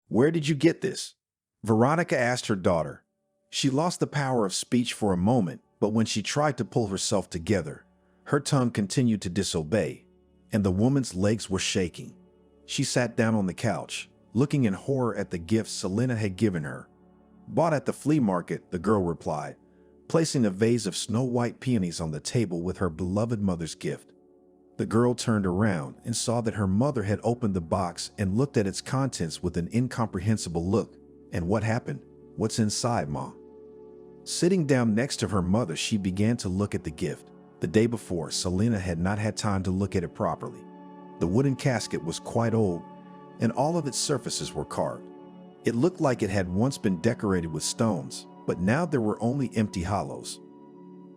Where did you get this? Veronica asked her daughter. She lost the power of speech for a moment, but when she tried to pull herself together, her tongue continued to disobey, and the woman's legs were shaking. She sat down on the couch, looking in horror at the gifts Selena had given her. Bought at the flea market, the girl replied, placing a vase of snow-white peonies on the table with her beloved mother's gift. The girl turned around and saw that her mother had opened the box and looked at its contents with an incomprehensible look. And what happened? What's inside, Ma? Sitting down next to her mother, she began to look at the gift. The day before, Selena had not had time to look at it properly. The wooden casket was quite old, and all of its surfaces were carved. It looked like it had once been decorated with stones, but now there were only empty hollows.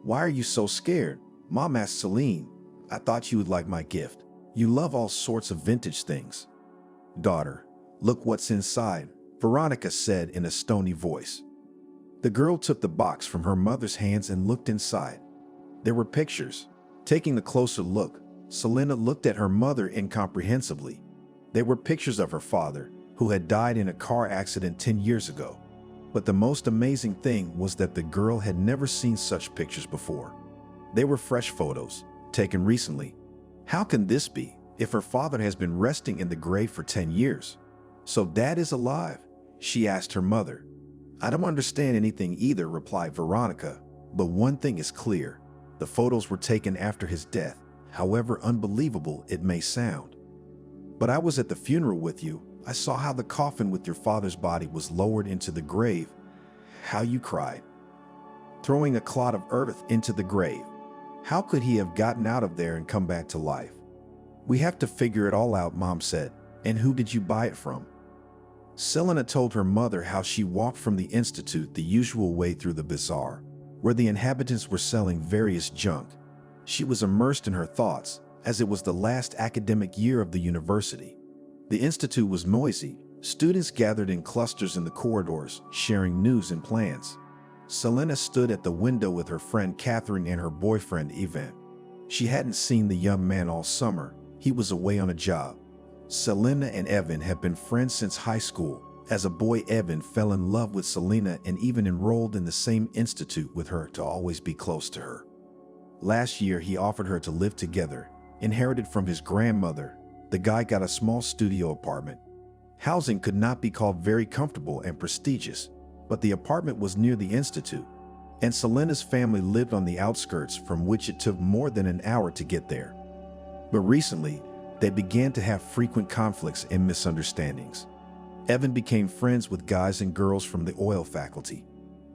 Why are you so scared? Mom asked Celine. I thought you would like my gift. You love all sorts of vintage things. Daughter, look what's inside, Veronica said in a stony voice. The girl took the box from her mother's hands and looked inside. There were pictures. Taking a closer look, Selena looked at her mother incomprehensibly. They were pictures of her father, who had died in a car accident 10 years ago. But the most amazing thing was that the girl had never seen such pictures before. They were fresh photos, taken recently. How can this be, if her father has been resting in the grave for 10 years? So Dad is alive? She asked her mother. I don't understand anything either, replied Veronica, but one thing is clear. The photos were taken after his death, however unbelievable it may sound. But I was at the funeral with you. I saw how the coffin with your father's body was lowered into the grave. How you cried. Throwing a clod of earth into the grave. How could he have gotten out of there and come back to life? We have to figure it all out, Mom said. And who did you buy it from? Selena told her mother how she walked from the institute the usual way through the bazaar, where the inhabitants were selling various junk. She was immersed in her thoughts, as it was the last academic year of the university. The institute was noisy. Students gathered in clusters in the corridors, sharing news and plans. Selena stood at the window with her friend Catherine and her boyfriend Ivan. She hadn't seen the young man all summer. He was away on a job. Selena and Evan had been friends since high school. As a boy, Evan fell in love with Selena and even enrolled in the same institute with her to always be close to her. Last year, he offered her to live together. Inherited from his grandmother, the guy got a small studio apartment. Housing could not be called very comfortable and prestigious, but the apartment was near the institute, and Selena's family lived on the outskirts, from which it took more than an hour to get there. But recently, they began to have frequent conflicts and misunderstandings. Evan became friends with guys and girls from the oil faculty.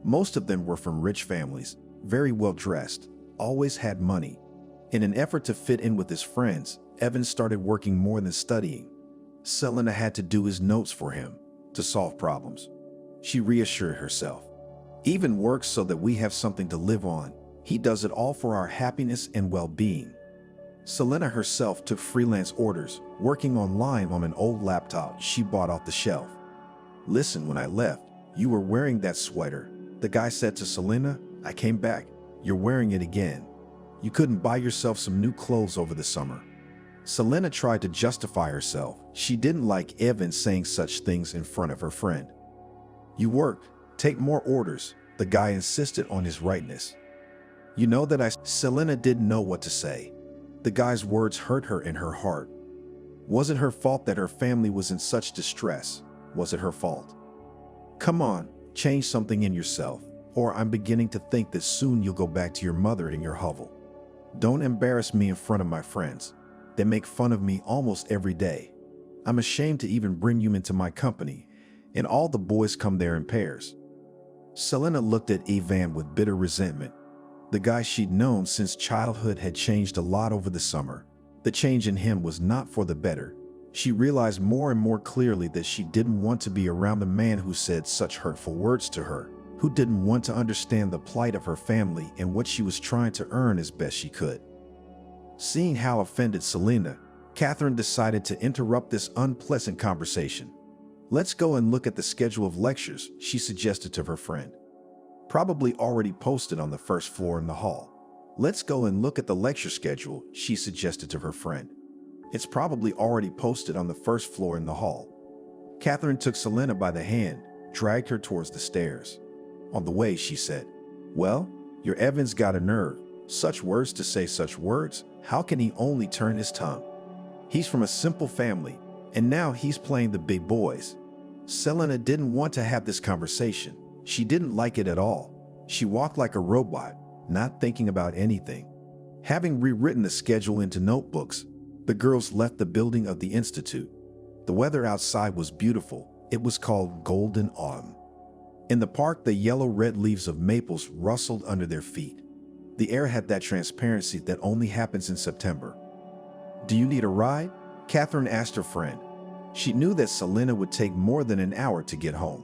Most of them were from rich families, very well dressed, always had money. In an effort to fit in with his friends, Evan started working more than studying. Selena had to do his notes for him to solve problems. She reassured herself. Evan works so that we have something to live on. He does it all for our happiness and well-being. Selena herself took freelance orders, working online on an old laptop she bought off the shelf. Listen, when I left, you were wearing that sweater. The guy said to Selena, I came back. You're wearing it again. You couldn't buy yourself some new clothes over the summer. Selena tried to justify herself. She didn't like Evan saying such things in front of her friend. You work, take more orders. The guy insisted on his rightness. You know that Selena didn't know what to say. The guy's words hurt her in her heart. Was it her fault that her family was in such distress? Was it her fault? Come on, change something in yourself, or I'm beginning to think that soon you'll go back to your mother in your hovel. Don't embarrass me in front of my friends. They make fun of me almost every day. I'm ashamed to even bring you into my company, and all the boys come there in pairs. Selena looked at Ivan with bitter resentment. The guy she'd known since childhood had changed a lot over the summer. The change in him was not for the better. She realized more and more clearly that she didn't want to be around the man who said such hurtful words to her, who didn't want to understand the plight of her family and what she was trying to earn as best she could. Seeing how offended Selena, Catherine decided to interrupt this unpleasant conversation. Let's go and look at the schedule of lectures, she suggested to her friend. Probably already posted on the first floor in the hall. Let's go and look at the lecture schedule, she suggested to her friend. It's probably already posted on the first floor in the hall. Catherine took Selena by the hand, dragged her towards the stairs. On the way, she said, "Well, your Evan's got a nerve. Such words to say such words. How can he only turn his tongue? He's from a simple family, and now he's playing the big boys." Selena didn't want to have this conversation. She didn't like it at all. She walked like a robot, not thinking about anything. Having rewritten the schedule into notebooks, the girls left the building of the institute. The weather outside was beautiful. It was called Golden Autumn. In the park, the yellow-red leaves of maples rustled under their feet. The air had that transparency that only happens in September. "Do you need a ride?" Catherine asked her friend. She knew that Selena would take more than an hour to get home.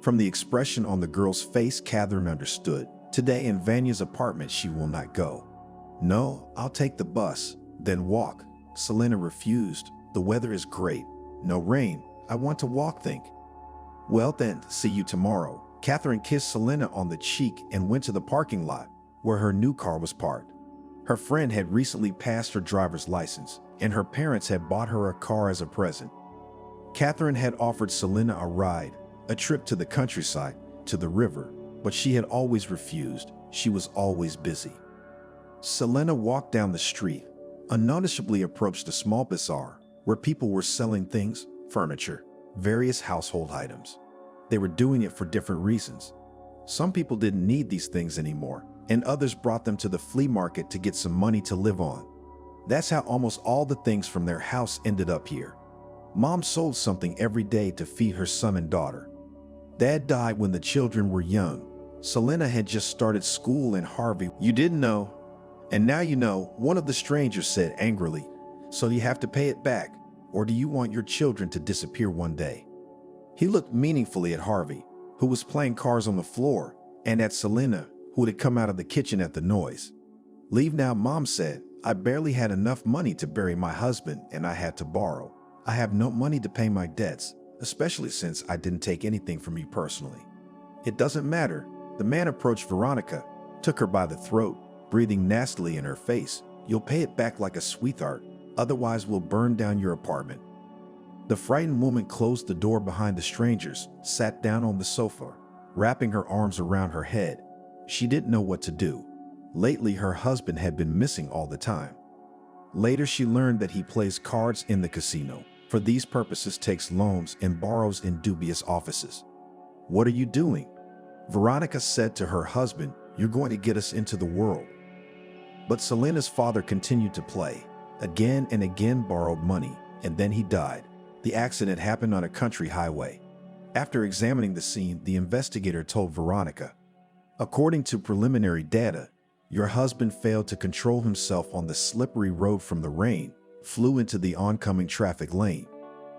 From the expression on the girl's face, Catherine understood. Today in Vanya's apartment, she will not go. "No, I'll take the bus, then walk." Selena refused. "The weather is great. No rain. I want to walk, think." "Well then, see you tomorrow." Catherine kissed Selena on the cheek and went to the parking lot where her new car was parked. Her friend had recently passed her driver's license, and her parents had bought her a car as a present. Catherine had offered Selena a ride, a trip to the countryside, to the river, but she had always refused. She was always busy. Selena walked down the street, unnoticeably approached a small bazaar where people were selling things, furniture, various household items. They were doing it for different reasons. Some people didn't need these things anymore, and others brought them to the flea market to get some money to live on. That's how almost all the things from their house ended up here. Mom sold something every day to feed her son and daughter. Dad died when the children were young. Selena had just started school in Harvey. "You didn't know, and now you know," one of the strangers said angrily. "So you have to pay it back, or do you want your children to disappear one day?" He looked meaningfully at Harvey, who was playing cards on the floor, and at Selena, who had come out of the kitchen at the noise. "Leave now," Mom said. "I barely had enough money to bury my husband, and I had to borrow. I have no money to pay my debts, especially since I didn't take anything from you personally." "It doesn't matter." The man approached Veronica, took her by the throat, breathing nastily in her face. "You'll pay it back like a sweetheart, otherwise we'll burn down your apartment." The frightened woman closed the door behind the strangers, sat down on the sofa, wrapping her arms around her head. She didn't know what to do. Lately, her husband had been missing all the time. Later, she learned that he plays cards in the casino. For these purposes, takes loans and borrows in dubious offices. "What are you doing?" Veronica said to her husband, "You're going to get us into the world." But Selena's father continued to play, again and again borrowed money, and then he died. The accident happened on a country highway. After examining the scene, the investigator told Veronica, "According to preliminary data, your husband failed to control himself on the slippery road from the rain, flew into the oncoming traffic lane.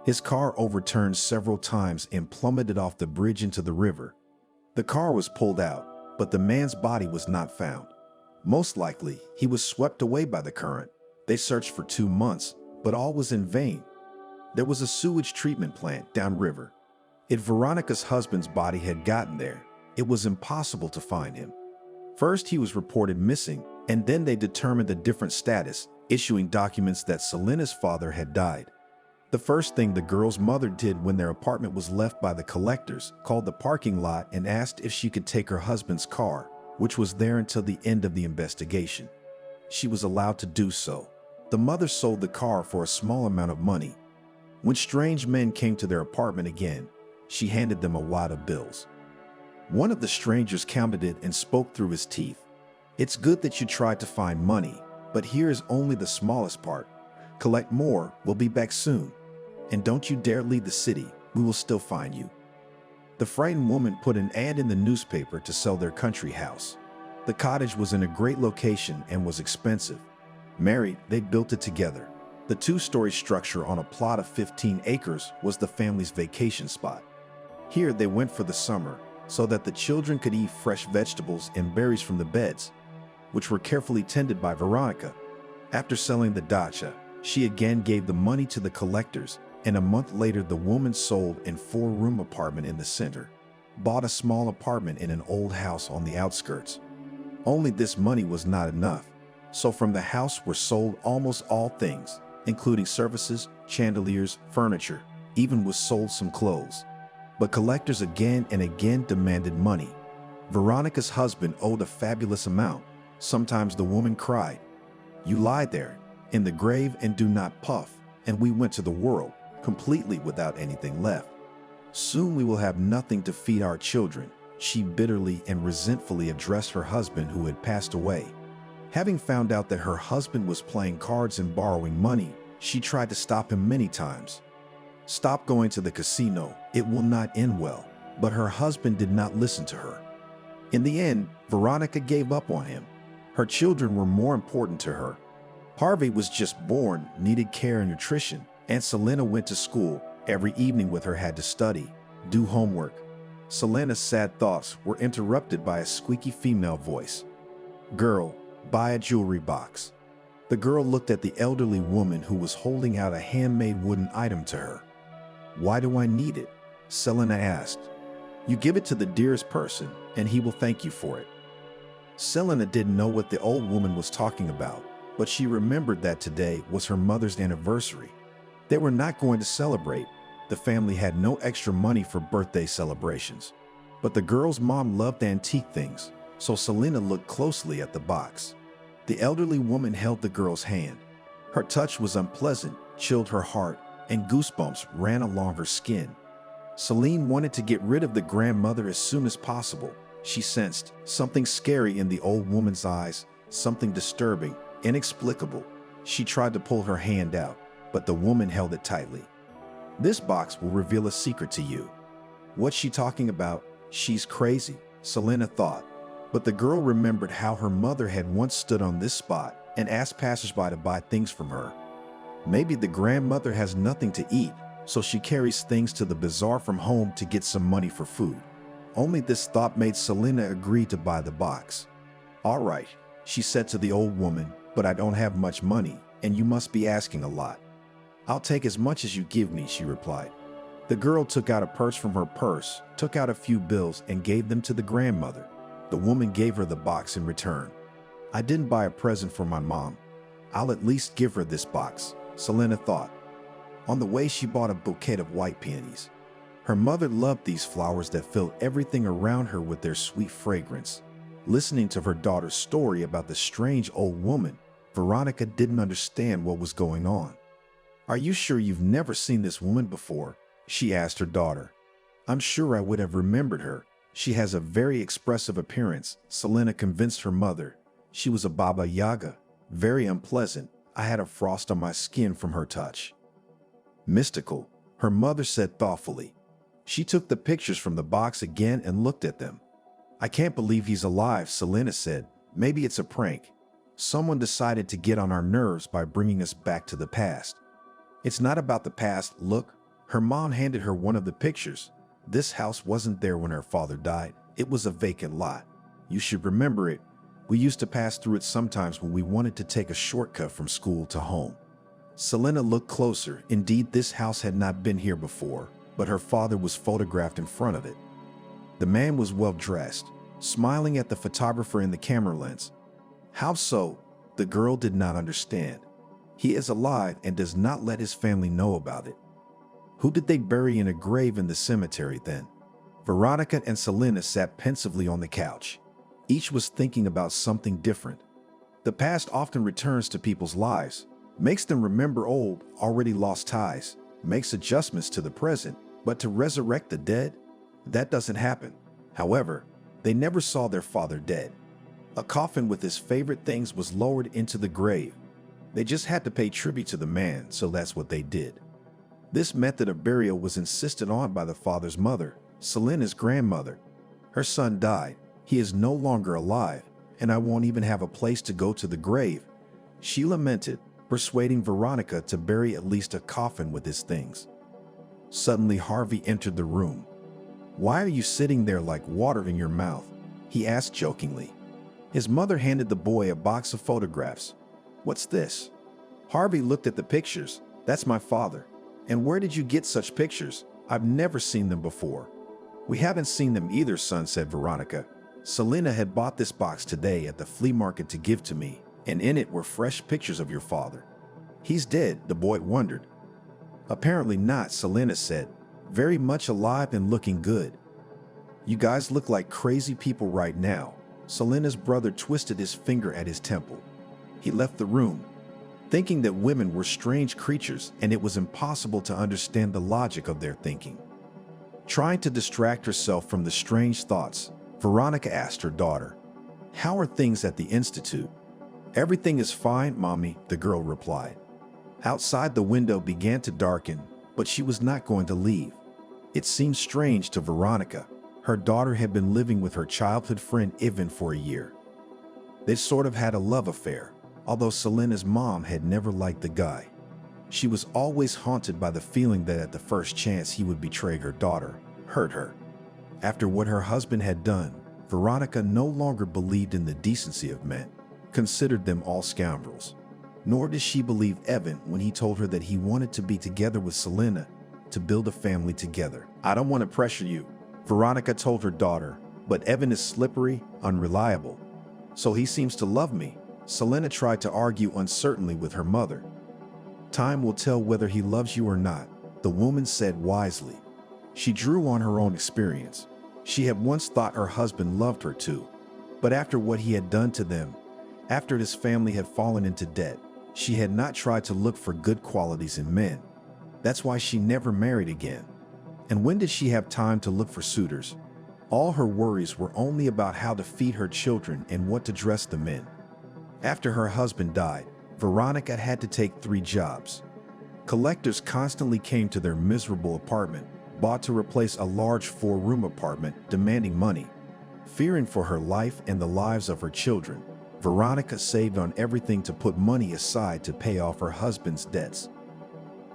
His car overturned several times and plummeted off the bridge into the river. The car was pulled out, but the man's body was not found. Most likely, he was swept away by the current. They searched for 2 months, but all was in vain. There was a sewage treatment plant downriver. If Veronica's husband's body had gotten there, it was impossible to find him. First, he was reported missing, and then they determined a different status, issuing documents that Selena's father had died. The first thing the girl's mother did when their apartment was left by the collectors, called the parking lot and asked if she could take her husband's car, which was there until the end of the investigation. She was allowed to do so. The mother sold the car for a small amount of money. When strange men came to their apartment again, she handed them a wad of bills. One of the strangers counted it and spoke through his teeth. "It's good that you tried to find money, but here is only the smallest part. Collect more, we'll be back soon. And don't you dare leave the city, we will still find you." The frightened woman put an ad in the newspaper to sell their country house. The cottage was in a great location and was expensive. Married, they built it together. The 2-story structure on a plot of 15 acres was the family's vacation spot. Here they went for the summer, so that the children could eat fresh vegetables and berries from the beds, which were carefully tended by Veronica. After selling the dacha, she again gave the money to the collectors, and a month later the woman sold a 4-room apartment in the center, bought a small apartment in an old house on the outskirts. Only this money was not enough, so from the house were sold almost all things, including services, chandeliers, furniture, even was sold some clothes. But collectors again and again demanded money. Veronica's husband owed a fabulous amount. Sometimes the woman cried, "You lie there in the grave and do not puff, and we went to the world, completely without anything left. Soon we will have nothing to feed our children," she bitterly and resentfully addressed her husband who had passed away. Having found out that her husband was playing cards and borrowing money, she tried to stop him many times. "Stop going to the casino, it will not end well," but her husband did not listen to her. In the end, Veronica gave up on him. Her children were more important to her. Harvey was just born, needed care and nutrition, and Selena went to school. Every evening with her had to study, do homework. Selena's sad thoughts were interrupted by a squeaky female voice. "Girl, buy a jewelry box." The girl looked at the elderly woman who was holding out a handmade wooden item to her. "Why do I need it?" Selena asked. "You give it to the dearest person, and he will thank you for it." Selena didn't know what the old woman was talking about, but she remembered that today was her mother's anniversary. They were not going to celebrate. The family had no extra money for birthday celebrations. But the girl's mom loved antique things, so Selena looked closely at the box. The elderly woman held the girl's hand. Her touch was unpleasant, chilled her heart, and goosebumps ran along her skin. Celine wanted to get rid of the grandmother as soon as possible. She sensed something scary in the old woman's eyes, something disturbing, inexplicable. She tried to pull her hand out, but the woman held it tightly. "This box will reveal a secret to you." What's she talking about? She's crazy, Selena thought. But the girl remembered how her mother had once stood on this spot and asked passersby to buy things from her. Maybe the grandmother has nothing to eat, so she carries things to the bazaar from home to get some money for food. Only this thought made Selena agree to buy the box. "All right," she said to the old woman, "but I don't have much money, and you must be asking a lot." "I'll take as much as you give me," she replied. The girl took out a purse from her purse, took out a few bills, and gave them to the grandmother. The woman gave her the box in return. "I didn't buy a present for my mom. I'll at least give her this box," Selena thought. On the way, she bought a bouquet of white peonies. Her mother loved these flowers that filled everything around her with their sweet fragrance. Listening to her daughter's story about the strange old woman, Veronica didn't understand what was going on. "Are you sure you've never seen this woman before?" she asked her daughter. "I'm sure I would have remembered her. She has a very expressive appearance," Selena convinced her mother. "She was a Baba Yaga, very unpleasant. I had a frost on my skin from her touch." "Mystical," her mother said thoughtfully. She took the pictures from the box again and looked at them. "I can't believe he's alive," Selena said. "Maybe it's a prank. Someone decided to get on our nerves by bringing us back to the past." "It's not about the past, look." Her mom handed her one of the pictures. "This house wasn't there when her father died. It was a vacant lot. You should remember it. We used to pass through it sometimes when we wanted to take a shortcut from school to home." Selena looked closer. Indeed, this house had not been here before, but her father was photographed in front of it. The man was well dressed, smiling at the photographer in the camera lens. "How so?" The girl did not understand. "He is alive and does not let his family know about it." Who did they bury in a grave in the cemetery then? Veronica and Selena sat pensively on the couch. Each was thinking about something different. The past often returns to people's lives, makes them remember old, already lost ties, makes adjustments to the present, but to resurrect the dead? That doesn't happen. However, they never saw their father dead. A coffin with his favorite things was lowered into the grave. They just had to pay tribute to the man, so that's what they did. This method of burial was insisted on by the father's mother, Selena's grandmother. Her son died. He is no longer alive, and I won't even have a place to go to the grave, she lamented, persuading Veronica to bury at least a coffin with his things. Suddenly, Harvey entered the room. "Why are you sitting there like water in your mouth?" he asked jokingly. His mother handed the boy a box of photographs. "What's this?" Harvey looked at the pictures. "That's my father." "And where did you get such pictures? I've never seen them before." "We haven't seen them either, son," said Veronica. "Selena had bought this box today at the flea market to give to me, and in it were fresh pictures of your father." "He's dead," the boy wondered. Apparently not, Selena said, very much alive and looking good. You guys look like crazy people right now. Selena's brother twisted his finger at his temple. He left the room, thinking that women were strange creatures and it was impossible to understand the logic of their thinking. Trying to distract herself from the strange thoughts, Veronica asked her daughter, "How are things at the Institute?" "Everything is fine, Mommy," the girl replied. Outside, the window began to darken, but she was not going to leave. It seemed strange to Veronica. Her daughter had been living with her childhood friend Ivan for a year. They sort of had a love affair, although Selena's mom had never liked the guy. She was always haunted by the feeling that at the first chance he would betray her daughter, hurt her. After what her husband had done, Veronica no longer believed in the decency of men, considered them all scoundrels. Nor did she believe Evan when he told her that he wanted to be together with Selena, to build a family together. "I don't want to pressure you," Veronica told her daughter, "but Evan is slippery, unreliable. So he seems to love me." Selena tried to argue uncertainly with her mother. "Time will tell whether he loves you or not," the woman said wisely. She drew on her own experience. She had once thought her husband loved her too. But after what he had done to them, after his family had fallen into debt, she had not tried to look for good qualities in men. That's why she never married again. And when did she have time to look for suitors? All her worries were only about how to feed her children and what to dress them in. After her husband died, Veronica had to take 3 jobs. Collectors constantly came to their miserable apartment, bought to replace a large 4-room apartment, demanding money. Fearing for her life and the lives of her children, Veronica saved on everything to put money aside to pay off her husband's debts.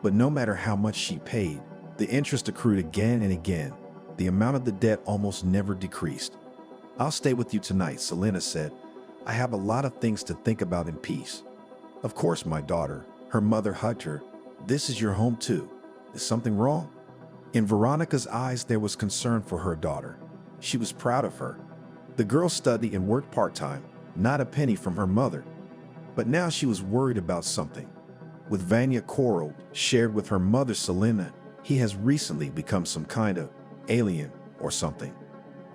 But no matter how much she paid, the interest accrued again and again. The amount of the debt almost never decreased. "I'll stay with you tonight," Selena said. "I have a lot of things to think about in peace." "Of course, my daughter." Her mother hugged her. "This is your home too. Is something wrong?" In Veronica's eyes there was concern for her daughter. She was proud of her. The girl studied and worked part-time, not a penny from her mother. But now she was worried about something. With Vanya quarreled, shared with her mother Selena, he has recently become some kind of alien or something.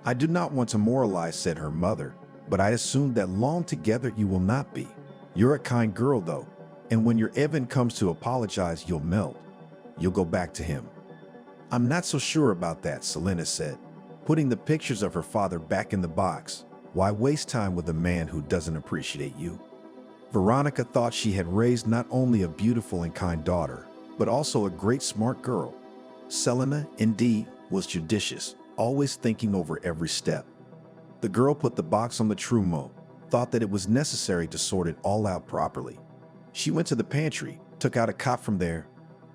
"I do not want to moralize," said her mother, "but I assume that long together you will not be. You're a kind girl though, and when your Evan comes to apologize, you'll melt. You'll go back to him." "I'm not so sure about that," Selena said, putting the pictures of her father back in the box. "Why waste time with a man who doesn't appreciate you?" Veronica thought she had raised not only a beautiful and kind daughter, but also a great smart girl. Selena, indeed, was judicious, always thinking over every step. The girl put the box on the trumeau, thought that it was necessary to sort it all out properly. She went to the pantry, took out a cot from there,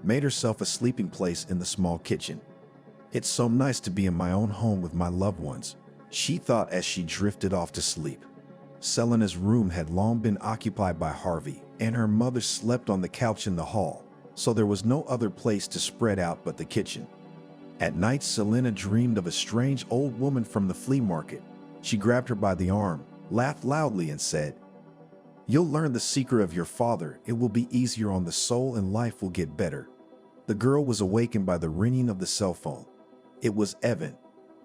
made herself a sleeping place in the small kitchen. "It's so nice to be in my own home with my loved ones," she thought as she drifted off to sleep. Selena's room had long been occupied by Harvey, and her mother slept on the couch in the hall, so there was no other place to spread out but the kitchen. At night, Selena dreamed of a strange old woman from the flea market. She grabbed her by the arm, laughed loudly, and said, "You'll learn the secret of your father. It will be easier on the soul and life will get better." The girl was awakened by the ringing of the cell phone. It was Evan.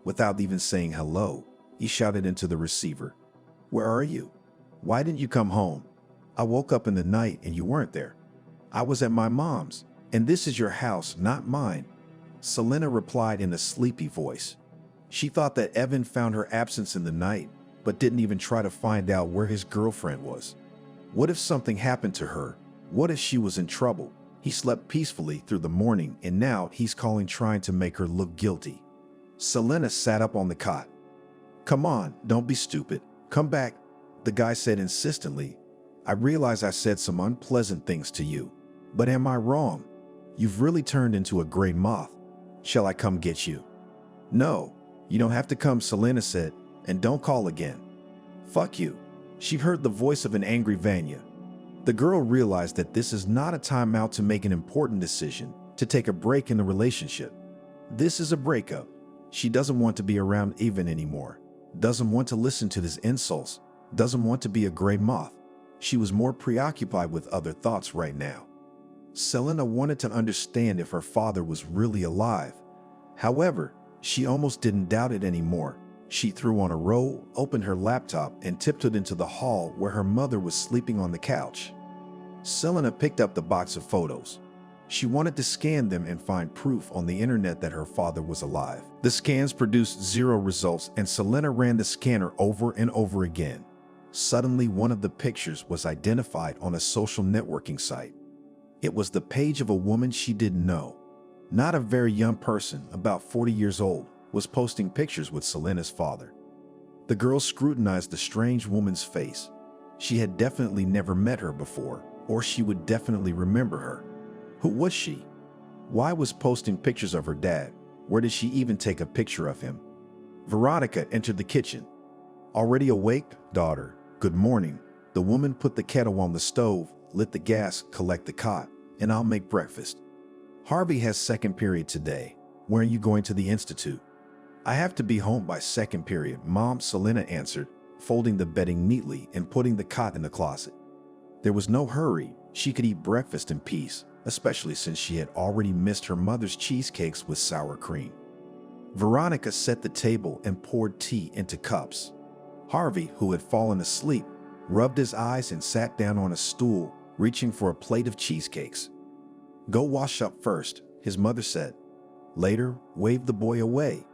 Without even saying hello, he shouted into the receiver, "Where are you? Why didn't you come home? I woke up in the night and you weren't there. I was at my mom's, and this is your house, not mine." Selena replied in a sleepy voice. She thought that Evan found her absence in the night, but didn't even try to find out where his girlfriend was. What if something happened to her? What if she was in trouble? He slept peacefully through the morning, and now he's calling trying to make her look guilty. Selena sat up on the cot. "Come on, don't be stupid. Come back," the guy said insistently. "I realize I said some unpleasant things to you, but am I wrong? You've really turned into a gray moth. Shall I come get you?" "No, you don't have to come," Selena said, "and don't call again." "Fuck you." She heard the voice of an angry Vanya. The girl realized that this is not a time out to make an important decision, to take a break in the relationship. This is a breakup. She doesn't want to be around Ivan anymore, doesn't want to listen to his insults, doesn't want to be a gray moth. She was more preoccupied with other thoughts right now. Selena wanted to understand if her father was really alive. However, she almost didn't doubt it anymore. She threw on a robe, opened her laptop, and tiptoed into the hall where her mother was sleeping on the couch. Selena picked up the box of photos. She wanted to scan them and find proof on the internet that her father was alive. The scans produced 0 results, and Selena ran the scanner over and over again. Suddenly, one of the pictures was identified on a social networking site. It was the page of a woman she didn't know. Not a very young person, about 40 years old, was posting pictures with Selena's father. The girl scrutinized the strange woman's face. She had definitely never met her before, or she would definitely remember her. Who was she? Why was posting pictures of her dad? Where did she even take a picture of him? Veronica entered the kitchen. Already awake, daughter? Good morning. The woman put the kettle on the stove, lit the gas, collect the cot, and I'll make breakfast. Harvey has second period today. When are you going to the institute? I have to be home by second period, Mom, Selena answered, folding the bedding neatly and putting the cot in the closet. There was no hurry. She could eat breakfast in peace, especially since she had already missed her mother's cheesecakes with sour cream. Veronica set the table and poured tea into cups. Harvey, who had fallen asleep, rubbed his eyes and sat down on a stool, reaching for a plate of cheesecakes. Go wash up first, his mother said. Later, waved the boy away.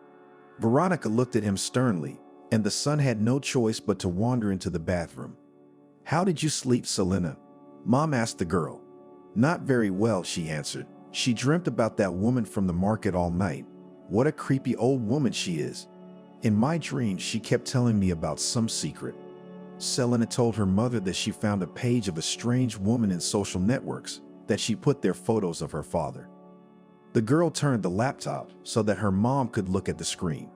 Veronica looked at him sternly, and the son had no choice but to wander into the bathroom. How did you sleep, Selena? Mom asked the girl. Not very well, she answered. She dreamt about that woman from the market all night. What a creepy old woman she is. In my dreams, she kept telling me about some secret. Selena told her mother that she found a page of a strange woman in social networks, that she put there photos of her father. The girl turned the laptop so that her mom could look at the screen.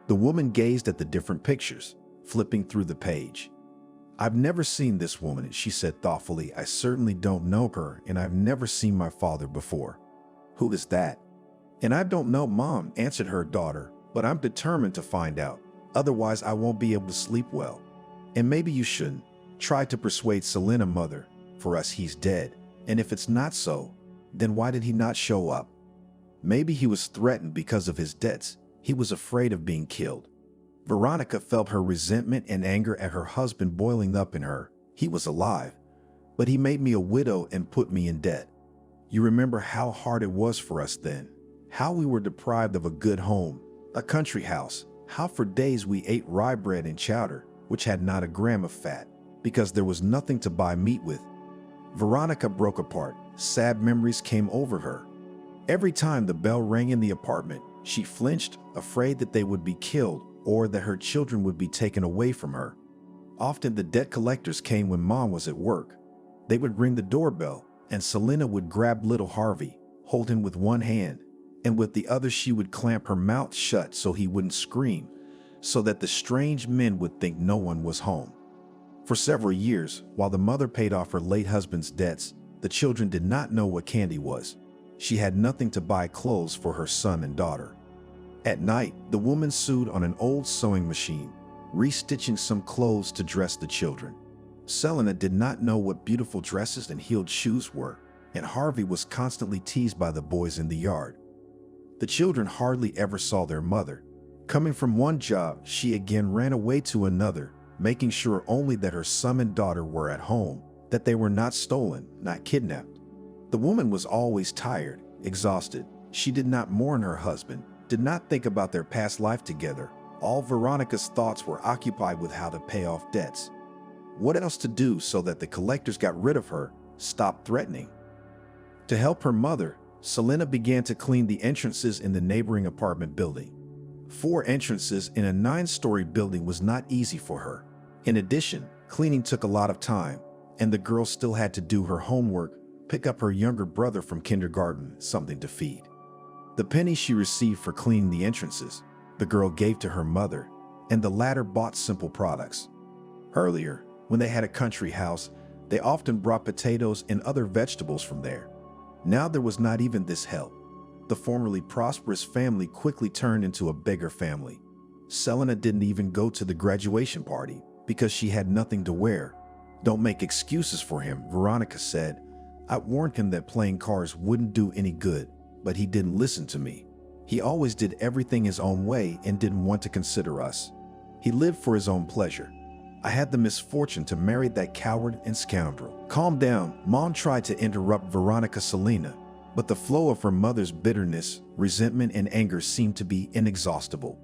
The woman gazed at the different pictures, flipping through the page. I've never seen this woman, she said thoughtfully. I certainly don't know her, and I've never seen my father before. Who is that? And I don't know, Mom, answered her daughter, but I'm determined to find out. Otherwise, I won't be able to sleep well. And maybe you shouldn't. Try to persuade Selena, mother. For us, he's dead. And if it's not so, then why did he not show up? Maybe he was threatened because of his debts. He was afraid of being killed. Veronica felt her resentment and anger at her husband boiling up in her. He was alive, but he made me a widow and put me in debt. You remember how hard it was for us then, how we were deprived of a good home, a country house, how for days we ate rye bread and chowder, which had not a gram of fat, because there was nothing to buy meat with. Veronica broke apart. Sad memories came over her. Every time the bell rang in the apartment, she flinched, afraid that they would be killed or that her children would be taken away from her. Often the debt collectors came when Mom was at work. They would ring the doorbell, and Selena would grab little Harvey, hold him with one hand, and with the other she would clamp her mouth shut so he wouldn't scream, so that the strange men would think no one was home. For several years, while the mother paid off her late husband's debts, the children did not know what candy was. She had nothing to buy clothes for her son and daughter. At night, the woman sewed on an old sewing machine, restitching some clothes to dress the children. Selena did not know what beautiful dresses and heeled shoes were, and Harvey was constantly teased by the boys in the yard. The children hardly ever saw their mother. Coming from one job, she again ran away to another, making sure only that her son and daughter were at home, that they were not stolen, not kidnapped. The woman was always tired, exhausted. She did not mourn her husband, did not think about their past life together. All Veronica's thoughts were occupied with how to pay off debts. What else to do so that the collectors got rid of her, stopped threatening? To help her mother, Selena began to clean the entrances in the neighboring apartment building. 4 entrances in a 9-story building was not easy for her. In addition, cleaning took a lot of time, and the girl still had to do her homework, pick up her younger brother from kindergarten, something to feed. The penny she received for cleaning the entrances, the girl gave to her mother, and the latter bought simple products. Earlier, when they had a country house, they often brought potatoes and other vegetables from there. Now there was not even this help. The formerly prosperous family quickly turned into a beggar family. Selena didn't even go to the graduation party because she had nothing to wear. Don't make excuses for him, Veronica said. I warned him that playing cards wouldn't do any good, but he didn't listen to me. He always did everything his own way and didn't want to consider us. He lived for his own pleasure. I had the misfortune to marry that coward and scoundrel." Calm down, Mom tried to interrupt Veronica Selena, but the flow of her mother's bitterness, resentment, and anger seemed to be inexhaustible.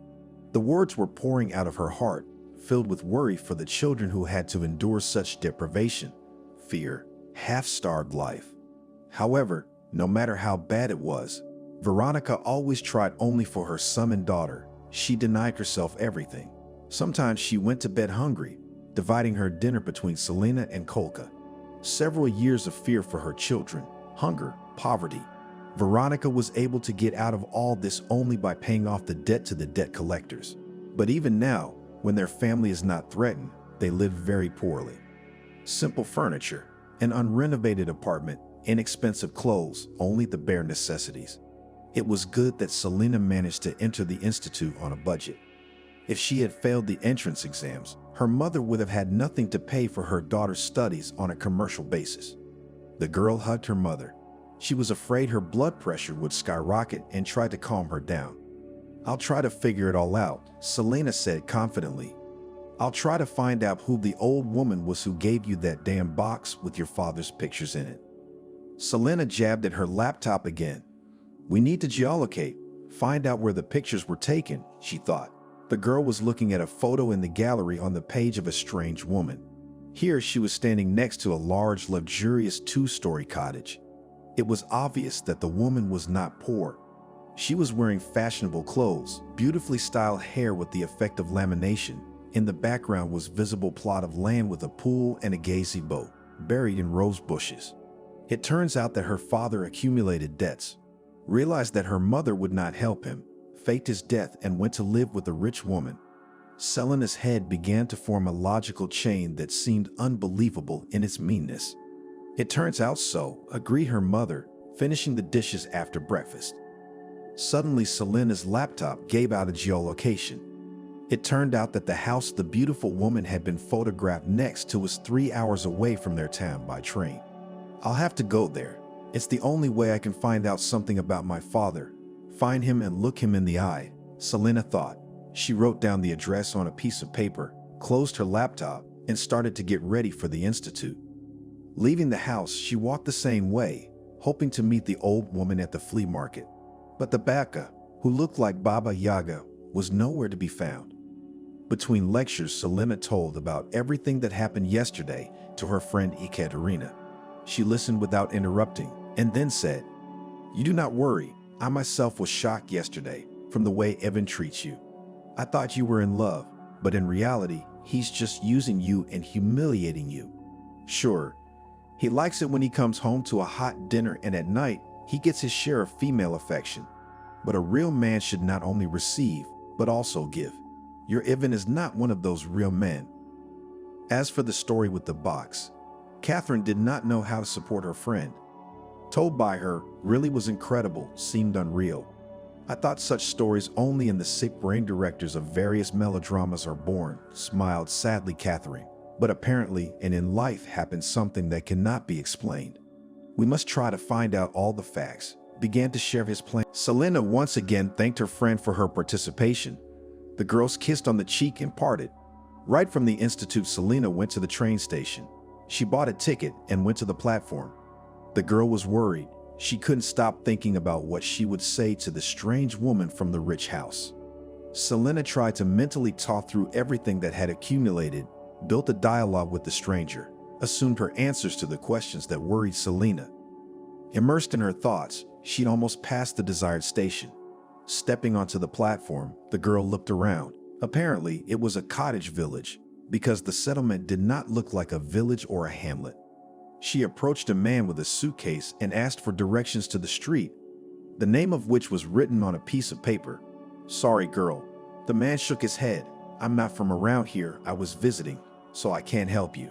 The words were pouring out of her heart, filled with worry for the children who had to endure such deprivation, fear, half-starved life. However, no matter how bad it was, Veronica always tried only for her son and daughter. She denied herself everything. Sometimes she went to bed hungry, dividing her dinner between Selena and Kolka. Several years of fear for her children, hunger, poverty. Veronica was able to get out of all this only by paying off the debt to the debt collectors. But even now, when their family is not threatened, they live very poorly. Simple furniture, an unrenovated apartment, inexpensive clothes, only the bare necessities. It was good that Selena managed to enter the institute on a budget. If she had failed the entrance exams, her mother would have had nothing to pay for her daughter's studies on a commercial basis. The girl hugged her mother. She was afraid her blood pressure would skyrocket and tried to calm her down. "I'll try to figure it all out," Selena said confidently. "I'll try to find out who the old woman was who gave you that damn box with your father's pictures in it." Selena jabbed at her laptop again. "We need to geolocate, find out where the pictures were taken," she thought. The girl was looking at a photo in the gallery on the page of a strange woman. Here she was standing next to a large, luxurious two-story cottage. It was obvious that the woman was not poor. She was wearing fashionable clothes, beautifully styled hair with the effect of lamination. In the background was visible plot of land with a pool and a gazebo, buried in rose bushes. It turns out that her father accumulated debts, realized that her mother would not help him, faked his death and went to live with a rich woman. Selena's head began to form a logical chain that seemed unbelievable in its meanness. "It turns out so," agreed her mother, finishing the dishes after breakfast. Suddenly, Selena's laptop gave out a geolocation. It turned out that the house the beautiful woman had been photographed next to was 3 hours away from their town by train. "I'll have to go there. It's the only way I can find out something about my father. Find him and look him in the eye," Selena thought. She wrote down the address on a piece of paper, closed her laptop, and started to get ready for the institute. Leaving the house, she walked the same way, hoping to meet the old woman at the flea market. But the Baka, who looked like Baba Yaga, was nowhere to be found. Between lectures, Selena told about everything that happened yesterday to her friend Ekaterina. She listened without interrupting, and then said, "You do not worry. I myself was shocked yesterday from the way Evan treats you. I thought you were in love, but in reality, he's just using you and humiliating you. Sure, he likes it when he comes home to a hot dinner and at night, he gets his share of female affection. But a real man should not only receive, but also give. Your Evan is not one of those real men." As for the story with the box, Catherine did not know how to support her friend. Told by her, really was incredible, seemed unreal. "I thought such stories only in the sick brain directors of various melodramas are born," smiled sadly Catherine. "But apparently, and in life happens something that cannot be explained. We must try to find out all the facts," began to share his plan. Selena once again thanked her friend for her participation. The girls kissed on the cheek and parted. Right from the institute, Selena went to the train station. She bought a ticket and went to the platform. The girl was worried. She couldn't stop thinking about what she would say to the strange woman from the rich house. Selena tried to mentally talk through everything that had accumulated, built a dialogue with the stranger, assumed her answers to the questions that worried Selena. Immersed in her thoughts, she'd almost passed the desired station. Stepping onto the platform, the girl looked around. Apparently, it was a cottage village, because the settlement did not look like a village or a hamlet. She approached a man with a suitcase and asked for directions to the street, the name of which was written on a piece of paper. "Sorry, girl." The man shook his head. "I'm not from around here. I was visiting, so I can't help you."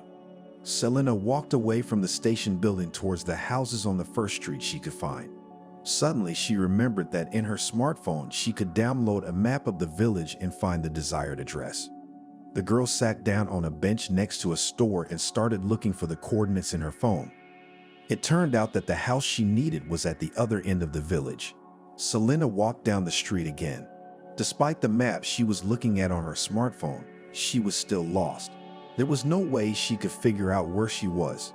Selena walked away from the station building towards the houses on the first street she could find. Suddenly, she remembered that in her smartphone, she could download a map of the village and find the desired address. The girl sat down on a bench next to a store and started looking for the coordinates in her phone. It turned out that the house she needed was at the other end of the village. Selena walked down the street again. Despite the map she was looking at on her smartphone, she was still lost. There was no way she could figure out where she was.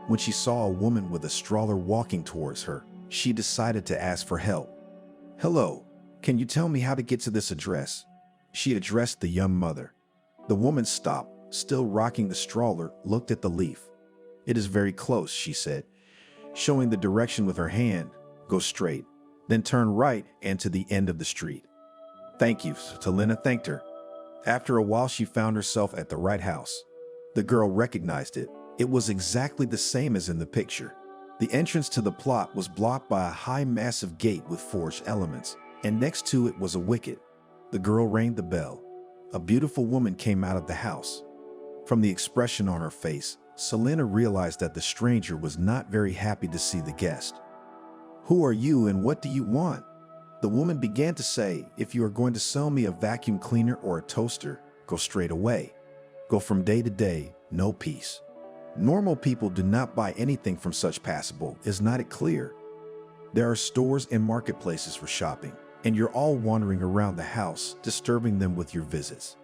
When she saw a woman with a stroller walking towards her, she decided to ask for help. "Hello, can you tell me how to get to this address?" She addressed the young mother. The woman stopped, still rocking the stroller, looked at the leaf. "It is very close," she said, showing the direction with her hand. "Go straight, then turn right and to the end of the street." "Thank you," Selena thanked her. After a while, she found herself at the right house. The girl recognized it. It was exactly the same as in the picture. The entrance to the plot was blocked by a high, massive gate with forged elements, and next to it was a wicket. The girl rang the bell. A beautiful woman came out of the house. From the expression on her face, Selena realized that the stranger was not very happy to see the guest. "Who are you and what do you want?" The woman began to say, "If you are going to sell me a vacuum cleaner or a toaster, go straight away. Go from day to day, no peace. Normal people do not buy anything from such passable, is not it clear? There are stores and marketplaces for shopping, and you're all wandering around the house, disturbing them with your visits."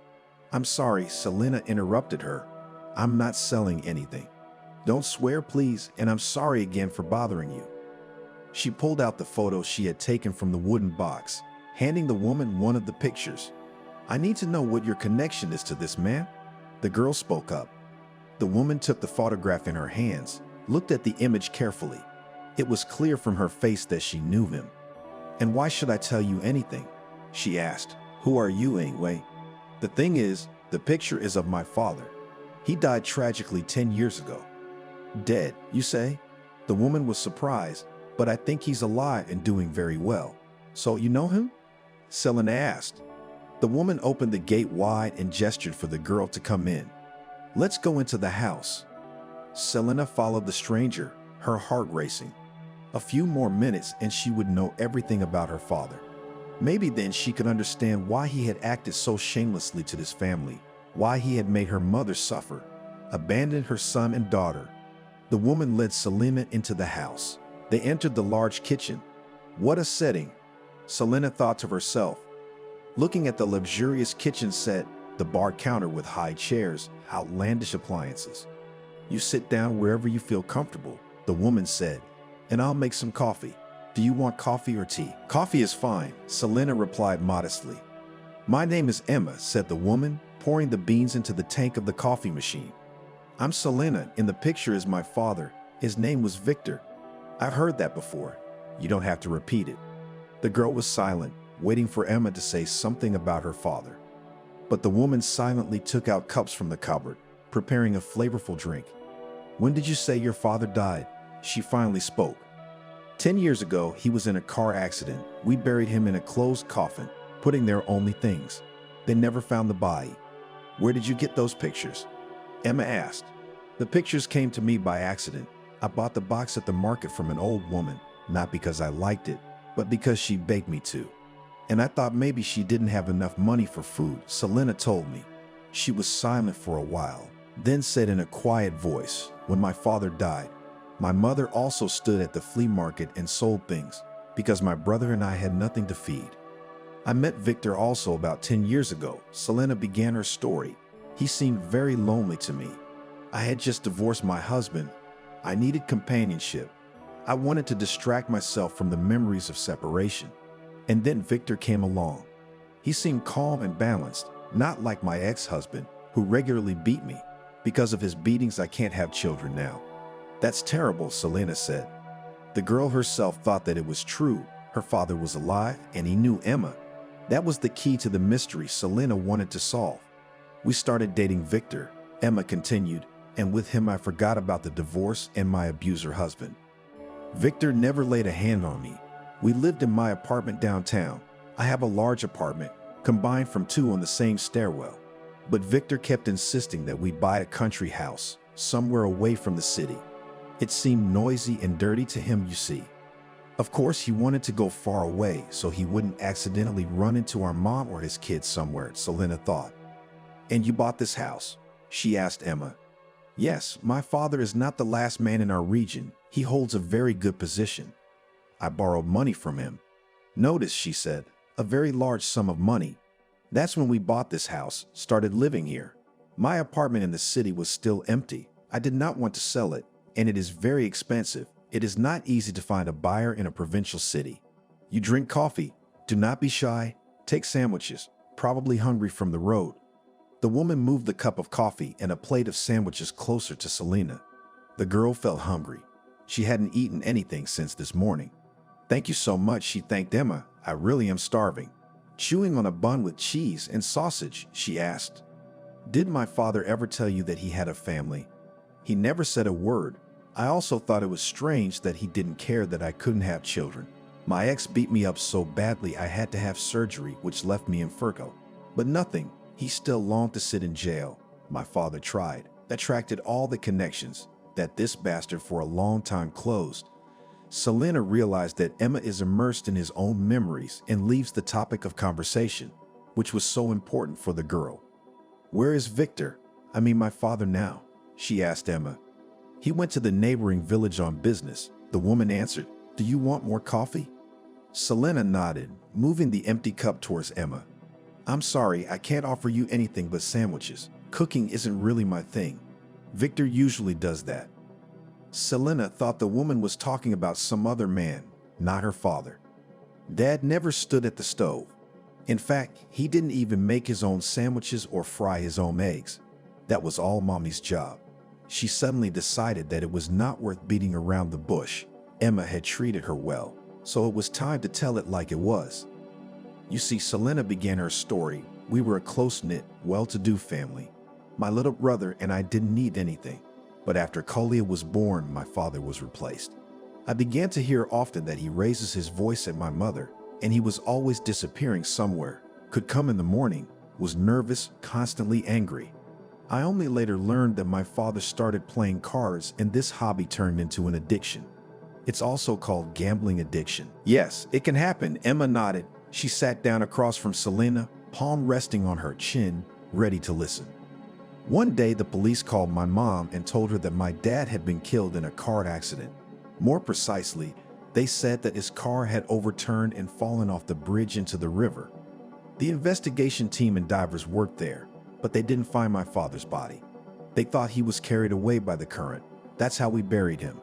"I'm sorry," Selena interrupted her. "I'm not selling anything. Don't swear, please, and I'm sorry again for bothering you." She pulled out the photo she had taken from the wooden box, handing the woman one of the pictures. "I need to know what your connection is to this man." The girl spoke up. The woman took the photograph in her hands, looked at the image carefully. It was clear from her face that she knew him. "And why should I tell you anything?" she asked. "Who are you anyway?" "The thing is, the picture is of my father. He died tragically 10 years ago." "Dead, you say?" The woman was surprised. "But I think he's alive and doing very well." "So you know him?" Selena asked. The woman opened the gate wide and gestured for the girl to come in. "Let's go into the house." Selena followed the stranger, her heart racing. A few more minutes and she would know everything about her father. Maybe then she could understand why he had acted so shamelessly to this family, why he had made her mother suffer, abandoned her son and daughter. The woman led Selena into the house. They entered the large kitchen. What a setting, Selena thought to herself. Looking at the luxurious kitchen set, the bar counter with high chairs, outlandish appliances. "You sit down wherever you feel comfortable," the woman said, "and I'll make some coffee. Do you want coffee or tea?" "Coffee is fine," Selena replied modestly. "My name is Emma," said the woman, pouring the beans into the tank of the coffee machine. "I'm Selena. In the picture is my father. His name was Victor." "I've heard that before. You don't have to repeat it." The girl was silent, waiting for Emma to say something about her father. But the woman silently took out cups from the cupboard, preparing a flavorful drink. "When did you say your father died?" She finally spoke. 10 years ago, he was in a car accident. We buried him in a closed coffin, putting there only things. They never found the body." "Where did you get those pictures?" Emma asked. "The pictures came to me by accident. I bought the box at the market from an old woman, not because I liked it, but because she begged me to. And I thought maybe she didn't have enough money for food," Selena told me. She was silent for a while, then said in a quiet voice, "When my father died, my mother also stood at the flea market and sold things, because my brother and I had nothing to feed. I met Victor also about 10 years ago." Selena began her story. "He seemed very lonely to me. I had just divorced my husband. I needed companionship. I wanted to distract myself from the memories of separation. And then Victor came along. He seemed calm and balanced, not like my ex-husband, who regularly beat me. Because of his beatings, I can't have children now." "That's terrible," Selena said. The girl herself thought that it was true. Her father was alive, and he knew Emma. That was the key to the mystery Selena wanted to solve. "We started dating Victor," Emma continued, "and with him I forgot about the divorce and my abuser husband. Victor never laid a hand on me. We lived in my apartment downtown. I have a large apartment, combined from 2 on the same stairwell. But Victor kept insisting that we buy a country house, somewhere away from the city. It seemed noisy and dirty to him, you see. Of course, he wanted to go far away so he wouldn't accidentally run into our mom or his kids somewhere," Selena thought. "And you bought this house?" she asked Emma. Yes, my father is not the last man in our region. He holds a very good position. I borrowed money from him. Notice, she said, a very large sum of money. That's when we bought this house, started living here. My apartment in the city was still empty. I did not want to sell it, and it is very expensive. It is not easy to find a buyer in a provincial city. You drink coffee. Do not be shy. Take sandwiches, probably hungry from the road. The woman moved the cup of coffee and a plate of sandwiches closer to Selena. The girl felt hungry. She hadn't eaten anything since this morning. Thank you so much, she thanked Emma. I really am starving. Chewing on a bun with cheese and sausage, she asked. Did my father ever tell you that he had a family? He never said a word. I also thought it was strange that he didn't care that I couldn't have children. My ex beat me up so badly I had to have surgery, which left me infertile. But nothing. He still longed to sit in jail. My father tried, attracted all the connections, that this bastard for a long time closed. Selena realized that Emma is immersed in his own memories and leaves the topic of conversation, which was so important for the girl. Where is Victor? I mean my father now, she asked Emma. He went to the neighboring village on business. The woman answered, Do you want more coffee? Selena nodded, moving the empty cup towards Emma. I'm sorry, I can't offer you anything but sandwiches. Cooking isn't really my thing. Victor usually does that. Selena thought the woman was talking about some other man, not her father. Dad never stood at the stove. In fact, he didn't even make his own sandwiches or fry his own eggs. That was all Mommy's job. She suddenly decided that it was not worth beating around the bush. Emma had treated her well, so it was time to tell it like it was. You see, Selena began her story. We were a close-knit, well-to-do family. My little brother and I didn't need anything. But after Kolia was born, my father was replaced. I began to hear often that he raises his voice at my mother, and he was always disappearing somewhere, could come in the morning, was nervous, constantly angry. I only later learned that my father started playing cards, and this hobby turned into an addiction. It's also called gambling addiction. Yes, it can happen, Emma nodded. She sat down across from Selena, palm resting on her chin, ready to listen. One day, the police called my mom and told her that my dad had been killed in a car accident. More precisely, they said that his car had overturned and fallen off the bridge into the river. The investigation team and divers worked there, but they didn't find my father's body. They thought he was carried away by the current. That's how we buried him.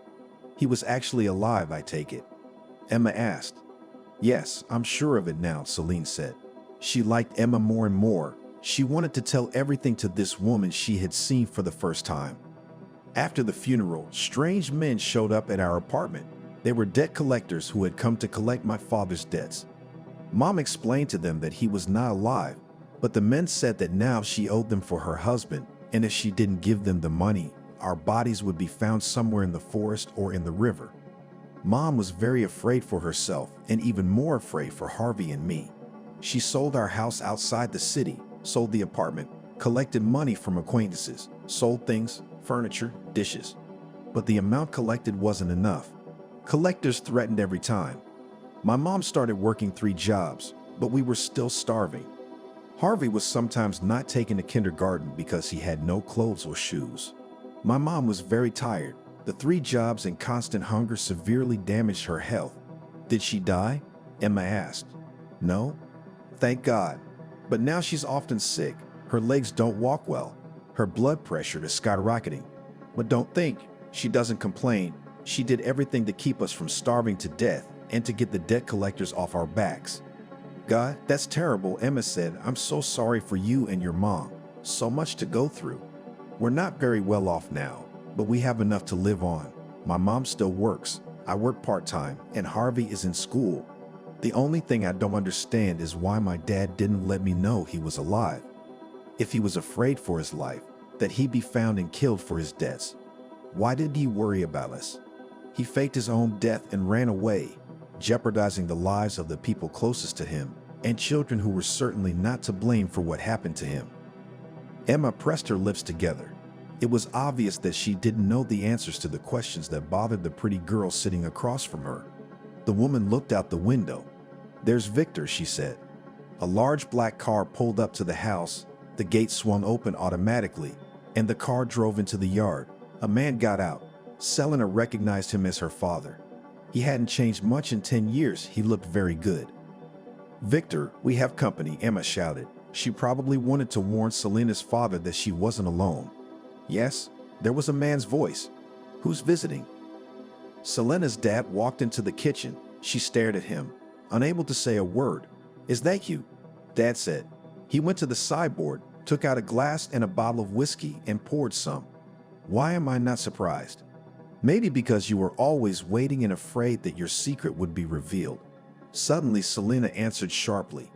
He was actually alive, I take it. Emma asked. Yes, I'm sure of it now, Celine said. She liked Emma more and more. She wanted to tell everything to this woman she had seen for the first time. After the funeral, strange men showed up at our apartment. They were debt collectors who had come to collect my father's debts. Mom explained to them that he was not alive, but the men said that now she owed them for her husband, and if she didn't give them the money, our bodies would be found somewhere in the forest or in the river. Mom was very afraid for herself and even more afraid for Harvey and me. She sold our house outside the city, sold the apartment, collected money from acquaintances, sold things, furniture, dishes. But the amount collected wasn't enough. Collectors threatened every time. My mom started working 3 jobs, but we were still starving. Harvey was sometimes not taken to kindergarten because he had no clothes or shoes. My mom was very tired. The 3 jobs and constant hunger severely damaged her health. Did she die? Emma asked. No? Thank God. But now she's often sick. Her legs don't walk well. Her blood pressure is skyrocketing. But don't think, she doesn't complain. She did everything to keep us from starving to death and to get the debt collectors off our backs. God, that's terrible, Emma said. I'm so sorry for you and your mom. So much to go through. We're not very well off now, but we have enough to live on. My mom still works. I work part-time, and Harvey is in school. The only thing I don't understand is why my dad didn't let me know he was alive. If he was afraid for his life, that he'd be found and killed for his debts. Why did he worry about us? He faked his own death and ran away, jeopardizing the lives of the people closest to him and children who were certainly not to blame for what happened to him. Emma pressed her lips together. It was obvious that she didn't know the answers to the questions that bothered the pretty girl sitting across from her. The woman looked out the window. There's Victor, she said. A large black car pulled up to the house. The gate swung open automatically. and the car drove into the yard. A man got out. Selena recognized him as her father. He hadn't changed much in 10 years. He looked very good. "Victor, we have company," Emma shouted. She probably wanted to warn Selena's father that she wasn't alone. "Yes?" There was a man's voice. "Who's visiting?" Selena's dad walked into the kitchen. She stared at him, unable to say a word. "Is that you?" Dad said. He went to the sideboard, took out a glass and a bottle of whiskey, and poured some. "Why am I not surprised?" "Maybe because you were always waiting and afraid that your secret would be revealed." Suddenly, Selena answered sharply.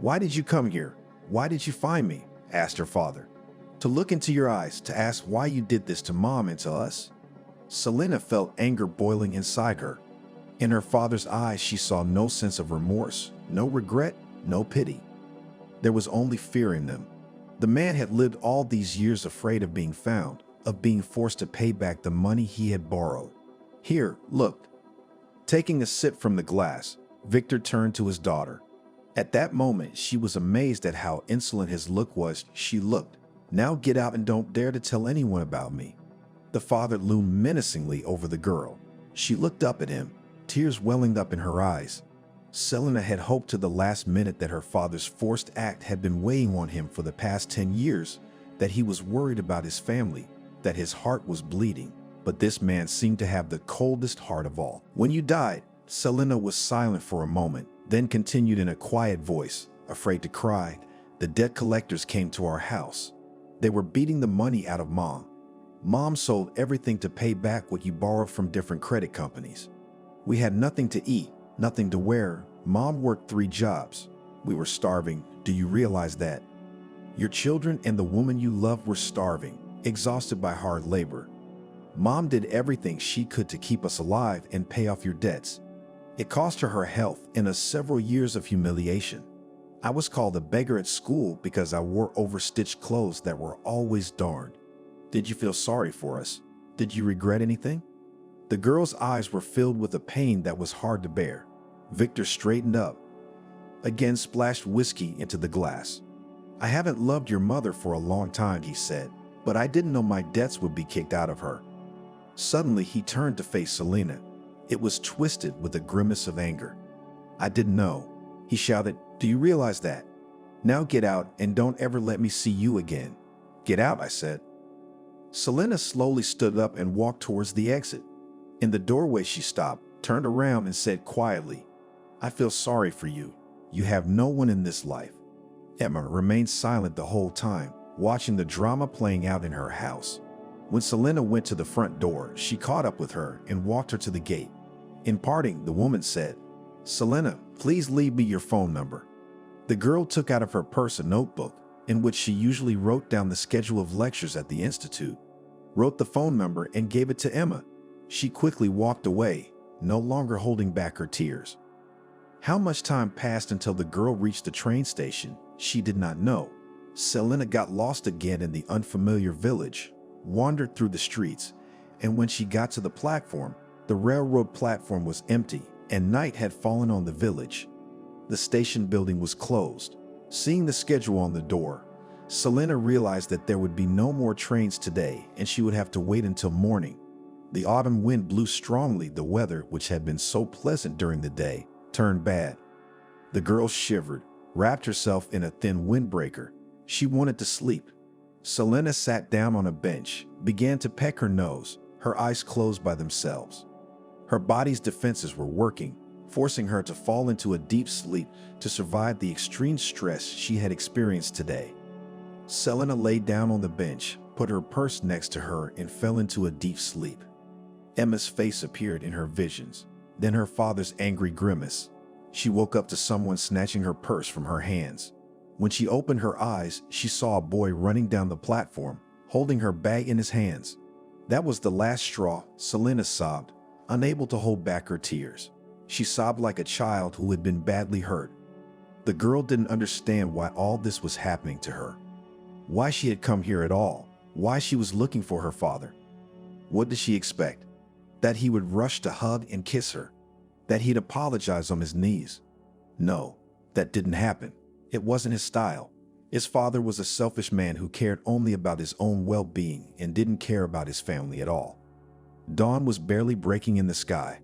"Why did you come here? Why did you find me?" asked her father. "To look into your eyes, to ask why you did this to Mom and to us." Selena felt anger boiling inside her. In her father's eyes, she saw no sense of remorse, no regret, no pity. There was only fear in them. The man had lived all these years afraid of being found, of being forced to pay back the money he had borrowed. "Here, look." Taking a sip from the glass, Victor turned to his daughter. At that moment, she was amazed at how insolent his look was. She looked. "Now get out and don't dare to tell anyone about me." The father loomed menacingly over the girl. She looked up at him, tears welling up in her eyes. Selena had hoped to the last minute that her father's forced act had been weighing on him for the past 10 years, that he was worried about his family, that his heart was bleeding. But this man seemed to have the coldest heart of all. "When you died," Selena was silent for a moment, then continued in a quiet voice, afraid to cry, "the debt collectors came to our house. They were beating the money out of Mom. Mom sold everything to pay back what you borrowed from different credit companies. We had nothing to eat, nothing to wear. Mom worked 3 jobs. We were starving. Do you realize that? Your children and the woman you loved were starving, exhausted by hard labor. Mom did everything she could to keep us alive and pay off your debts. It cost her health and us several years of humiliation. I was called a beggar at school because I wore overstitched clothes that were always darned. Did you feel sorry for us? Did you regret anything?" The girl's eyes were filled with a pain that was hard to bear. Victor straightened up, again splashed whiskey into the glass. "I haven't loved your mother for a long time," he said, "but I didn't know my debts would be kicked out of her." Suddenly, he turned to face Selena. It was twisted with a grimace of anger. "I didn't know," he shouted. "Do you realize that? Now get out and don't ever let me see you again." "Get out," I said. Selena slowly stood up and walked towards the exit. In the doorway, she stopped, turned around and said quietly, "I feel sorry for you. You have no one in this life." Emma remained silent the whole time, watching the drama playing out in her house. When Selena went to the front door, she caught up with her and walked her to the gate. In parting, the woman said, "Selena, please leave me your phone number." The girl took out of her purse a notebook in which she usually wrote down the schedule of lectures at the institute, wrote the phone number and gave it to Emma. She quickly walked away, no longer holding back her tears. How much time passed until the girl reached the train station, she did not know. Selena got lost again in the unfamiliar village, wandered through the streets, and when she got to the platform, the railroad platform was empty and night had fallen on the village. The station building was closed. Seeing the schedule on the door, Selena realized that there would be no more trains today and she would have to wait until morning. The autumn wind blew strongly. The weather, which had been so pleasant during the day, turned bad. The girl shivered, wrapped herself in a thin windbreaker. She wanted to sleep. Selena sat down on a bench, began to peck her nose, her eyes closed by themselves. Her body's defenses were working, forcing her to fall into a deep sleep to survive the extreme stress she had experienced today. Selena lay down on the bench, put her purse next to her, and fell into a deep sleep. Emma's face appeared in her visions, then her father's angry grimace. She woke up to someone snatching her purse from her hands. When she opened her eyes, she saw a boy running down the platform, holding her bag in his hands. That was the last straw, Selena sobbed, unable to hold back her tears. She sobbed like a child who had been badly hurt. The girl didn't understand why all this was happening to her. Why she had come here at all. Why she was looking for her father. What did she expect? That he would rush to hug and kiss her? That he'd apologize on his knees? No, that didn't happen. It wasn't his style. His father was a selfish man who cared only about his own well-being and didn't care about his family at all. Dawn was barely breaking in the sky.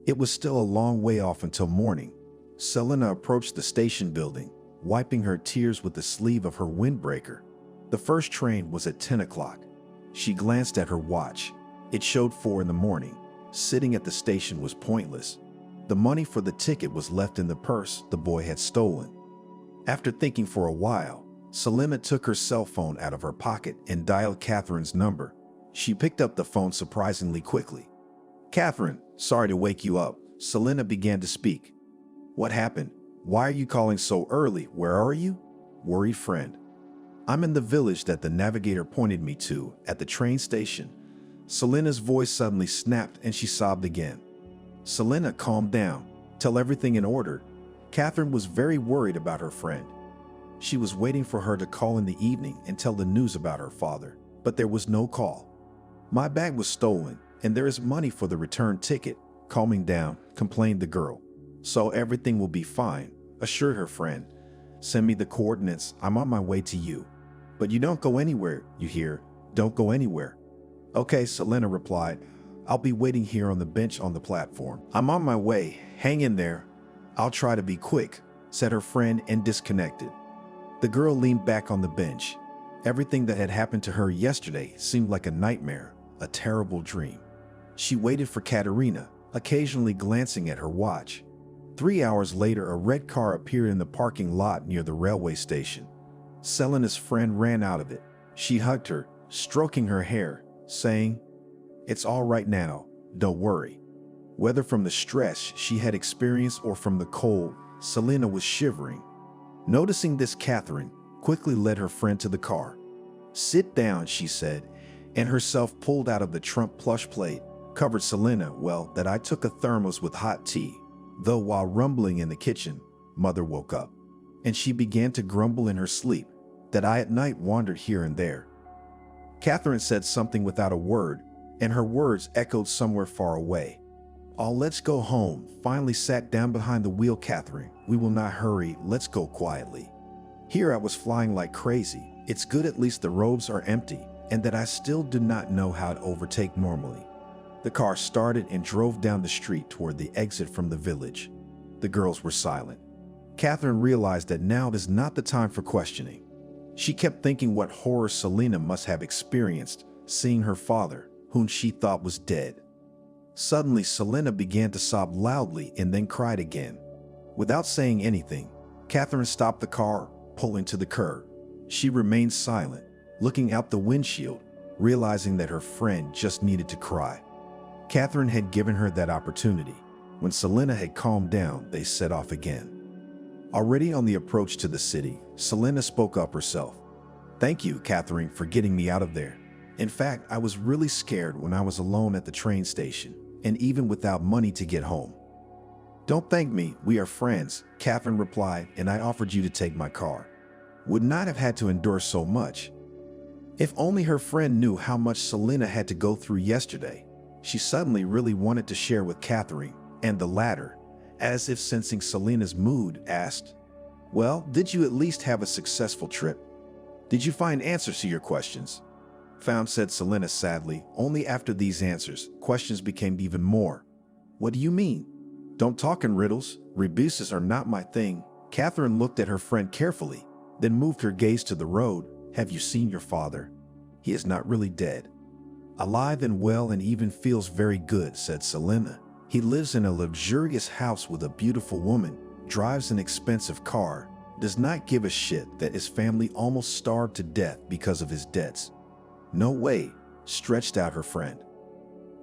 It was still a long way off until morning. Selena approached the station building, wiping her tears with the sleeve of her windbreaker. The first train was at 10 o'clock. She glanced at her watch. It showed 4 in the morning. Sitting at the station was pointless. The money for the ticket was left in the purse the boy had stolen. After thinking for a while, Selena took her cell phone out of her pocket and dialed Catherine's number. She picked up the phone surprisingly quickly. "Catherine, sorry to wake you up." Selena began to speak. "What happened? Why are you calling so early? Where are you?" "Worried friend. I'm in the village that the navigator pointed me to at the train station." Selena's voice suddenly snapped and she sobbed again. "Selena, calm down. Tell everything in order." Catherine was very worried about her friend. She was waiting for her to call in the evening and tell the news about her father, but there was no call. "My bag was stolen, and there is money for the return ticket." Calming down, complained the girl. "So everything will be fine," assured her friend. "Send me the coordinates. I'm on my way to you." "But you don't go anywhere, you hear? Don't go anywhere." "Okay," Selena replied. "I'll be waiting here on the bench on the platform. I'm on my way. Hang in there. I'll try to be quick," said her friend and disconnected. The girl leaned back on the bench. Everything that had happened to her yesterday seemed like a nightmare, a terrible dream. She waited for Katerina, occasionally glancing at her watch. 3 hours later, a red car appeared in the parking lot near the railway station. Selena's friend ran out of it. She hugged her, stroking her hair, saying, "It's all right now, don't worry." Whether from the stress she had experienced or from the cold, Selena was shivering. Noticing this, Catherine quickly led her friend to the car. "Sit down," she said, and herself pulled out of the Trump plush plate, covered Selena well that I took a thermos with hot tea. Though while rumbling in the kitchen, Mother woke up, and she began to grumble in her sleep that I at night wandered here and there. Catherine said something without a word, and her words echoed somewhere far away. "Oh, let's go home." Finally sat down behind the wheel, Catherine. "We will not hurry, let's go quietly." Here I was flying like crazy. It's good at least the roads are empty, and that I still do not know how to overtake normally. The car started and drove down the street toward the exit from the village. The girls were silent. Catherine realized that now is not the time for questioning. She kept thinking what horror Selena must have experienced, seeing her father, whom she thought was dead. Suddenly, Selena began to sob loudly and then cried again. Without saying anything, Catherine stopped the car, pulling to the curb. She remained silent, looking out the windshield, realizing that her friend just needed to cry. Catherine had given her that opportunity. When Selena had calmed down, they set off again. Already on the approach to the city, Selena spoke up herself. "Thank you, Catherine, for getting me out of there. In fact, I was really scared when I was alone at the train station, and even without money to get home." "Don't thank me, we are friends," Catherine replied, "and I offered you to take my car. Would not have had to endure so much." If only her friend knew how much Selena had to go through yesterday. She suddenly really wanted to share with Catherine, and the latter, as if sensing Selena's mood, asked, "Well, did you at least have a successful trip? Did you find answers to your questions?" "Found," said Selena sadly. "Only after these answers, questions became even more." "What do you mean?" "Don't talk in riddles. Rebuses are not my thing." Catherine looked at her friend carefully, then moved her gaze to the road. "Have you seen your father? He is not really dead. Alive and well and even feels very good," said Selena. "He lives in a luxurious house with a beautiful woman, drives an expensive car, does not give a shit that his family almost starved to death because of his debts." "No way," stretched out her friend.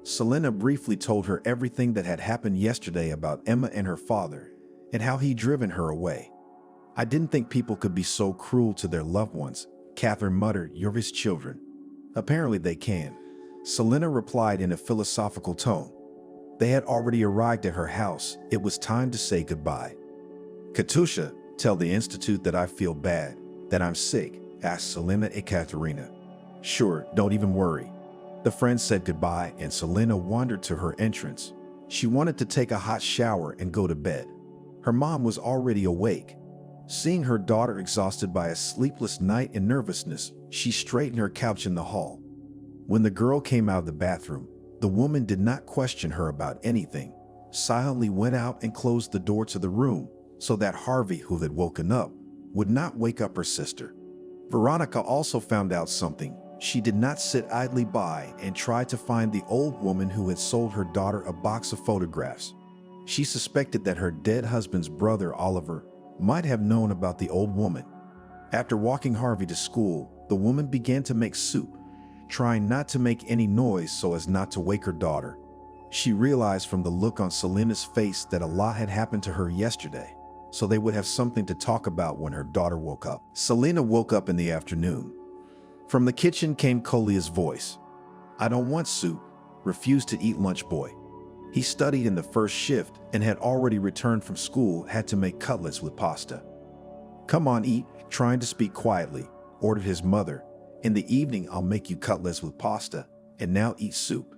Selena briefly told her everything that had happened yesterday about Emma and her father, and how he'd driven her away. "I didn't think people could be so cruel to their loved ones," Catherine muttered. "You're his children." "Apparently they can," Selena replied in a philosophical tone. They had already arrived at her house. It was time to say goodbye. "Katusha, tell the Institute that I feel bad, that I'm sick," asked Selena and Katerina. "Sure, don't even worry." The friends said goodbye and Selena wandered to her entrance. She wanted to take a hot shower and go to bed. Her mom was already awake. Seeing her daughter exhausted by a sleepless night and nervousness, she straightened her couch in the hall. When the girl came out of the bathroom, the woman did not question her about anything, silently went out and closed the door to the room so that Harvey, who had woken up, would not wake up her sister. Veronica also found out something. She did not sit idly by and try to find the old woman who had sold her daughter a box of photographs. She suspected that her dead husband's brother, Oliver, might have known about the old woman. After walking Harvey to school, the woman began to make soup, trying not to make any noise so as not to wake her daughter. She realized from the look on Selena's face that a lot had happened to her yesterday, so they would have something to talk about when her daughter woke up. Selena woke up in the afternoon. From the kitchen came Colia's voice. "I don't want soup. Refuse to eat lunch, boy." He studied in the first shift and had already returned from school, had to make cutlets with pasta. "Come on, eat," trying to speak quietly, ordered his mother. "In the evening, I'll make you cutlets with pasta, and now eat soup.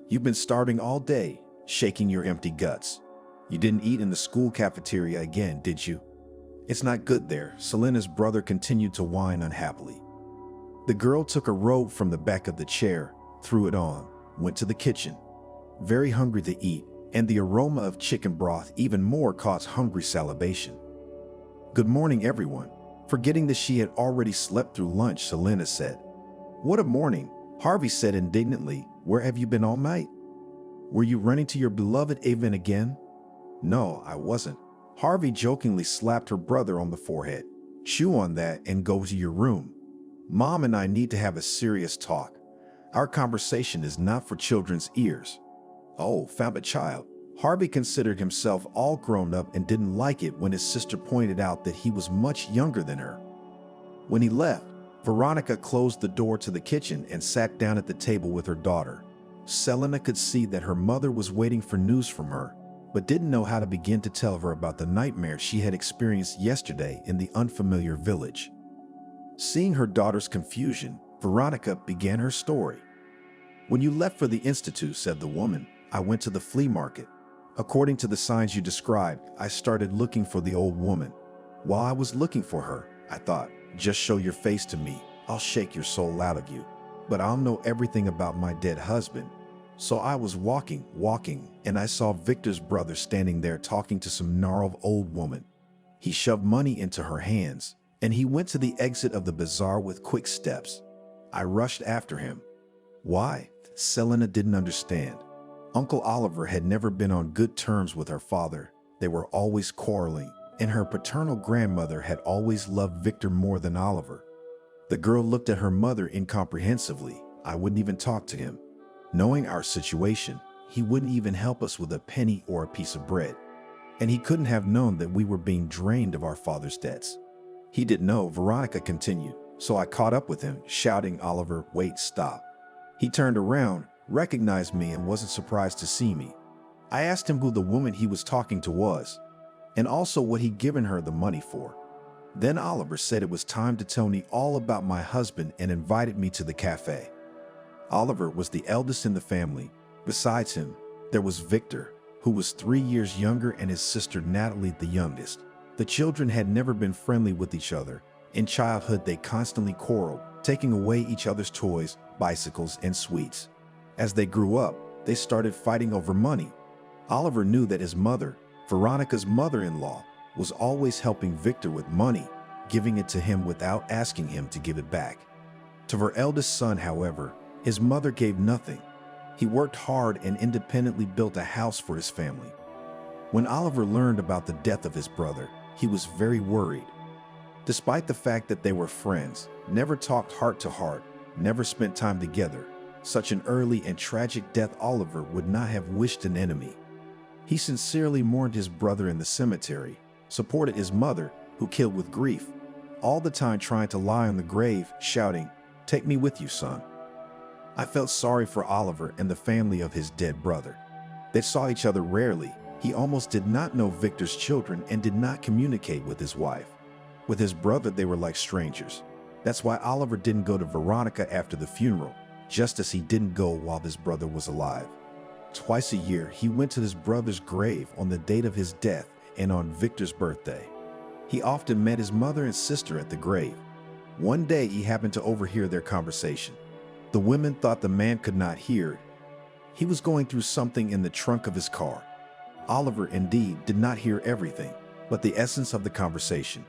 You've been starving all day, shaking your empty guts. You didn't eat in the school cafeteria again, did you? It's not good there." Selena's brother continued to whine unhappily. The girl took a robe from the back of the chair, threw it on, went to the kitchen. Very hungry to eat, and the aroma of chicken broth even more caused hungry salivation. "Good morning, everyone." Forgetting that she had already slept through lunch, Selena said. "What a morning," Harvey said indignantly. "Where have you been all night? Were you running to your beloved Avon again?" "No, I wasn't." Harvey jokingly slapped her brother on the forehead. "Chew on that and go to your room. Mom and I need to have a serious talk. Our conversation is not for children's ears." "Oh, found a child." Harvey considered himself all grown up and didn't like it when his sister pointed out that he was much younger than her. When he left, Veronica closed the door to the kitchen and sat down at the table with her daughter. Selena could see that her mother was waiting for news from her, but didn't know how to begin to tell her about the nightmare she had experienced yesterday in the unfamiliar village. Seeing her daughter's confusion, Veronica began her story. "When you left for the institute," said the woman, "I went to the flea market. According to the signs you described, I started looking for the old woman. While I was looking for her, I thought, just show your face to me, I'll shake your soul out of you. But I'll know everything about my dead husband." So I was walking, and I saw Victor's brother standing there talking to some gnarled old woman. He shoved money into her hands, and he went to the exit of the bazaar with quick steps. I rushed after him. Why? Selena didn't understand. Uncle Oliver had never been on good terms with her father. They were always quarreling, and her paternal grandmother had always loved Victor more than Oliver. The girl looked at her mother incomprehensively. "I wouldn't even talk to him. Knowing our situation, he wouldn't even help us with a penny or a piece of bread. And he couldn't have known that we were being drained of our father's debts." "He didn't know," Veronica continued. "So I caught up with him, shouting, 'Oliver, wait, stop.' He turned around, recognized me, and wasn't surprised to see me. I asked him who the woman he was talking to was, and also what he'd given her the money for. Then Oliver said it was time to tell me all about my husband and invited me to the cafe. Oliver was the eldest in the family. Besides him, there was Victor, who was 3 years younger, and his sister Natalie, the youngest. The children had never been friendly with each other. In childhood, they constantly quarreled, taking away each other's toys, bicycles, and sweets. As they grew up, they started fighting over money. Oliver knew that his mother, Veronica's mother-in-law, was always helping Victor with money, giving it to him without asking him to give it back. To her eldest son, however, his mother gave nothing. He worked hard and independently built a house for his family. When Oliver learned about the death of his brother, he was very worried. Despite the fact that they were friends, never talked heart to heart, never spent time together, such an early and tragic death Oliver would not have wished an enemy. He sincerely mourned his brother in the cemetery, supported his mother, who killed with grief, all the time trying to lie on the grave, shouting, "Take me with you, son." I felt sorry for Oliver and the family of his dead brother. They saw each other rarely. He almost did not know Victor's children and did not communicate with his wife. With his brother, they were like strangers. That's why Oliver didn't go to Veronica after the funeral, just as he didn't go while his brother was alive. Twice a year, he went to his brother's grave on the date of his death and on Victor's birthday. He often met his mother and sister at the grave. One day he happened to overhear their conversation. The women thought the man could not hear. He was going through something in the trunk of his car. Oliver, indeed, did not hear everything, but the essence of the conversation.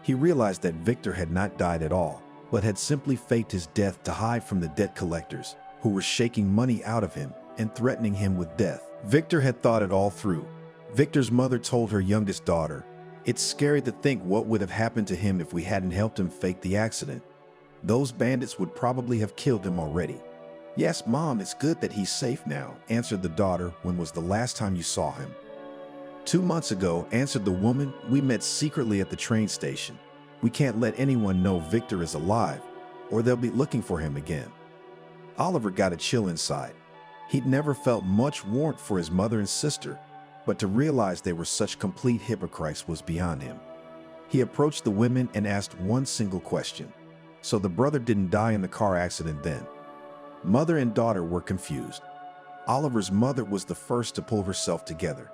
He realized that Victor had not died at all, but had simply faked his death to hide from the debt collectors, who were shaking money out of him and threatening him with death. Victor had thought it all through. Victor's mother told her youngest daughter, "It's scary to think what would have happened to him if we hadn't helped him fake the accident. Those bandits would probably have killed him already." "Yes, Mom, it's good that he's safe now," answered the daughter. "When was the last time you saw him?" 2 months ago," answered the woman. "We met secretly at the train station. We can't let anyone know Victor is alive, or they'll be looking for him again." Oliver got a chill inside. He'd never felt much warmth for his mother and sister, but to realize they were such complete hypocrites was beyond him. He approached the women and asked one single question. "So the brother didn't die in the car accident then?" Mother and daughter were confused. Oliver's mother was the first to pull herself together.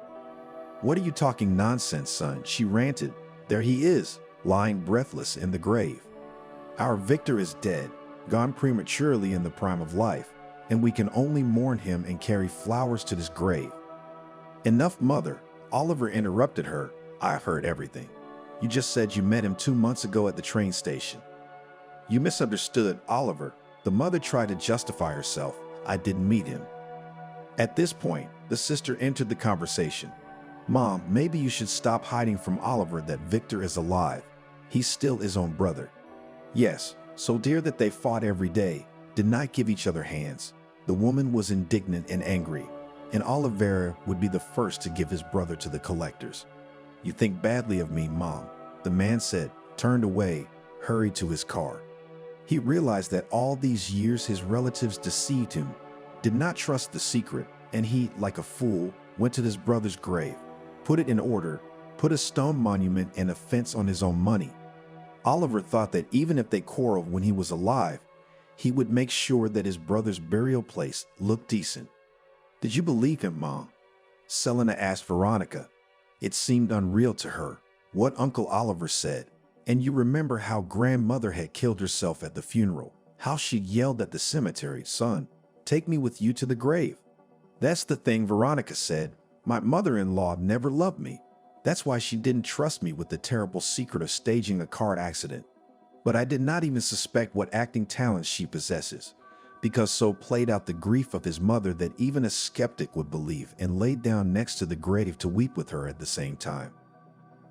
"What are you talking nonsense, son?" she ranted. "There he is, lying breathless in the grave. Our Victor is dead, gone prematurely in the prime of life, and we can only mourn him and carry flowers to this grave." "Enough, Mother," Oliver interrupted her. "I've heard everything. You just said you met him 2 months ago at the train station." "You misunderstood, Oliver." The mother tried to justify herself. "I didn't meet him." At this point, the sister entered the conversation. "Mom, maybe you should stop hiding from Oliver that Victor is alive. He's still his own brother." "Yes, so dear that they fought every day, did not give each other hands." The woman was indignant and angry, and Oliver would be the first to give his brother to the collectors. "You think badly of me, Mom," the man said, turned away, hurried to his car. He realized that all these years his relatives deceived him, did not trust the secret, and he, like a fool, went to his brother's grave, put it in order, put a stone monument and a fence on his own money. Oliver thought that even if they quarreled when he was alive, he would make sure that his brother's burial place looked decent. "Did you believe him, Mom?" Selena asked Veronica. It seemed unreal to her, what Uncle Oliver said. "And you remember how grandmother had killed herself at the funeral, how she yelled at the cemetery, 'Son, take me with you to the grave.'" "That's the thing," Veronica said. "My mother-in-law never loved me. That's why she didn't trust me with the terrible secret of staging a car accident. But I did not even suspect what acting talents she possesses, because so played out the grief of his mother that even a skeptic would believe and laid down next to the grave to weep with her at the same time."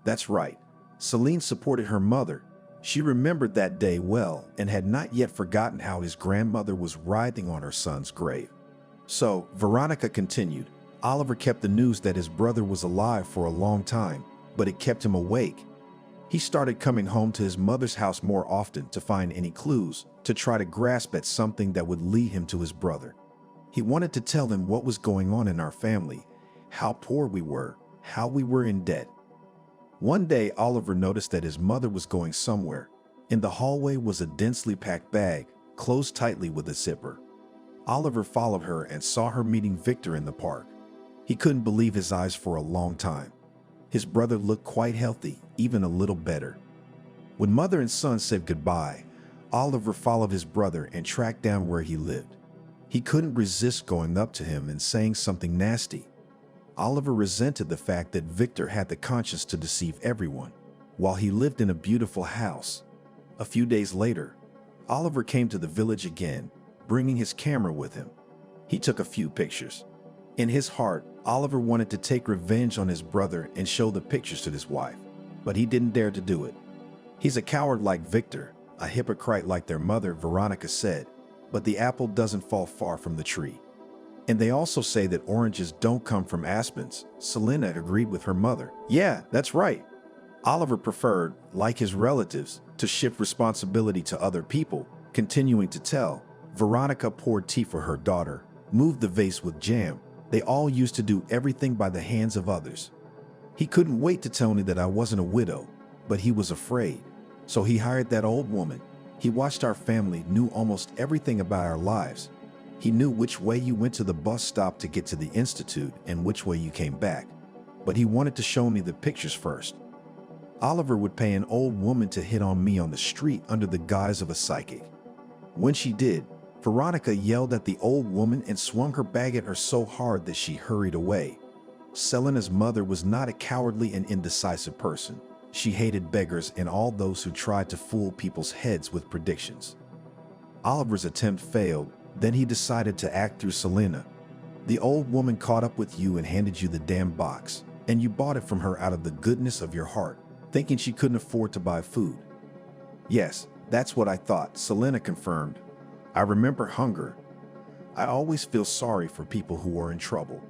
That's right. Celine supported her mother. She remembered that day well and had not yet forgotten how his grandmother was writhing on her son's grave. So, Veronica continued, Oliver kept the news that his brother was alive for a long time, but it kept him awake. He started coming home to his mother's house more often to find any clues, to try to grasp at something that would lead him to his brother. He wanted to tell them what was going on in our family, how poor we were, how we were in debt. One day, Oliver noticed that his mother was going somewhere. In the hallway was a densely packed bag, closed tightly with a zipper. Oliver followed her and saw her meeting Victor in the park. He couldn't believe his eyes for a long time. His brother looked quite healthy, even a little better. When mother and son said goodbye, Oliver followed his brother and tracked down where he lived. He couldn't resist going up to him and saying something nasty. Oliver resented the fact that Victor had the conscience to deceive everyone, while he lived in a beautiful house. A few days later, Oliver came to the village again, bringing his camera with him. He took a few pictures. In his heart, Oliver wanted to take revenge on his brother and show the pictures to his wife, but he didn't dare to do it. He's a coward like Victor, a hypocrite like their mother, Veronica said, but the apple doesn't fall far from the tree. And they also say that oranges don't come from aspens. Selena agreed with her mother. Yeah, that's right. Oliver preferred, like his relatives, to shift responsibility to other people, continuing to tell. Veronica poured tea for her daughter, moved the vase with jam. They all used to do everything by the hands of others. He couldn't wait to tell me that I wasn't a widow, but he was afraid. So he hired that old woman. He watched our family, knew almost everything about our lives. He knew which way you went to the bus stop to get to the institute and which way you came back. But he wanted to show me the pictures first. Oliver would pay an old woman to hit on me on the street under the guise of a psychic. When she did, Veronica yelled at the old woman and swung her bag at her so hard that she hurried away. Selena's mother was not a cowardly and indecisive person. She hated beggars and all those who tried to fool people's heads with predictions. Oliver's attempt failed, then he decided to act through Selena. The old woman caught up with you and handed you the damn box, and you bought it from her out of the goodness of your heart, thinking she couldn't afford to buy food. Yes, that's what I thought, Selena confirmed. I remember hunger. I always feel sorry for people who are in trouble.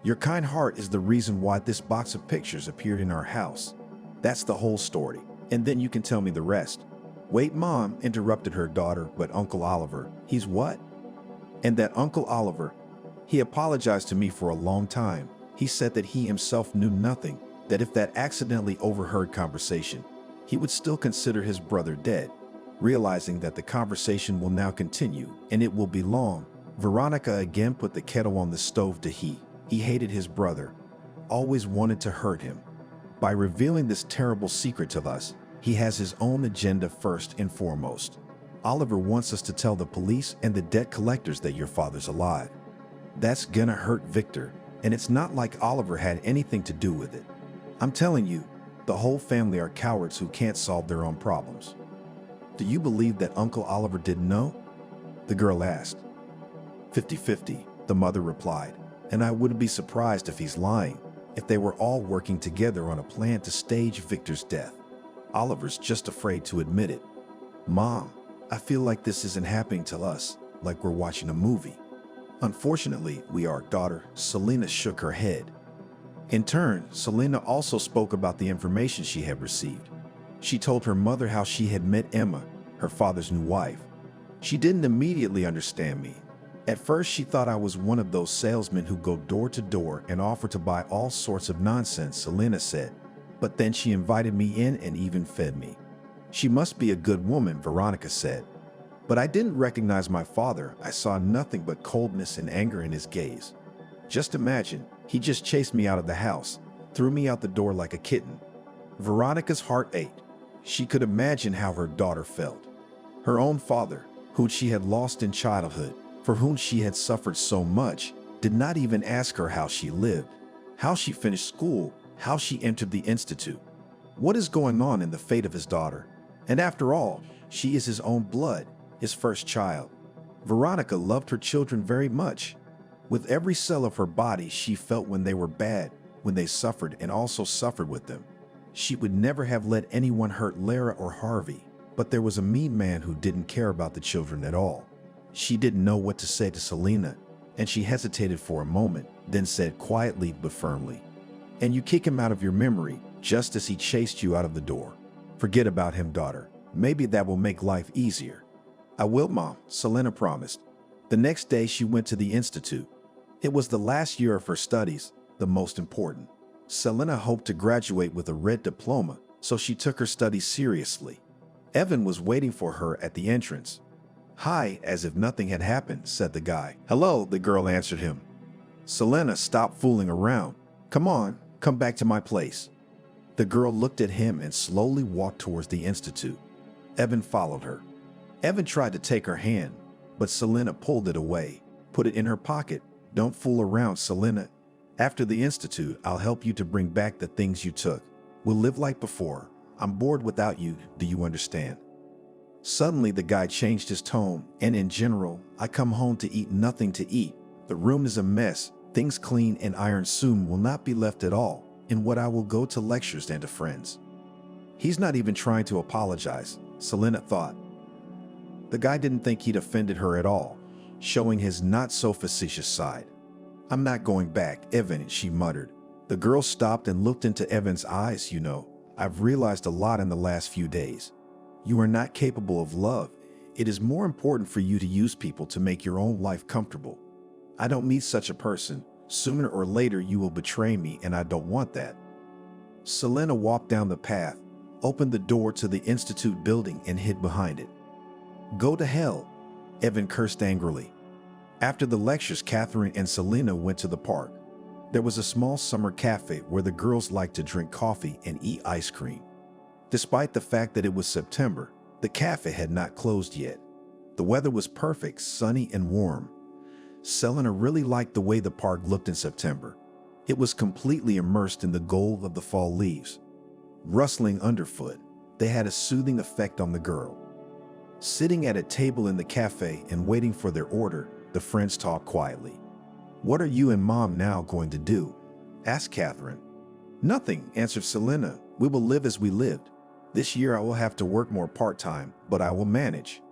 Your kind heart is the reason why this box of pictures appeared in our house. That's the whole story, and then you can tell me the rest. Wait, Mom, interrupted her daughter, but Uncle Oliver, he's what? And that Uncle Oliver, he apologized to me for a long time. He said that he himself knew nothing, that if that accidentally overheard conversation, he would still consider his brother dead. Realizing that the conversation will now continue, and it will be long, Veronica again put the kettle on the stove to heat. He hated his brother, always wanted to hurt him. By revealing this terrible secret to us, he has his own agenda first and foremost. Oliver wants us to tell the police and the debt collectors that your father's alive. That's gonna hurt Victor, and it's not like Oliver had anything to do with it. I'm telling you, the whole family are cowards who can't solve their own problems. Do you believe that Uncle Oliver didn't know? The girl asked. 50-50, the mother replied, and I wouldn't be surprised if he's lying, if they were all working together on a plan to stage Victor's death. Oliver's just afraid to admit it. Mom, I feel like this isn't happening to us, like we're watching a movie. Unfortunately, we are, daughter. Selena shook her head. In turn, Selena also spoke about the information she had received. She told her mother how she had met Emma, her father's new wife. She didn't immediately understand me. At first, she thought I was one of those salesmen who go door to door and offer to buy all sorts of nonsense, Selena said. But then she invited me in and even fed me. She must be a good woman, Veronica said. But I didn't recognize my father. I saw nothing but coldness and anger in his gaze. Just imagine, he just chased me out of the house, threw me out the door like a kitten. Veronica's heart ached. She could imagine how her daughter felt. Her own father, who she had lost in childhood, for whom she had suffered so much, did not even ask her how she lived, how she finished school, how she entered the institute. What is going on in the fate of his daughter? And after all, she is his own blood, his first child. Veronica loved her children very much. With every cell of her body, she felt when they were bad, when they suffered, and also suffered with them. She would never have let anyone hurt Lara or Harvey, but there was a mean man who didn't care about the children at all. She didn't know what to say to Selena, and she hesitated for a moment, then said quietly but firmly, "And you kick him out of your memory, just as he chased you out of the door. Forget about him, daughter. Maybe that will make life easier." "I will, Mom," Selena promised. The next day she went to the institute. It was the last year of her studies, the most important. Selena hoped to graduate with a red diploma, so she took her studies seriously. Evan was waiting for her at the entrance. "Hi," as if nothing had happened, said the guy. "Hello," the girl answered him. Selena stopped fooling around. "Come on, come back to my place." The girl looked at him and slowly walked towards the institute. Evan followed her. Evan tried to take her hand, but Selena pulled it away. "Put it in her pocket. Don't fool around, Selena. After the institute, I'll help you to bring back the things you took. We'll live like before. I'm bored without you, do you understand?" Suddenly, the guy changed his tone, and in general, "I come home to eat nothing to eat. The room is a mess. Things clean and ironed soon will not be left at all, in what I will go to lectures and to friends." He's not even trying to apologize, Selena thought. The guy didn't think he'd offended her at all, showing his not-so-facetious side. "I'm not going back, Evan," she muttered. The girl stopped and looked into Evan's eyes. "You know, I've realized a lot in the last few days. You are not capable of love. It is more important for you to use people to make your own life comfortable. I don't meet such a person. Sooner or later you will betray me, and I don't want that." Selena walked down the path, opened the door to the institute building, and hid behind it. "Go to hell," Evan cursed angrily. After the lectures, Catherine and Selena went to the park. There was a small summer cafe where the girls liked to drink coffee and eat ice cream. Despite the fact that it was September, the cafe had not closed yet. The weather was perfect, sunny and warm. Selena really liked the way the park looked in September. It was completely immersed in the gold of the fall leaves. Rustling underfoot, they had a soothing effect on the girl. Sitting at a table in the cafe and waiting for their order, the friends talked quietly. "What are you and Mom now going to do?" asked Catherine. "Nothing," answered Selena. "We will live as we lived. This year I will have to work more part-time, but I will manage.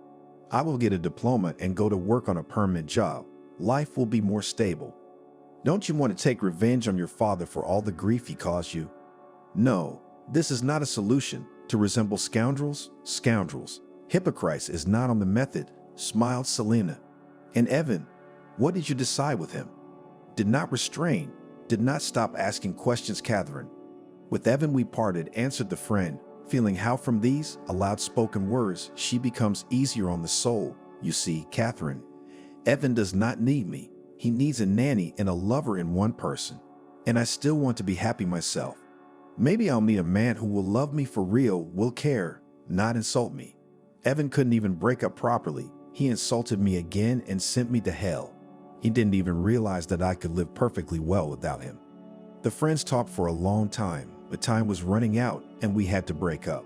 I will get a diploma and go to work on a permanent job. Life will be more stable." "Don't you want to take revenge on your father for all the grief he caused you?" "No, this is not a solution. To resemble scoundrels, hypocrites is not on the method," smiled Selena. "And Evan, what did you decide with him?" "Did not restrain, did not stop asking questions, Catherine." "With Evan we parted," answered the friend, feeling how from these aloud-spoken words she becomes easier on the soul. "You see, Catherine, Evan does not need me. He needs a nanny and a lover in one person. And I still want to be happy myself. Maybe I'll meet a man who will love me for real, will care, not insult me. Evan couldn't even break up properly. He insulted me again and sent me to hell. He didn't even realize that I could live perfectly well without him." The friends talked for a long time, but time was running out and we had to break up.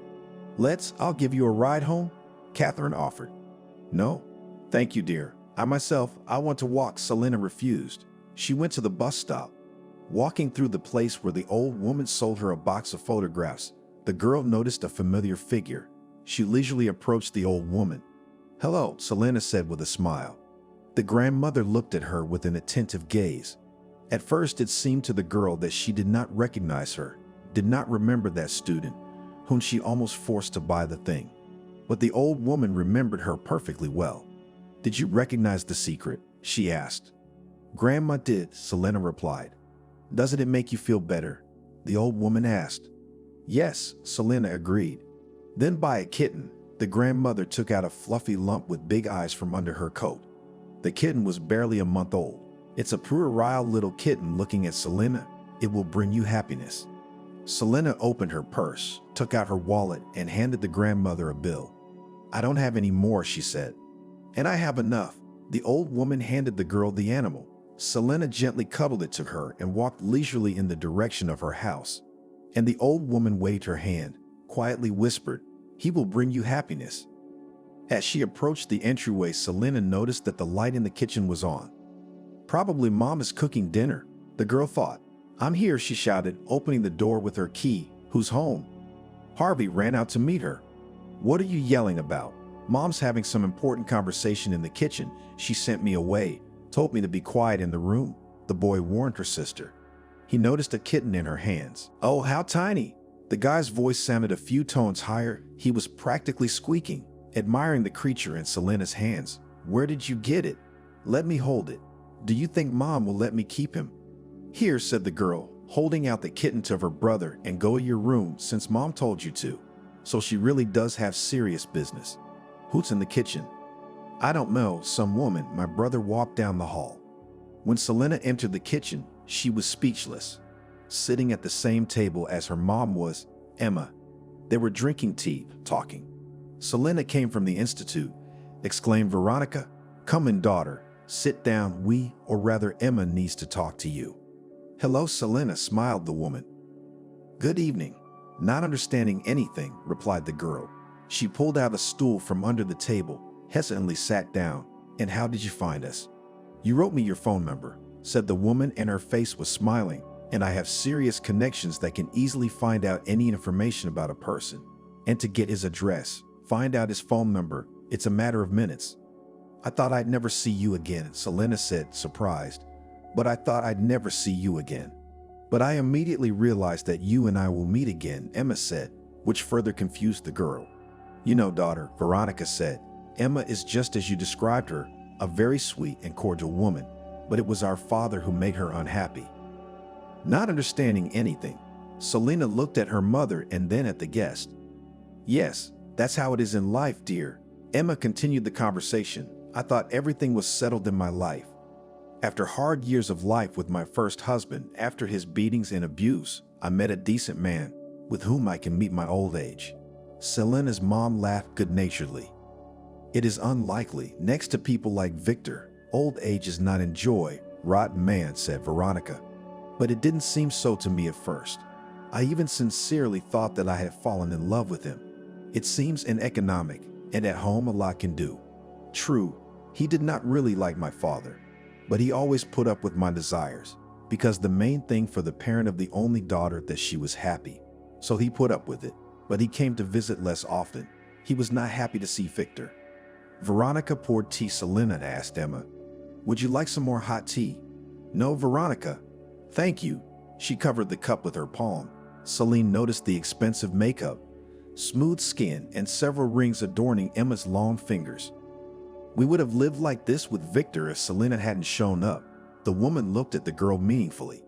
I'll give you a ride home," Catherine offered. "No, thank you, dear. I want to walk," Selena refused. She went to the bus stop. Walking through the place where the old woman sold her a box of photographs, the girl noticed a familiar figure. She leisurely approached the old woman. "Hello," Selena said with a smile. The grandmother looked at her with an attentive gaze. At first it seemed to the girl that she did not recognize her, did not remember that student, whom she almost forced to buy the thing. But the old woman remembered her perfectly well. "Did you recognize the secret?" she asked. "Grandma did," Selena replied. "Doesn't it make you feel better?" the old woman asked. "Yes," Selena agreed. "Then buy a kitten." The grandmother took out a fluffy lump with big eyes from under her coat. The kitten was barely a month old. "It's a puerile little kitten," looking at Selena. "It will bring you happiness." Selena opened her purse, took out her wallet, and handed the grandmother a bill. "I don't have any more," she said. "And I have enough." The old woman handed the girl the animal. Selena gently cuddled it to her and walked leisurely in the direction of her house. And the old woman waved her hand, quietly whispered, "He will bring you happiness." As she approached the entryway, Selena noticed that the light in the kitchen was on. "Probably Mom is cooking dinner," the girl thought. "I'm here," she shouted, opening the door with her key. "Who's home?" Harvey ran out to meet her. "What are you yelling about?" "Mom's having some important conversation in the kitchen. She sent me away, told me to be quiet in the room," the boy warned her sister. He noticed a kitten in her hands. "Oh, how tiny!" The guy's voice sounded a few tones higher. He was practically squeaking, admiring the creature in Selena's hands. "Where did you get it?" "Let me hold it." "Do you think Mom will let me keep him?" "Here," said the girl, holding out the kitten to her brother, "and go to your room since Mom told you to." So she really does have serious business. "Who's in the kitchen?" "I don't know, some woman." My brother walked down the hall. When Selena entered the kitchen, she was speechless. Sitting at the same table as her mom was Emma. They were drinking tea, talking. "Selena came from the institute," exclaimed Veronica. "Come in, daughter. Sit down. Or rather Emma needs to talk to you." "Hello, Selena," smiled the woman. "Good evening." Not understanding anything, replied the girl. She pulled out a stool from under the table, hesitantly sat down. "And how did you find us?" "You wrote me your phone number," said the woman, and her face was smiling. "And I have serious connections that can easily find out any information about a person. And to get his address, find out his phone number, it's a matter of minutes." "I thought I'd never see you again," Selena said, surprised. "But I thought I'd never see you again." "But I immediately realized that you and I will meet again," Emma said, which further confused the girl. "You know, daughter," Veronica said, "Emma is just as you described her, a very sweet and cordial woman, but it was our father who made her unhappy." Not understanding anything, Selena looked at her mother and then at the guest. "Yes, that's how it is in life, dear." Emma continued the conversation. "I thought everything was settled in my life. After hard years of life with my first husband, after his beatings and abuse, I met a decent man with whom I can meet my old age." Selena's mom laughed good-naturedly. "It is unlikely. Next to people like Victor, old age is not enjoy, rotten man," said Veronica. "But it didn't seem so to me at first. I even sincerely thought that I had fallen in love with him. It seems uneconomic, and at home a lot can do. True, he did not really like my father, but he always put up with my desires, because the main thing for the parent of the only daughter that she was happy. So he put up with it, but he came to visit less often. He was not happy to see Victor." Veronica poured tea. Selena asked Emma, "Would you like some more hot tea?" "No, Veronica. Thank you." She covered the cup with her palm. Celine noticed the expensive makeup, smooth skin, and several rings adorning Emma's long fingers. "We would have lived like this with Victor if Selena hadn't shown up." The woman looked at the girl meaningfully.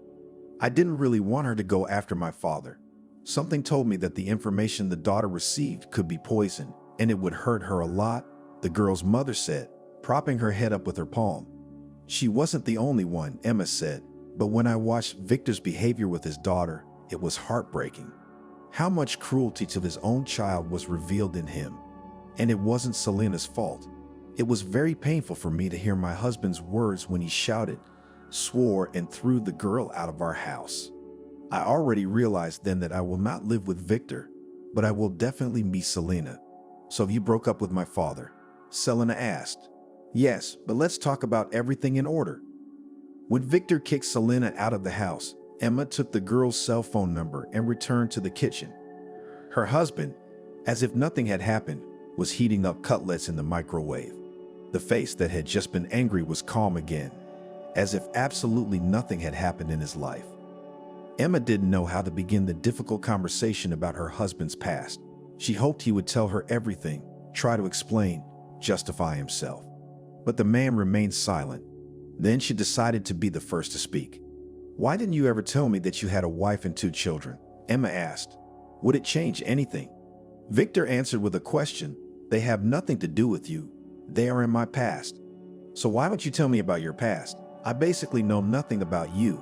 "I didn't really want her to go after my father. Something told me that the information the daughter received could be poison, and it would hurt her a lot," the girl's mother said, propping her head up with her palm. "She wasn't the only one," Emma said, "but when I watched Victor's behavior with his daughter, it was heartbreaking. How much cruelty to his own child was revealed in him. And it wasn't Selena's fault. It was very painful for me to hear my husband's words when he shouted, swore, and threw the girl out of our house. I already realized then that I will not live with Victor, but I will definitely meet Selena." "So you broke up with my father?" Selena asked. "Yes, but let's talk about everything in order." When Victor kicked Selena out of the house, Emma took the girl's cell phone number and returned to the kitchen. Her husband, as if nothing had happened, was heating up cutlets in the microwave. The face that had just been angry was calm again, as if absolutely nothing had happened in his life. Emma didn't know how to begin the difficult conversation about her husband's past. She hoped he would tell her everything, try to explain, justify himself. But the man remained silent. Then she decided to be the first to speak. "Why didn't you ever tell me that you had a wife and 2 children?" Emma asked. "Would it change anything?" Victor answered with a question. "They have nothing to do with you. They are in my past." "So why don't you tell me about your past? I basically know nothing about you.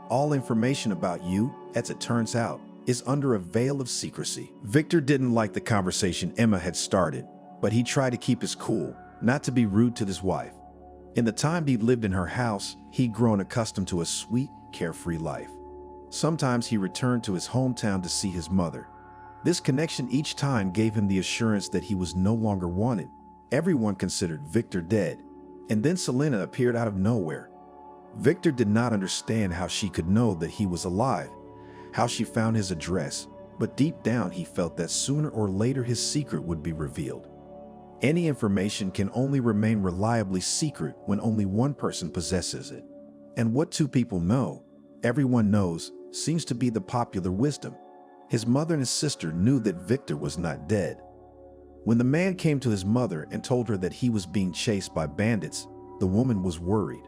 All information about you, as it turns out, is under a veil of secrecy." Victor didn't like the conversation Emma had started, but he tried to keep his cool, not to be rude to his wife. In the time he lived in her house, he'd grown accustomed to a sweet, carefree life. Sometimes he returned to his hometown to see his mother. This connection each time gave him the assurance that he was no longer wanted. Everyone considered Victor dead, and then Selena appeared out of nowhere. Victor did not understand how she could know that he was alive, how she found his address, but deep down he felt that sooner or later his secret would be revealed. Any information can only remain reliably secret when only one person possesses it. And what 2 people know, everyone knows, seems to be the popular wisdom. His mother and his sister knew that Victor was not dead. When the man came to his mother and told her that he was being chased by bandits, the woman was worried.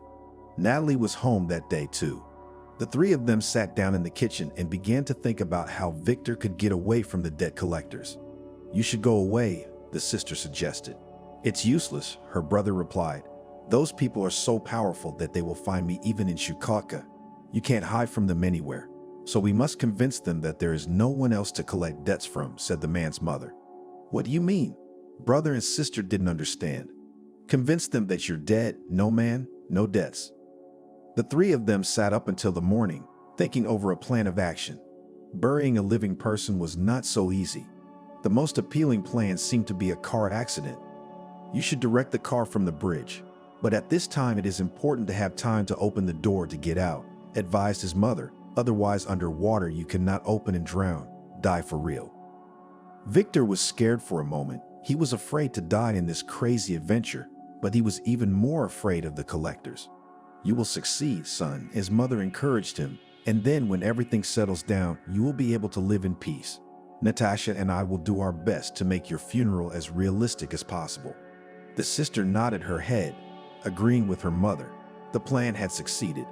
Natalie was home that day too. The 3 of them sat down in the kitchen and began to think about how Victor could get away from the debt collectors. "You should go away," the sister suggested. "It's useless," her brother replied. "Those people are so powerful that they will find me even in Chukotka. You can't hide from them anywhere. So we must convince them that there is no one else to collect debts from," said the man's mother. "What do you mean?" Brother and sister didn't understand. "Convince them that you're dead, no man, no debts." The 3 of them sat up until the morning, thinking over a plan of action. Burying a living person was not so easy. The most appealing plan seemed to be a car accident. "You should direct the car from the bridge, but at this time it is important to have time to open the door to get out," advised his mother. "Otherwise, underwater you cannot open and drown, die for real." Victor was scared for a moment. He was afraid to die in this crazy adventure, but he was even more afraid of the collectors. "You will succeed, son," his mother encouraged him, "and then when everything settles down, you will be able to live in peace. Natasha and I will do our best to make your funeral as realistic as possible." The sister nodded her head, agreeing with her mother. The plan had succeeded.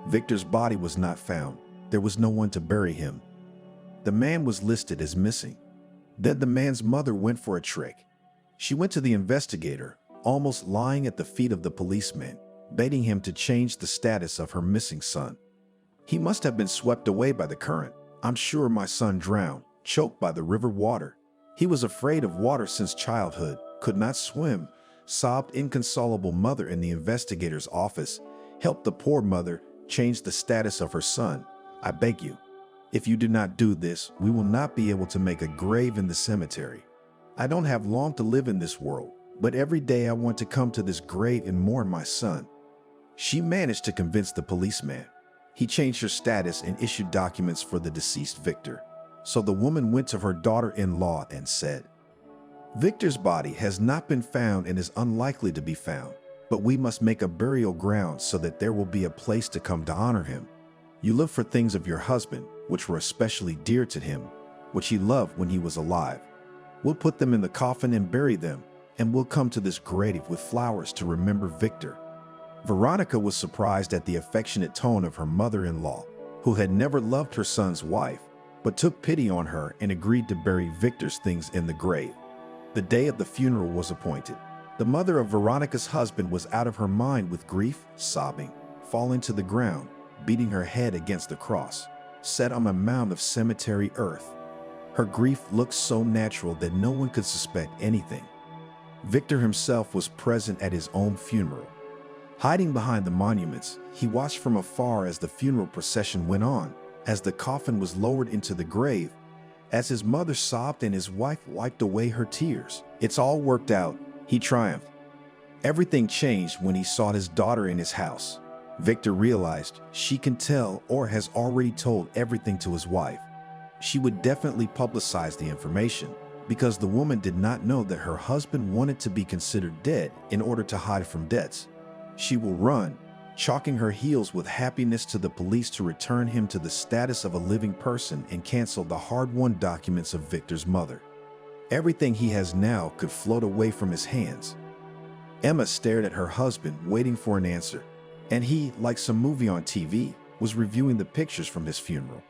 Victor's body was not found. There was no one to bury him. The man was listed as missing. Then the man's mother went for a trick. She went to the investigator, almost lying at the feet of the policeman. begging him to change the status of her missing son. He must have been swept away by the current. I'm sure my son drowned, choked by the river water. He was afraid of water since childhood, could not swim, sobbed inconsolable mother in the investigator's office. Help the poor mother change the status of her son. I beg you. If you do not do this, we will not be able to make a grave in the cemetery. I don't have long to live in this world, but every day I want to come to this grave and mourn my son. She managed to convince the policeman. He changed her status and issued documents for the deceased Victor. So the woman went to her daughter-in-law and said, Victor's body has not been found and is unlikely to be found, but we must make a burial ground so that there will be a place to come to honor him. You look for things of your husband, which were especially dear to him, which he loved when he was alive. We'll put them in the coffin and bury them, and we'll come to this grave with flowers to remember Victor. Veronica was surprised at the affectionate tone of her mother-in-law, who had never loved her son's wife, but took pity on her and agreed to bury Victor's things in the grave. The day of the funeral was appointed. The mother of Veronica's husband was out of her mind with grief, sobbing, falling to the ground, beating her head against the cross, set on a mound of cemetery earth. Her grief looked so natural that no one could suspect anything. Victor himself was present at his own funeral. Hiding behind the monuments, he watched from afar as the funeral procession went on, as the coffin was lowered into the grave, as his mother sobbed and his wife wiped away her tears. It's all worked out, he triumphed. Everything changed when he saw his daughter in his house. Victor realized she can tell or has already told everything to his wife. She would definitely publicize the information because the woman did not know that her husband wanted to be considered dead in order to hide from debts. She will run, chalking her heels with happiness to the police to return him to the status of a living person and cancel the hard-won documents of Victor's mother. Everything he has now could float away from his hands. Emma stared at her husband, waiting for an answer, and he, like some movie on TV, was reviewing the pictures from his funeral.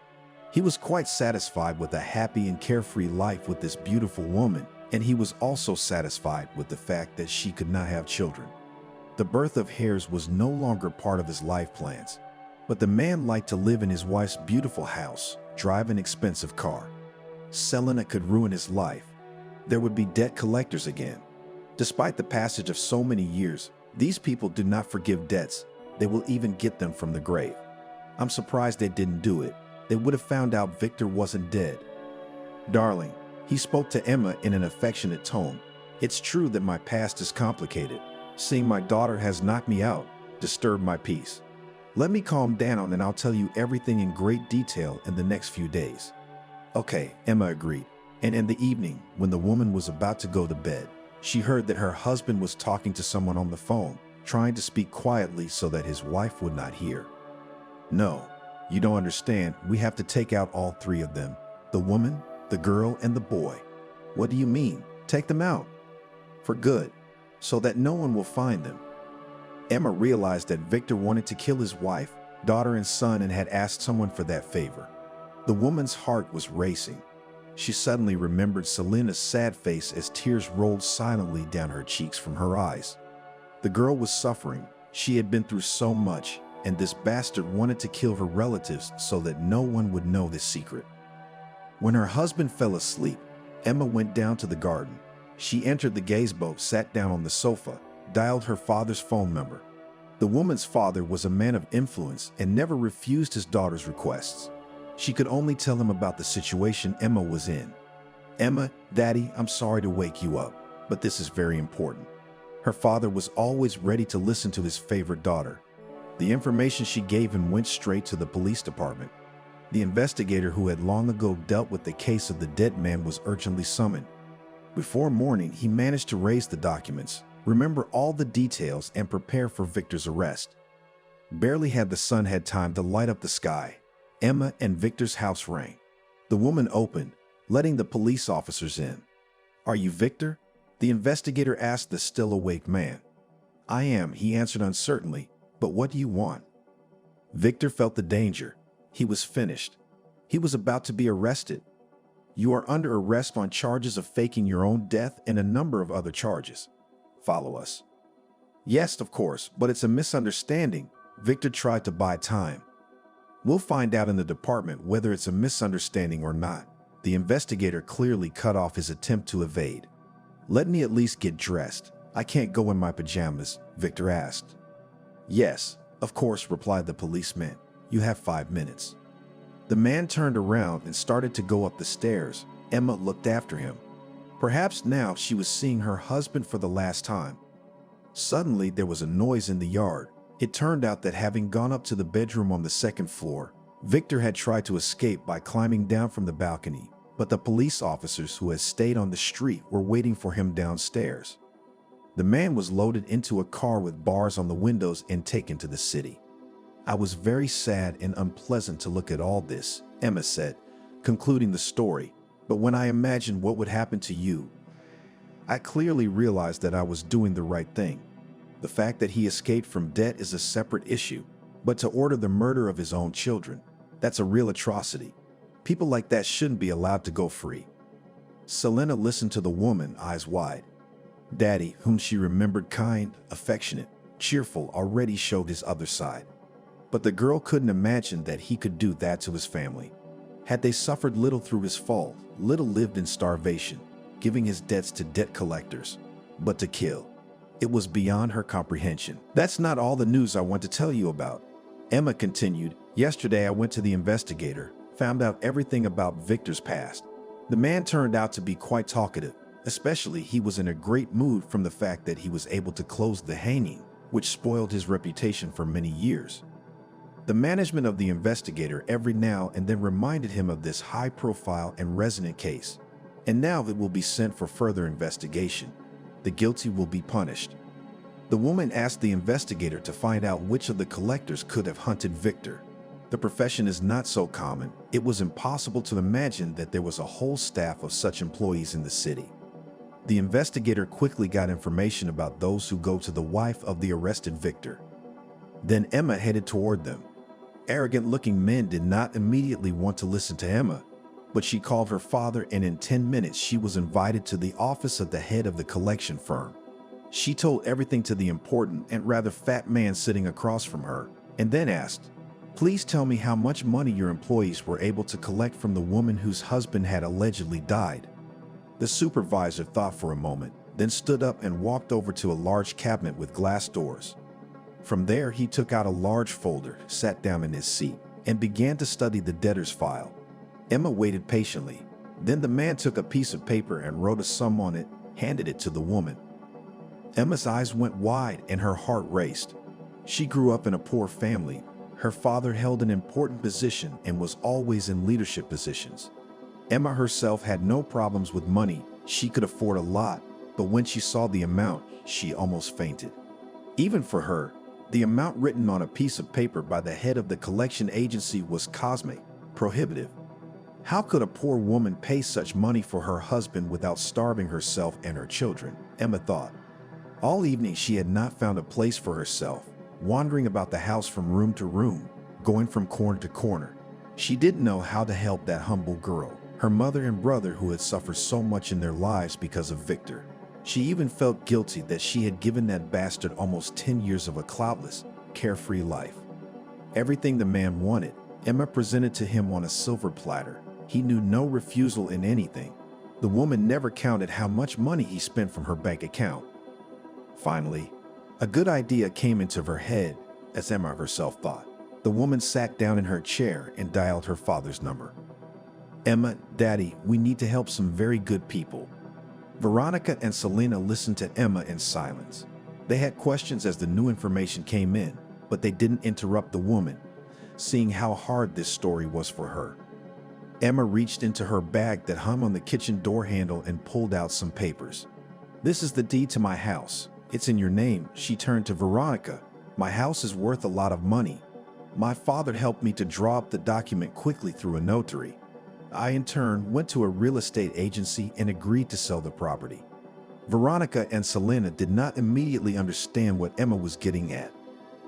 He was quite satisfied with a happy and carefree life with this beautiful woman, and he was also satisfied with the fact that she could not have children. The birth of heirs was no longer part of his life plans, but the man liked to live in his wife's beautiful house, drive an expensive car. Selling it could ruin his life. There would be debt collectors again. Despite the passage of so many years, these people do not forgive debts. They will even get them from the grave. I'm surprised they didn't do it. They would have found out Victor wasn't dead. Darling, he spoke to Emma in an affectionate tone. It's true that my past is complicated. Seeing my daughter has knocked me out, disturbed my peace. Let me calm down and I'll tell you everything in great detail in the next few days. Okay, Emma agreed. And in the evening, when the woman was about to go to bed, she heard that her husband was talking to someone on the phone, trying to speak quietly so that his wife would not hear. No, you don't understand. We have to take out all three of them. The woman, the girl, and the boy. What do you mean? Take them out. For good. So that no one will find them. Emma realized that Victor wanted to kill his wife, daughter, and son and had asked someone for that favor. The woman's heart was racing. She suddenly remembered Selena's sad face as tears rolled silently down her cheeks from her eyes. The girl was suffering. She had been through so much, and this bastard wanted to kill her relatives so that no one would know this secret. When her husband fell asleep, Emma went down to the garden. She entered the gazebo, sat down on the sofa, dialed her father's phone number. The woman's father was a man of influence and never refused his daughter's requests. She could only tell him about the situation Emma was in. Emma, Daddy, I'm sorry to wake you up, but this is very important. Her father was always ready to listen to his favorite daughter. The information she gave him went straight to the police department. The investigator who had long ago dealt with the case of the dead man was urgently summoned. Before morning, he managed to raise the documents, remember all the details, and prepare for Victor's arrest. Barely had the sun had time to light up the sky, Emma and Victor's house rang. The woman opened, letting the police officers in. "Are you Victor?" the investigator asked the still awake man. "I am," he answered uncertainly, "but what do you want?" Victor felt the danger. He was finished. He was about to be arrested. "You are under arrest on charges of faking your own death and a number of other charges. Follow us." Yes, of course, but it's a misunderstanding. Victor tried to buy time. We'll find out in the department whether it's a misunderstanding or not. The investigator clearly cut off his attempt to evade. Let me at least get dressed. I can't go in my pajamas, Victor asked. Yes, of course, replied the policeman. You have 5 minutes. The man turned around and started to go up the stairs. Emma looked after him. Perhaps now she was seeing her husband for the last time. Suddenly, there was a noise in the yard. It turned out that having gone up to the bedroom on the second floor, Victor had tried to escape by climbing down from the balcony, but the police officers who had stayed on the street were waiting for him downstairs. The man was loaded into a car with bars on the windows and taken to the city. I was very sad and unpleasant to look at all this, Emma said, concluding the story, but when I imagined what would happen to you, I clearly realized that I was doing the right thing. The fact that he escaped from debt is a separate issue, but to order the murder of his own children, that's a real atrocity. People like that shouldn't be allowed to go free. Selena listened to the woman, eyes wide. Daddy, whom she remembered kind, affectionate, cheerful, already showed his other side. But the girl couldn't imagine that he could do that to his family. Had they suffered little through his fall, little lived in starvation, giving his debts to debt collectors, but to kill. It was beyond her comprehension. That's not all the news I want to tell you about. Emma continued, yesterday I went to the investigator, found out everything about Victor's past. The man turned out to be quite talkative, especially he was in a great mood from the fact that he was able to close the hanging, which spoiled his reputation for many years. The management of the investigator every now and then reminded him of this high-profile and resonant case, and now it will be sent for further investigation. The guilty will be punished. The woman asked the investigator to find out which of the collectors could have hunted Victor. The profession is not so common. It was impossible to imagine that there was a whole staff of such employees in the city. The investigator quickly got information about those who go to the wife of the arrested Victor. Then Emma headed toward them. Arrogant-looking men did not immediately want to listen to Emma, but she called her father, and in 10 minutes she was invited to the office of the head of the collection firm. She told everything to the important and rather fat man sitting across from her, and then asked, "Please tell me how much money your employees were able to collect from the woman whose husband had allegedly died." The supervisor thought for a moment, then stood up and walked over to a large cabinet with glass doors. From there, he took out a large folder, sat down in his seat, and began to study the debtor's file. Emma waited patiently. Then the man took a piece of paper and wrote a sum on it, handed it to the woman. Emma's eyes went wide and her heart raced. She grew up in a poor family. Her father held an important position and was always in leadership positions. Emma herself had no problems with money. She could afford a lot, but when she saw the amount, she almost fainted. Even for her, the amount written on a piece of paper by the head of the collection agency was cosmic, prohibitive. How could a poor woman pay such money for her husband without starving herself and her children? Emma thought. All evening she had not found a place for herself, wandering about the house from room to room, going from corner to corner. She didn't know how to help that humble girl, her mother and brother who had suffered so much in their lives because of Victor. She even felt guilty that she had given that bastard almost 10 years of a cloudless, carefree life. Everything the man wanted, Emma presented to him on a silver platter. He knew no refusal in anything. The woman never counted how much money he spent from her bank account. Finally, a good idea came into her head, as Emma herself thought. The woman sat down in her chair and dialed her father's number. "Emma, Daddy, we need to help some very good people." Veronica and Selena listened to Emma in silence. They had questions as the new information came in, but they didn't interrupt the woman, seeing how hard this story was for her. Emma reached into her bag that hung on the kitchen door handle and pulled out some papers. "This is the deed to my house. It's in your name." She turned to Veronica. "My house is worth a lot of money. My father helped me to draw up the document quickly through a notary. I, in turn, went to a real estate agency and agreed to sell the property." Veronica and Selena did not immediately understand what Emma was getting at.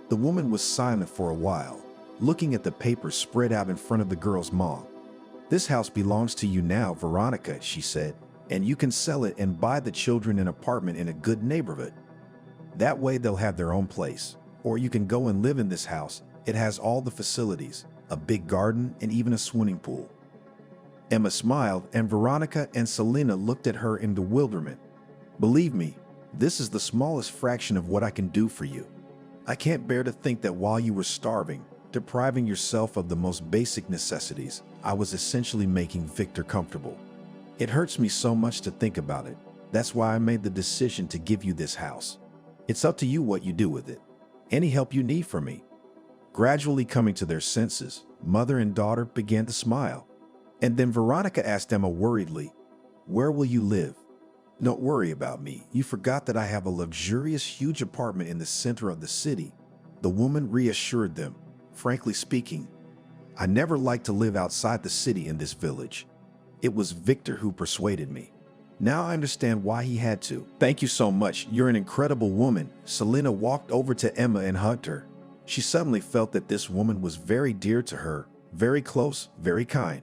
The woman was silent for a while, looking at the papers spread out in front of the girl's mom. "This house belongs to you now, Veronica," she said, "and you can sell it and buy the children an apartment in a good neighborhood." That way they'll have their own place. Or you can go and live in this house. It has all the facilities, a big garden, and even a swimming pool. Emma smiled, and Veronica and Selena looked at her in bewilderment. Believe me, this is the smallest fraction of what I can do for you. I can't bear to think that while you were starving, depriving yourself of the most basic necessities, I was essentially making Victor comfortable. It hurts me so much to think about it. That's why I made the decision to give you this house. It's up to you what you do with it. Any help you need from me. Gradually coming to their senses, mother and daughter began to smile. And then Veronica asked Emma worriedly, "Where will you live?" "Don't worry about me. You forgot that I have a luxurious, huge apartment in the center of the city." The woman reassured them. "Frankly speaking, I never liked to live outside the city in this village. It was Victor who persuaded me. Now I understand why he had to." "Thank you so much. You're an incredible woman." Selena walked over to Emma and hugged her. She suddenly felt that this woman was very dear to her, very close, very kind.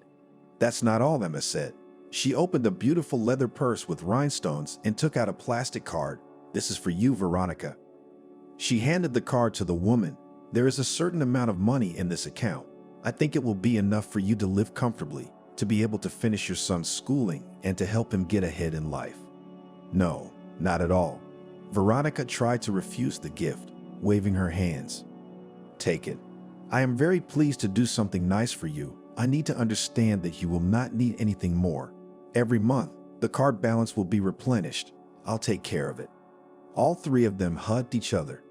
"That's not all," Emma said. She opened a beautiful leather purse with rhinestones and took out a plastic card. "This is for you, Veronica." She handed the card to the woman. "There is a certain amount of money in this account. I think it will be enough for you to live comfortably, to be able to finish your son's schooling, and to help him get ahead in life." "No, not at all." Veronica tried to refuse the gift, waving her hands. "Take it. I am very pleased to do something nice for you. I need to understand that you will not need anything more. Every month, the card balance will be replenished. I'll take care of it." All three of them hugged each other.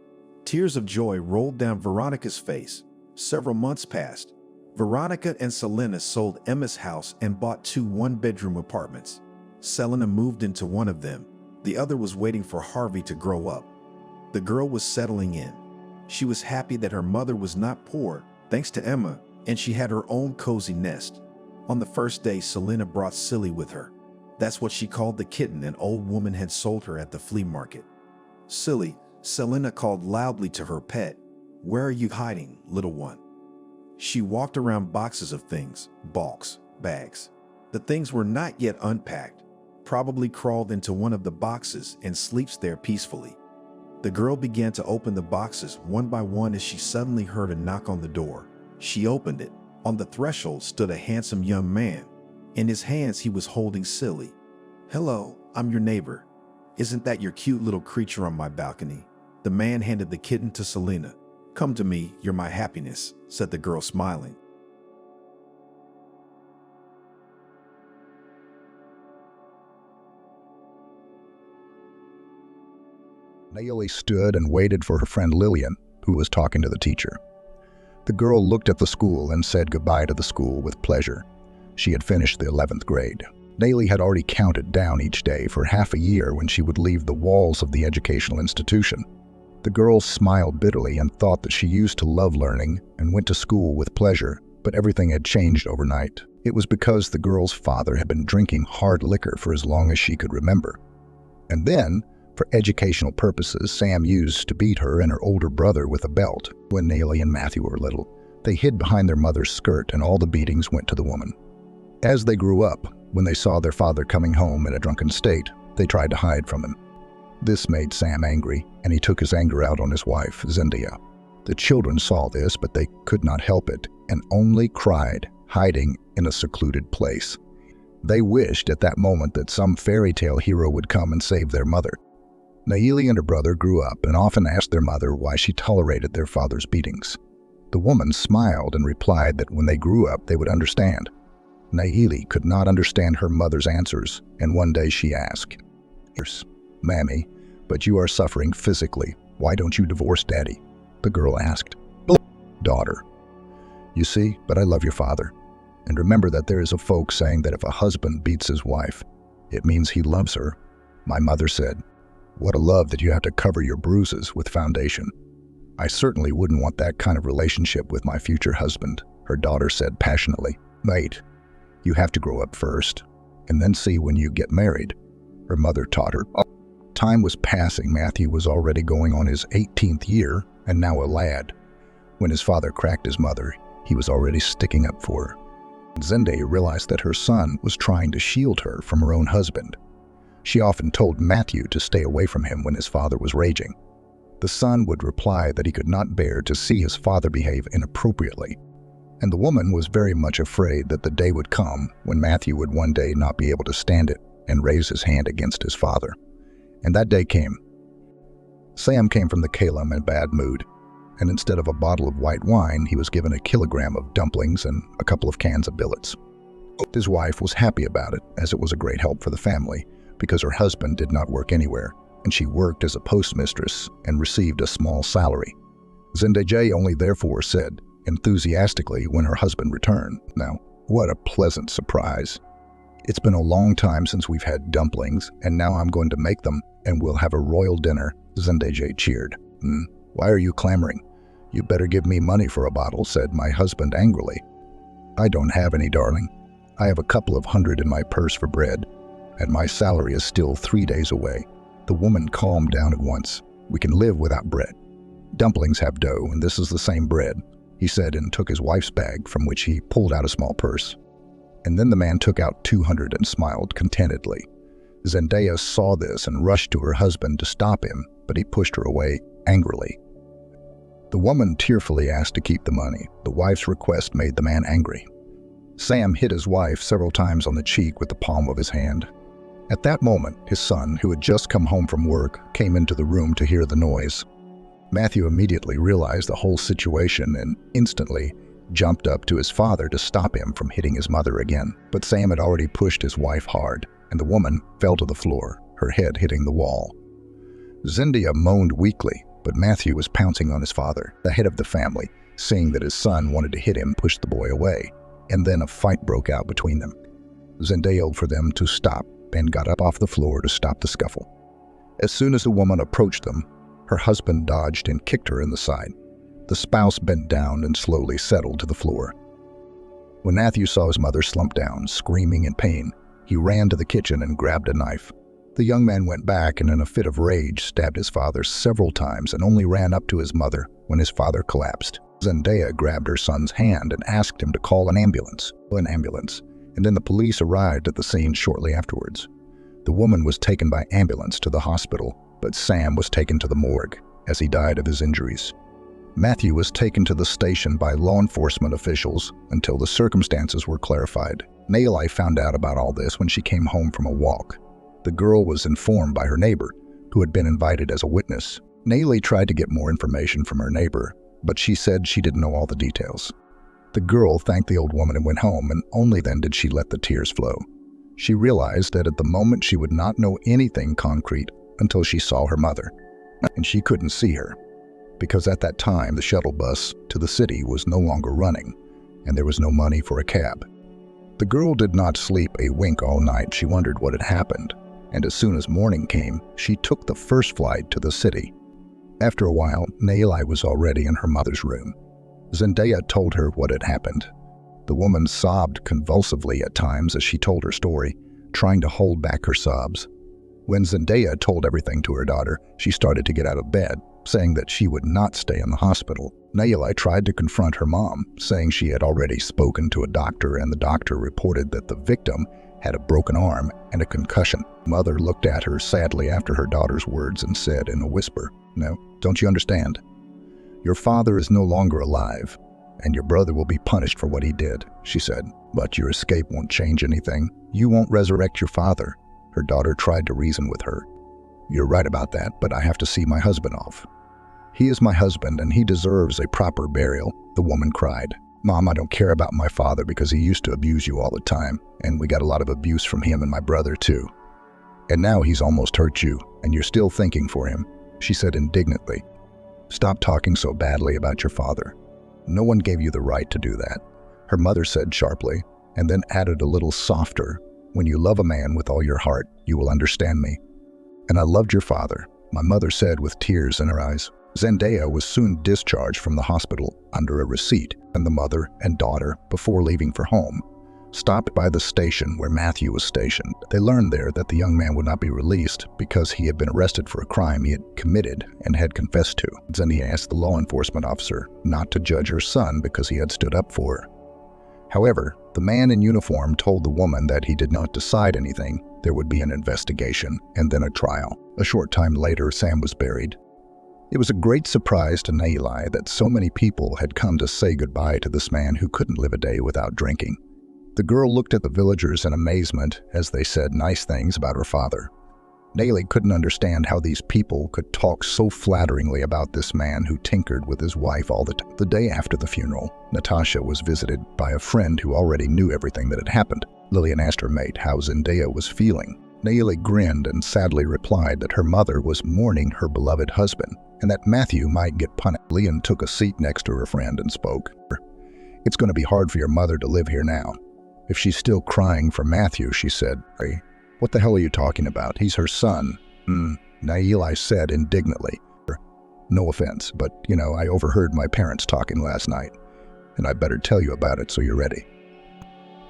Tears of joy rolled down Veronica's face. Several months passed. Veronica and Selena sold Emma's house and bought 2 one-bedroom apartments. Selena moved into one of them. The other was waiting for Harvey to grow up. The girl was settling in. She was happy that her mother was not poor, thanks to Emma, and she had her own cozy nest. On the first day, Selena brought Silly with her. That's what she called the kitten an old woman had sold her at the flea market. "Silly," Selena called loudly to her pet. "Where are you hiding, little one?" She walked around boxes of things, bulks, bags. The things were not yet unpacked, probably crawled into one of the boxes and sleeps there peacefully. The girl began to open the boxes one by one as she suddenly heard a knock on the door. She opened it. On the threshold stood a handsome young man. In his hands he was holding Silly. "Hello, I'm your neighbor. Isn't that your cute little creature on my balcony?" The man handed the kitten to Selena. "Come to me, you're my happiness," said the girl, smiling. Naomi stood and waited for her friend Lillian, who was talking to the teacher. The girl looked at the school and said goodbye to the school with pleasure. She had finished the 11th grade. Naomi had already counted down each day for half a year when she would leave the walls of the educational institution. The girl smiled bitterly and thought that she used to love learning and went to school with pleasure, but everything had changed overnight. It was because the girl's father had been drinking hard liquor for as long as she could remember. And then, for educational purposes, Sam used to beat her and her older brother with a belt. When Naomi and Matthew were little, they hid behind their mother's skirt and all the beatings went to the woman. As they grew up, when they saw their father coming home in a drunken state, they tried to hide from him. This made Sam angry, and he took his anger out on his wife, Zendia. The children saw this, but they could not help it, and only cried, hiding in a secluded place. They wished at that moment that some fairy tale hero would come and save their mother. Naomi and her brother grew up and often asked their mother why she tolerated their father's beatings. The woman smiled and replied that when they grew up they would understand. Naomi could not understand her mother's answers, and one day she asked, "Yes, Mammy, but you are suffering physically. Why don't you divorce Daddy?" The girl asked, "Daughter, you see, but I love your father. And remember that there is a folk saying that if a husband beats his wife, it means he loves her." My mother said, "What a love that you have to cover your bruises with foundation." "I certainly wouldn't want that kind of relationship with my future husband," her daughter said passionately. "Wait, you have to grow up first, and then see when you get married," her mother taught her. Time was passing. Matthew was already going on his 18th year, and now a lad. When his father cracked his mother, he was already sticking up for her. Zendaya realized that her son was trying to shield her from her own husband. She often told Matthew to stay away from him when his father was raging. The son would reply that he could not bear to see his father behave inappropriately, and the woman was very much afraid that the day would come when Matthew would one day not be able to stand it and raise his hand against his father. And that day came. Sam came from the Kalem in a bad mood, and instead of a bottle of white wine, he was given a kilogram of dumplings and a couple of cans of billets. His wife was happy about it, as it was a great help for the family, because her husband did not work anywhere, and she worked as a postmistress and received a small salary. Zendaya only therefore said enthusiastically when her husband returned, "Now, what a pleasant surprise. It's been a long time since we've had dumplings, and now I'm going to make them, and we'll have a royal dinner." Zendaya cheered. "Why are you clamoring? You better give me money for a bottle," said my husband angrily. "I don't have any, darling. I have a couple of hundred in my purse for bread, and my salary is still 3 days away." The woman calmed down at once. "We can live without bread. Dumplings have dough, and this is the same bread," he said, and took his wife's bag, from which he pulled out a small purse. And then the man took out 200 and smiled contentedly. Zendaya saw this and rushed to her husband to stop him, but he pushed her away angrily. The woman tearfully asked to keep the money. The wife's request made the man angry. Sam hit his wife several times on the cheek with the palm of his hand. At that moment, his son, who had just come home from work, came into the room to hear the noise. Matthew immediately realized the whole situation and instantly jumped up to his father to stop him from hitting his mother again. But Sam had already pushed his wife hard, and the woman fell to the floor, her head hitting the wall. Zendaya moaned weakly, but Matthew was pouncing on his father, the head of the family. Seeing that his son wanted to hit him, pushed the boy away, and then a fight broke out between them. Zendaya yelled for them to stop and got up off the floor to stop the scuffle. As soon as the woman approached them, her husband dodged and kicked her in the side. The spouse bent down and slowly settled to the floor. When Matthew saw his mother slump down, screaming in pain, he ran to the kitchen and grabbed a knife. The young man went back and in a fit of rage stabbed his father several times and only ran up to his mother when his father collapsed. Zendaya grabbed her son's hand and asked him to call an ambulance, and then the police arrived at the scene shortly afterwards. The woman was taken by ambulance to the hospital, but Sam was taken to the morgue, as he died of his injuries. Matthew was taken to the station by law enforcement officials until the circumstances were clarified. Naomi found out about all this when she came home from a walk. The girl was informed by her neighbor, who had been invited as a witness. Naomi tried to get more information from her neighbor, but she said she didn't know all the details. The girl thanked the old woman and went home, and only then did she let the tears flow. She realized that at the moment she would not know anything concrete until she saw her mother, and she couldn't see her, because at that time the shuttle bus to the city was no longer running, and there was no money for a cab. The girl did not sleep a wink all night. She wondered what had happened, and as soon as morning came, she took the first flight to the city. After a while, Naomi was already in her mother's room. Zendaya told her what had happened. The woman sobbed convulsively at times as she told her story, trying to hold back her sobs. When Zendaya told everything to her daughter, she started to get out of bed, saying that she would not stay in the hospital. Naomi tried to confront her mom, saying she had already spoken to a doctor and the doctor reported that the victim had a broken arm and a concussion. Mother looked at her sadly after her daughter's words and said in a whisper, "No, don't you understand? Your father is no longer alive, and your brother will be punished for what he did," she said. "But your escape won't change anything. You won't resurrect your father." Her daughter tried to reason with her. "You're right about that, but I have to see my husband off. He is my husband, and he deserves a proper burial," the woman cried. "Mom, I don't care about my father because he used to abuse you all the time, and we got a lot of abuse from him and my brother too. And now he's almost hurt you, and you're still thinking for him," she said indignantly. "Stop talking so badly about your father. No one gave you the right to do that," her mother said sharply, and then added a little softer, "When you love a man with all your heart, you will understand me. And I loved your father," my mother said with tears in her eyes. Zendaya was soon discharged from the hospital under a receipt, and the mother and daughter, before leaving for home, stopped by the station where Matthew was stationed. They learned there that the young man would not be released because he had been arrested for a crime he had committed and had confessed to. Zendaya asked the law enforcement officer not to judge her son because he had stood up for her. However, the man in uniform told the woman that he did not decide anything. There would be an investigation and then a trial. A short time later, Sam was buried. It was a great surprise to Nayeli that so many people had come to say goodbye to this man who couldn't live a day without drinking. The girl looked at the villagers in amazement as they said nice things about her father. Nayeli couldn't understand how these people could talk so flatteringly about this man who tinkered with his wife all the time. The day after the funeral, Natasha was visited by a friend who already knew everything that had happened. Lillian asked her mate how Zendaya was feeling. Nayeli grinned and sadly replied that her mother was mourning her beloved husband and that Matthew might get punished. Lillian took a seat next to her friend and spoke. "It's going to be hard for your mother to live here now. If she's still crying for Matthew," she said. "Hey, what the hell are you talking about? He's her son." Nayeli said indignantly. "No offense, but, I overheard my parents talking last night, and I better tell you about it so you're ready.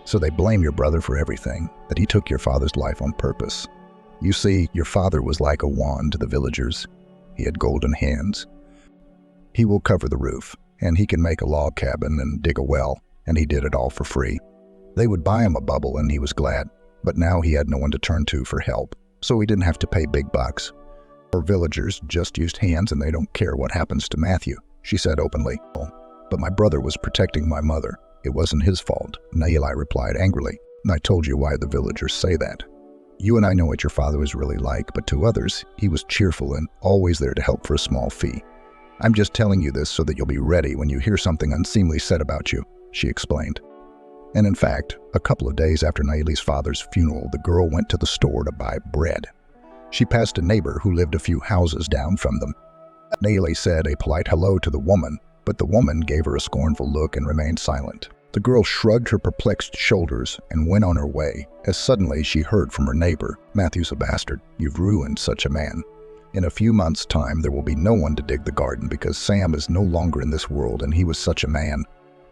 So they blame your brother for everything, that he took your father's life on purpose. You see, your father was like a wand to the villagers. He had golden hands. He will cover the roof, and he can make a log cabin and dig a well, and he did it all for free. They would buy him a bubble, and he was glad. But now he had no one to turn to for help, so he didn't have to pay big bucks. Our villagers just used hands and they don't care what happens to Matthew," she said openly. "But my brother was protecting my mother. It wasn't his fault," Nayeli replied angrily. "I told you why the villagers say that. You and I know what your father was really like, but to others, he was cheerful and always there to help for a small fee. I'm just telling you this so that you'll be ready when you hear something unseemly said about you," she explained. And in fact, a couple of days after Nayeli's father's funeral, the girl went to the store to buy bread. She passed a neighbor who lived a few houses down from them. Nayeli said a polite hello to the woman, but the woman gave her a scornful look and remained silent. The girl shrugged her perplexed shoulders and went on her way, as suddenly she heard from her neighbor, "Matthew's a bastard. You've ruined such a man. In a few months' time, there will be no one to dig the garden because Sam is no longer in this world and he was such a man.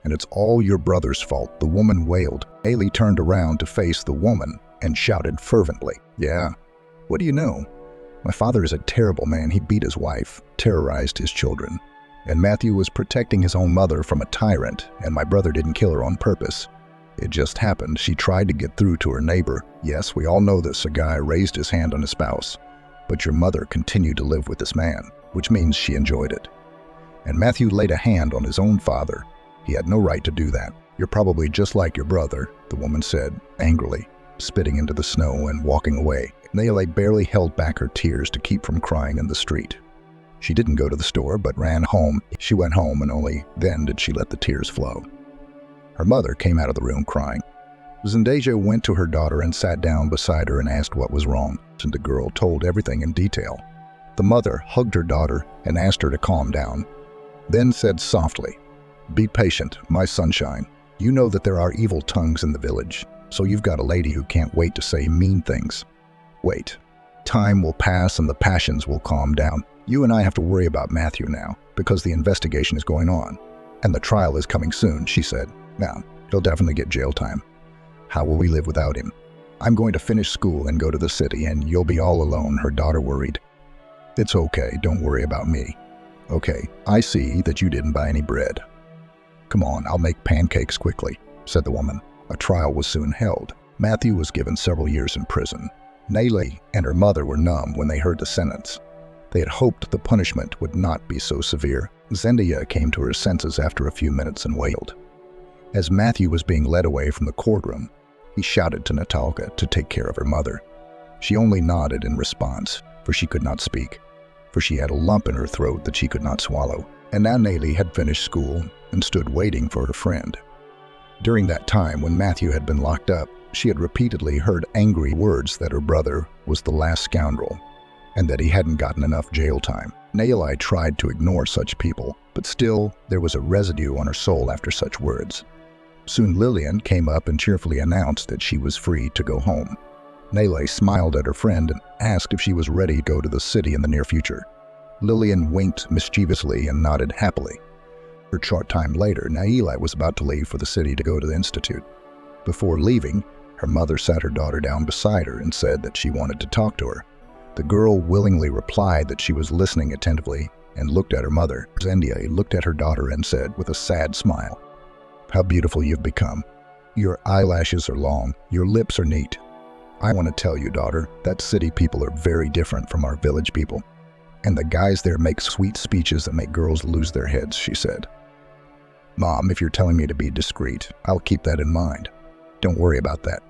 And it's all your brother's fault," the woman wailed. Nayeli turned around to face the woman and shouted fervently, "Yeah, what do you know? My father is a terrible man. He beat his wife, terrorized his children. And Matthew was protecting his own mother from a tyrant, and my brother didn't kill her on purpose. It just happened. She tried to get through to her neighbor. Yes, we all know this. A guy raised his hand on his spouse. But your mother continued to live with this man, which means she enjoyed it. And Matthew laid a hand on his own father. He had no right to do that. You're probably just like your brother," the woman said, angrily, spitting into the snow and walking away. Nayeli barely held back her tears to keep from crying in the street. She didn't go to the store, but ran home. She went home, and only then did she let the tears flow. Her mother came out of the room crying. Zendaya went to her daughter and sat down beside her and asked what was wrong, and the girl told everything in detail. The mother hugged her daughter and asked her to calm down, then said softly, "Be patient, my sunshine. You know that there are evil tongues in the village, so you've got a lady who can't wait to say mean things. Wait. Time will pass and the passions will calm down. You and I have to worry about Matthew now, because the investigation is going on. And the trial is coming soon," she said. "Now, he'll definitely get jail time. How will we live without him? I'm going to finish school and go to the city, and you'll be all alone," her daughter worried. "It's okay, don't worry about me. Okay, I see that you didn't buy any bread. Come on, I'll make pancakes quickly," said the woman. A trial was soon held. Matthew was given several years in prison. Nayeli and her mother were numb when they heard the sentence. They had hoped the punishment would not be so severe. Zendaya came to her senses after a few minutes and wailed. As Matthew was being led away from the courtroom, he shouted to Natalka to take care of her mother. She only nodded in response, for she could not speak, for she had a lump in her throat that she could not swallow. And now Nayeli had finished school and stood waiting for her friend. During that time when Matthew had been locked up, she had repeatedly heard angry words that her brother was the last scoundrel and that he hadn't gotten enough jail time. Nayeli tried to ignore such people, but still there was a residue on her soul after such words. Soon Lillian came up and cheerfully announced that she was free to go home. Nayeli smiled at her friend and asked if she was ready to go to the city in the near future. Lillian winked mischievously and nodded happily. A short time later, Nayeli was about to leave for the city to go to the institute. Before leaving, her mother sat her daughter down beside her and said that she wanted to talk to her. The girl willingly replied that she was listening attentively and looked at her mother. Zendaya looked at her daughter and said with a sad smile, "How beautiful you've become. Your eyelashes are long, your lips are neat. I want to tell you, daughter, that city people are very different from our village people. And the guys there make sweet speeches that make girls lose their heads, she said. Mom, if you're telling me to be discreet, I'll keep that in mind. Don't worry about that.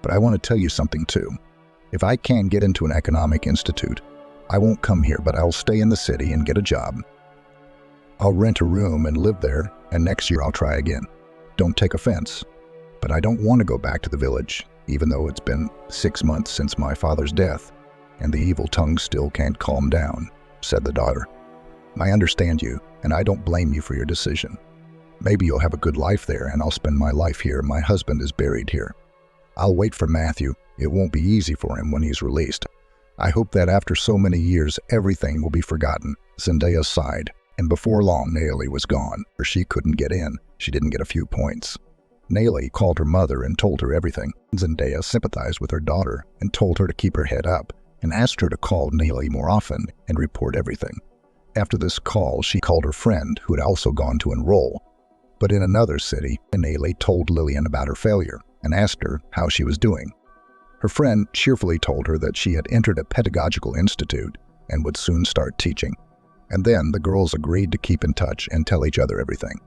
But I want to tell you something too. If I can't get into an economic institute, I won't come here, but I'll stay in the city and get a job. I'll rent a room and live there, and next year I'll try again. Don't take offense, but I don't want to go back to the village, even though it's been 6 months since my father's death, and the evil tongue still can't calm down, said the daughter. I understand you, and I don't blame you for your decision. Maybe you'll have a good life there, and I'll spend my life here. My husband is buried here. I'll wait for Matthew. It won't be easy for him when he's released. I hope that after so many years, everything will be forgotten. Zendaya sighed, and before long, Naomi was gone. She couldn't get in. She didn't get a few points. Naomi called her mother and told her everything. Zendaya sympathized with her daughter and told her to keep her head up and asked her to call Naomi more often and report everything. After this call, she called her friend, who had also gone to enroll, but in another city, Naomi told Lillian about her failure and asked her how she was doing. Her friend cheerfully told her that she had entered a pedagogical institute and would soon start teaching. And then the girls agreed to keep in touch and tell each other everything.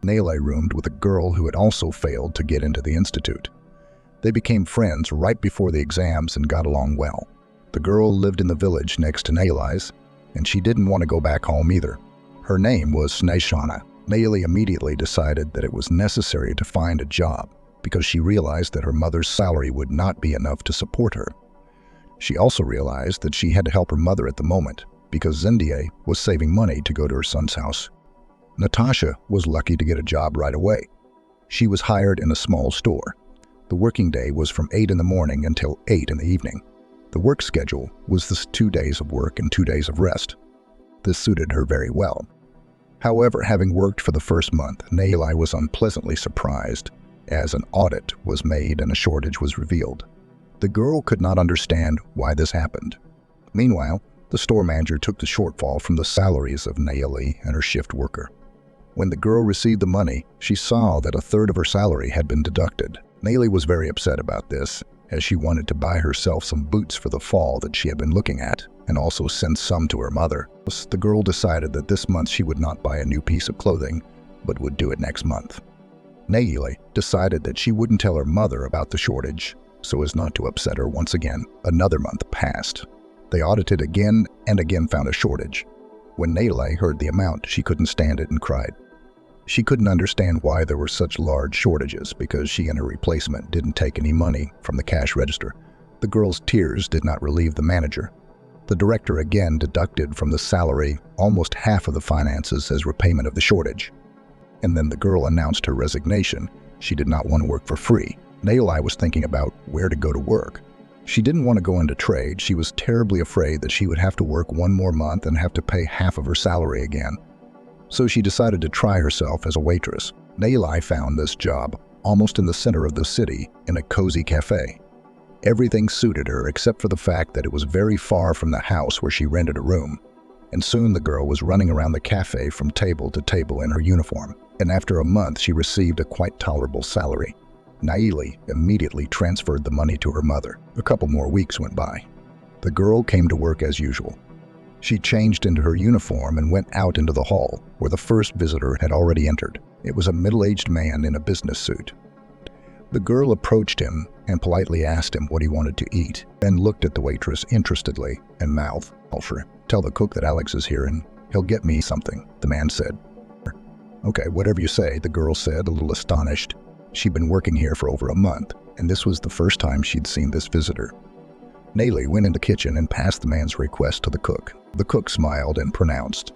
Naomi roomed with a girl who had also failed to get into the institute. They became friends right before the exams and got along well. The girl lived in the village next to Naomi's, and she didn't want to go back home either. Her name was Sneshana. Naomi immediately decided that it was necessary to find a job because she realized that her mother's salary would not be enough to support her. She also realized that she had to help her mother at the moment because Zendaya was saving money to go to her son's house. Natasha was lucky to get a job right away. She was hired in a small store. The working day was from 8 in the morning until 8 in the evening. The work schedule was this 2 days of work and 2 days of rest. This suited her very well. However, having worked for the first month, Naomi was unpleasantly surprised as an audit was made and a shortage was revealed. The girl could not understand why this happened. Meanwhile, the store manager took the shortfall from the salaries of Naomi and her shift worker. When the girl received the money, she saw that a third of her salary had been deducted. Naomi was very upset about this, as she wanted to buy herself some boots for the fall that she had been looking at, and also send some to her mother. The girl decided that this month she would not buy a new piece of clothing, but would do it next month. Naomi decided that she wouldn't tell her mother about the shortage, so as not to upset her once again. Another month passed. They audited again and again found a shortage. When Naomi heard the amount, she couldn't stand it and cried. She couldn't understand why there were such large shortages because she and her replacement didn't take any money from the cash register. The girl's tears did not relieve the manager. The director again deducted from the salary almost half of the finances as repayment of the shortage. And then the girl announced her resignation. She did not want to work for free. Naomi was thinking about where to go to work. She didn't want to go into trade. She was terribly afraid that she would have to work one more month and have to pay half of her salary again. So she decided to try herself as a waitress. Naomi found this job almost in the center of the city in a cozy cafe. Everything suited her except for the fact that it was very far from the house where she rented a room. And soon the girl was running around the cafe from table to table in her uniform. And after a month, she received a quite tolerable salary. Naomi immediately transferred the money to her mother. A couple more weeks went by. The girl came to work as usual. She changed into her uniform and went out into the hall, where the first visitor had already entered. It was a middle-aged man in a business suit. The girl approached him and politely asked him what he wanted to eat, then looked at the waitress interestedly and mouthed, "Tell the cook that Alex is here and he'll get me something," the man said. "Okay, whatever you say," the girl said, a little astonished. She'd been working here for over a month, and this was the first time she'd seen this visitor. Naomi went in the kitchen and passed the man's request to the cook. The cook smiled and pronounced,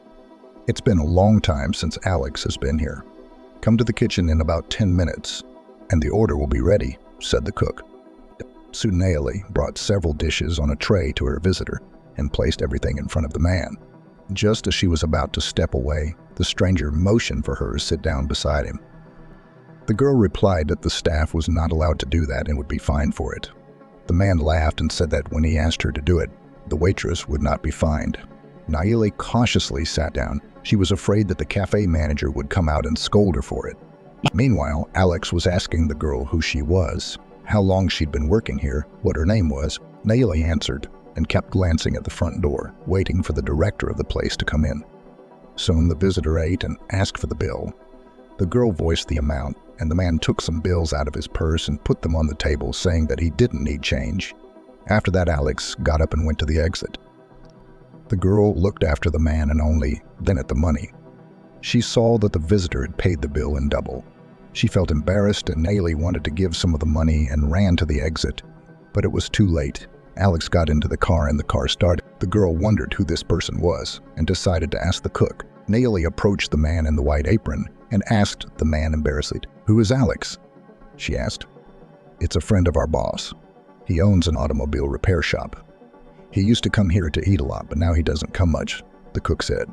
"It's been a long time since Alex has been here. Come to the kitchen in about 10 minutes, and the order will be ready," said the cook. Soon Naomi brought several dishes on a tray to her visitor and placed everything in front of the man. Just as she was about to step away, the stranger motioned for her to sit down beside him. The girl replied that the staff was not allowed to do that and would be fined for it. The man laughed and said that when he asked her to do it, the waitress would not be fined. Naomi cautiously sat down. She was afraid that the cafe manager would come out and scold her for it. Meanwhile, Alex was asking the girl who she was, how long she'd been working here, what her name was. Naomi answered, and kept glancing at the front door, waiting for the director of the place to come in. Soon the visitor ate and asked for the bill. The girl voiced the amount, and the man took some bills out of his purse and put them on the table, saying that he didn't need change. After that, Alex got up and went to the exit. The girl looked after the man and only then at the money. She saw that the visitor had paid the bill in double. She felt embarrassed and Nayeli wanted to give some of the money and ran to the exit. But it was too late. Alex got into the car and the car started. The girl wondered who this person was and decided to ask the cook. Nayeli approached the man in the white apron and asked the man embarrassedly, "Who is Alex?" She asked. "It's a friend of our boss. He owns an automobile repair shop. He used to come here to eat a lot, but now he doesn't come much," the cook said.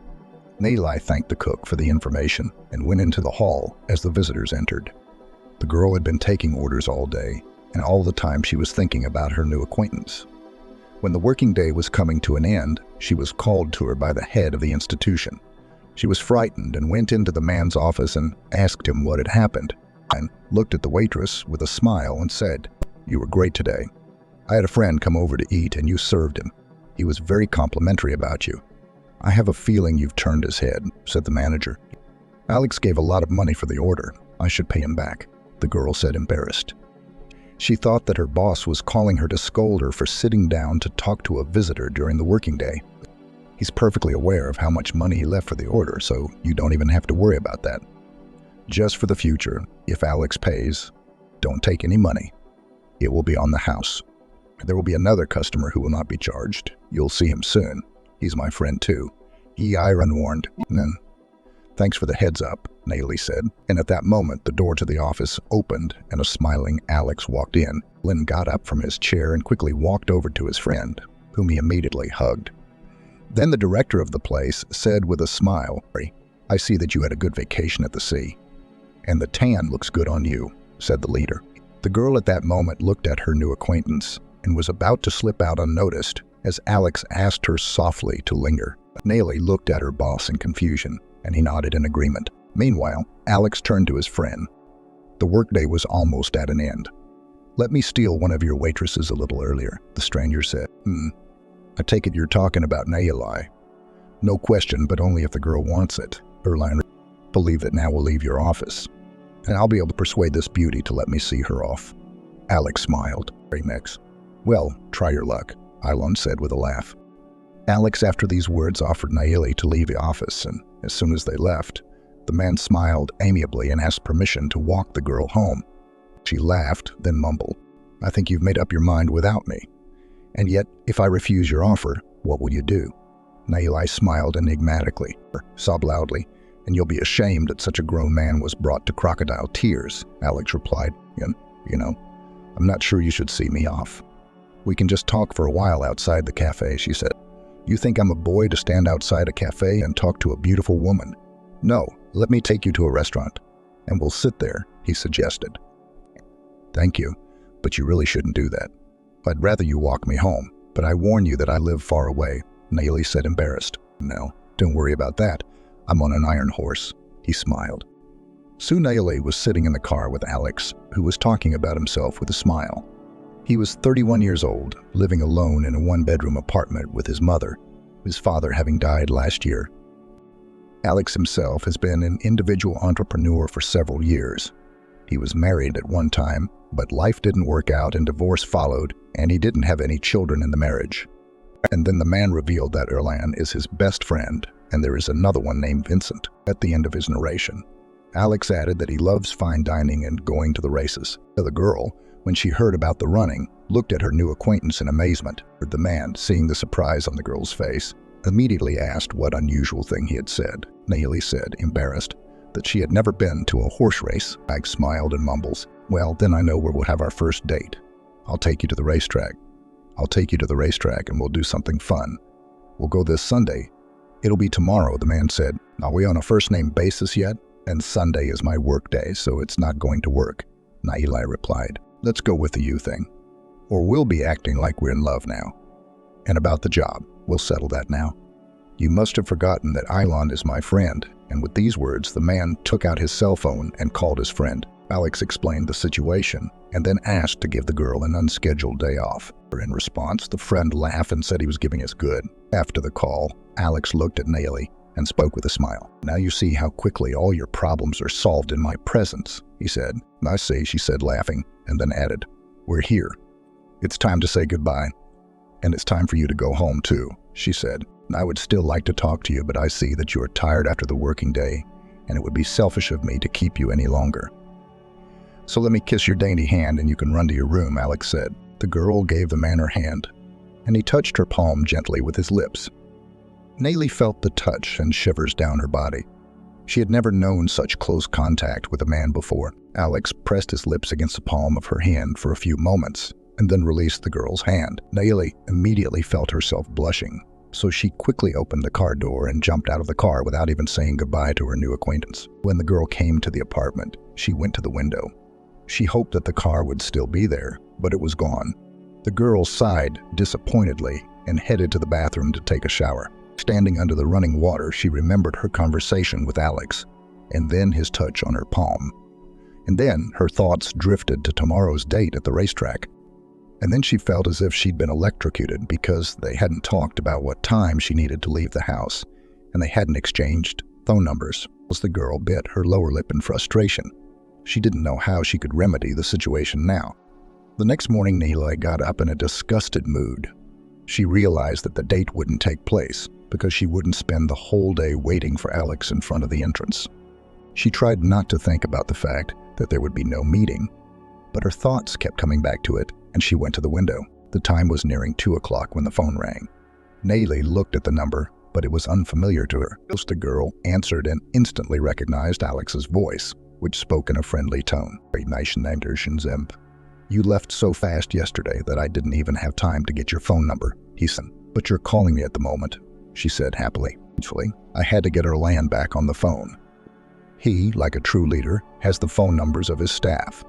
Nayeli thanked the cook for the information and went into the hall as the visitors entered. The girl had been taking orders all day, and all the time she was thinking about her new acquaintance. When the working day was coming to an end, she was called to her by the head of the institution. She was frightened and went into the man's office and asked him what had happened, and looked at the waitress with a smile and said, "You were great today. I had a friend come over to eat and you served him. He was very complimentary about you." "I have a feeling you've turned his head," said the manager. "Alex gave a lot of money for the order. I should pay him back," the girl said, embarrassed. She thought that her boss was calling her to scold her for sitting down to talk to a visitor during the working day. "He's perfectly aware of how much money he left for the order, so you don't even have to worry about that. Just for the future, if Alex pays, don't take any money. It will be on the house. There will be another customer who will not be charged. You'll see him soon. He's my friend too. I warned. "Thanks for the heads up," Nayeli said. And at that moment, the door to the office opened and a smiling Alex walked in. Lynn got up from his chair and quickly walked over to his friend, whom he immediately hugged. Then the director of the place said with a smile, "I see that you had a good vacation at the sea. And the tan looks good on you," said the leader. The girl at that moment looked at her new acquaintance and was about to slip out unnoticed as Alex asked her softly to linger. Nayeli looked at her boss in confusion, and he nodded in agreement. Meanwhile, Alex turned to his friend. The workday was almost at an end. "Let me steal one of your waitresses a little earlier," the stranger said. I take it you're talking about Nayeli." "No question, but only if the girl wants it." Erline, "Believe that now we'll leave your office, and I'll be able to persuade this beauty to let me see her off." Alex smiled. "Mix. Well, try your luck," Ilon said with a laugh. Alex, after these words, offered Nayeli to leave the office, and as soon as they left, the man smiled amiably and asked permission to walk the girl home. She laughed, then mumbled, "I think you've made up your mind without me. And yet, if I refuse your offer, what will you do?" Nayeli smiled enigmatically, sobbed loudly, "And you'll be ashamed that such a grown man was brought to crocodile tears," Alex replied. I'm not sure you should see me off. We can just talk for a while outside the cafe," she said. "You think I'm a boy to stand outside a cafe and talk to a beautiful woman? No, let me take you to a restaurant, and we'll sit there," he suggested. "Thank you, but you really shouldn't do that. I'd rather you walk me home, but I warn you that I live far away," Nayeli said, embarrassed. "No, don't worry about that. I'm on an iron horse," he smiled. Soon Nayeli was sitting in the car with Alex, who was talking about himself with a smile. He was 31 years old, living alone in a one-bedroom apartment with his mother, his father having died last year. Alex himself has been an individual entrepreneur for several years. He was married at one time, but life didn't work out and divorce followed, and he didn't have any children in the marriage. And then the man revealed that Erlan is his best friend, and there is another one named Vincent at the end of his narration. Alex added that he loves fine dining and going to the races. The girl, when she heard about the running, looked at her new acquaintance in amazement. The man, seeing the surprise on the girl's face, immediately asked what unusual thing he had said. Nayeli said, embarrassed, that she had never been to a horse race. Alex smiled and mumbles, "Well, then I know where we'll have our first date. I'll take you to the racetrack. I'll take you to the racetrack and we'll do something fun. We'll go this Sunday." "It'll be tomorrow," the man said. "Are we on a first-name basis yet? And Sunday is my work day, so it's not going to work," Nayeli replied. "Let's go with the you thing. Or we'll be acting like we're in love now. And about the job, we'll settle that now. You must have forgotten that Ilon is my friend." And with these words, the man took out his cell phone and called his friend. Alex explained the situation and then asked to give the girl an unscheduled day off. In response, the friend laughed and said he was giving us good. After the call, Alex looked at Naily and spoke with a smile. "Now you see how quickly all your problems are solved in my presence," he said. "I see," she said, laughing, and then added, "We're here. It's time to say goodbye. And it's time for you to go home too," she said. "I would still like to talk to you, but I see that you are tired after the working day, and it would be selfish of me to keep you any longer. So let me kiss your dainty hand and you can run to your room," Alex said. The girl gave the man her hand, and he touched her palm gently with his lips. Naily felt the touch and shivers down her body. She had never known such close contact with a man before. Alex pressed his lips against the palm of her hand for a few moments, and then released the girl's hand. Naily immediately felt herself blushing, so she quickly opened the car door and jumped out of the car without even saying goodbye to her new acquaintance. When the girl came to the apartment, she went to the window. She hoped that the car would still be there, but it was gone. The girl sighed disappointedly and headed to the bathroom to take a shower. Standing under the running water, she remembered her conversation with Alex, and then his touch on her palm. And then her thoughts drifted to tomorrow's date at the racetrack. And then she felt as if she'd been electrocuted because they hadn't talked about what time she needed to leave the house, and they hadn't exchanged phone numbers. The girl bit her lower lip in frustration. She didn't know how she could remedy the situation now. The next morning, Naily got up in a disgusted mood. She realized that the date wouldn't take place because she wouldn't spend the whole day waiting for Alex in front of the entrance. She tried not to think about the fact that there would be no meeting, but her thoughts kept coming back to it, and she went to the window. The time was nearing 2 o'clock when the phone rang. Naily looked at the number, but it was unfamiliar to her. The girl answered and instantly recognized Alex's voice, which spoke in a friendly tone. "You left so fast yesterday that I didn't even have time to get your phone number," he said. "But you're calling me at the moment," she said happily. "I had to get her land back on the phone. He, like a true leader, has the phone numbers of his staff.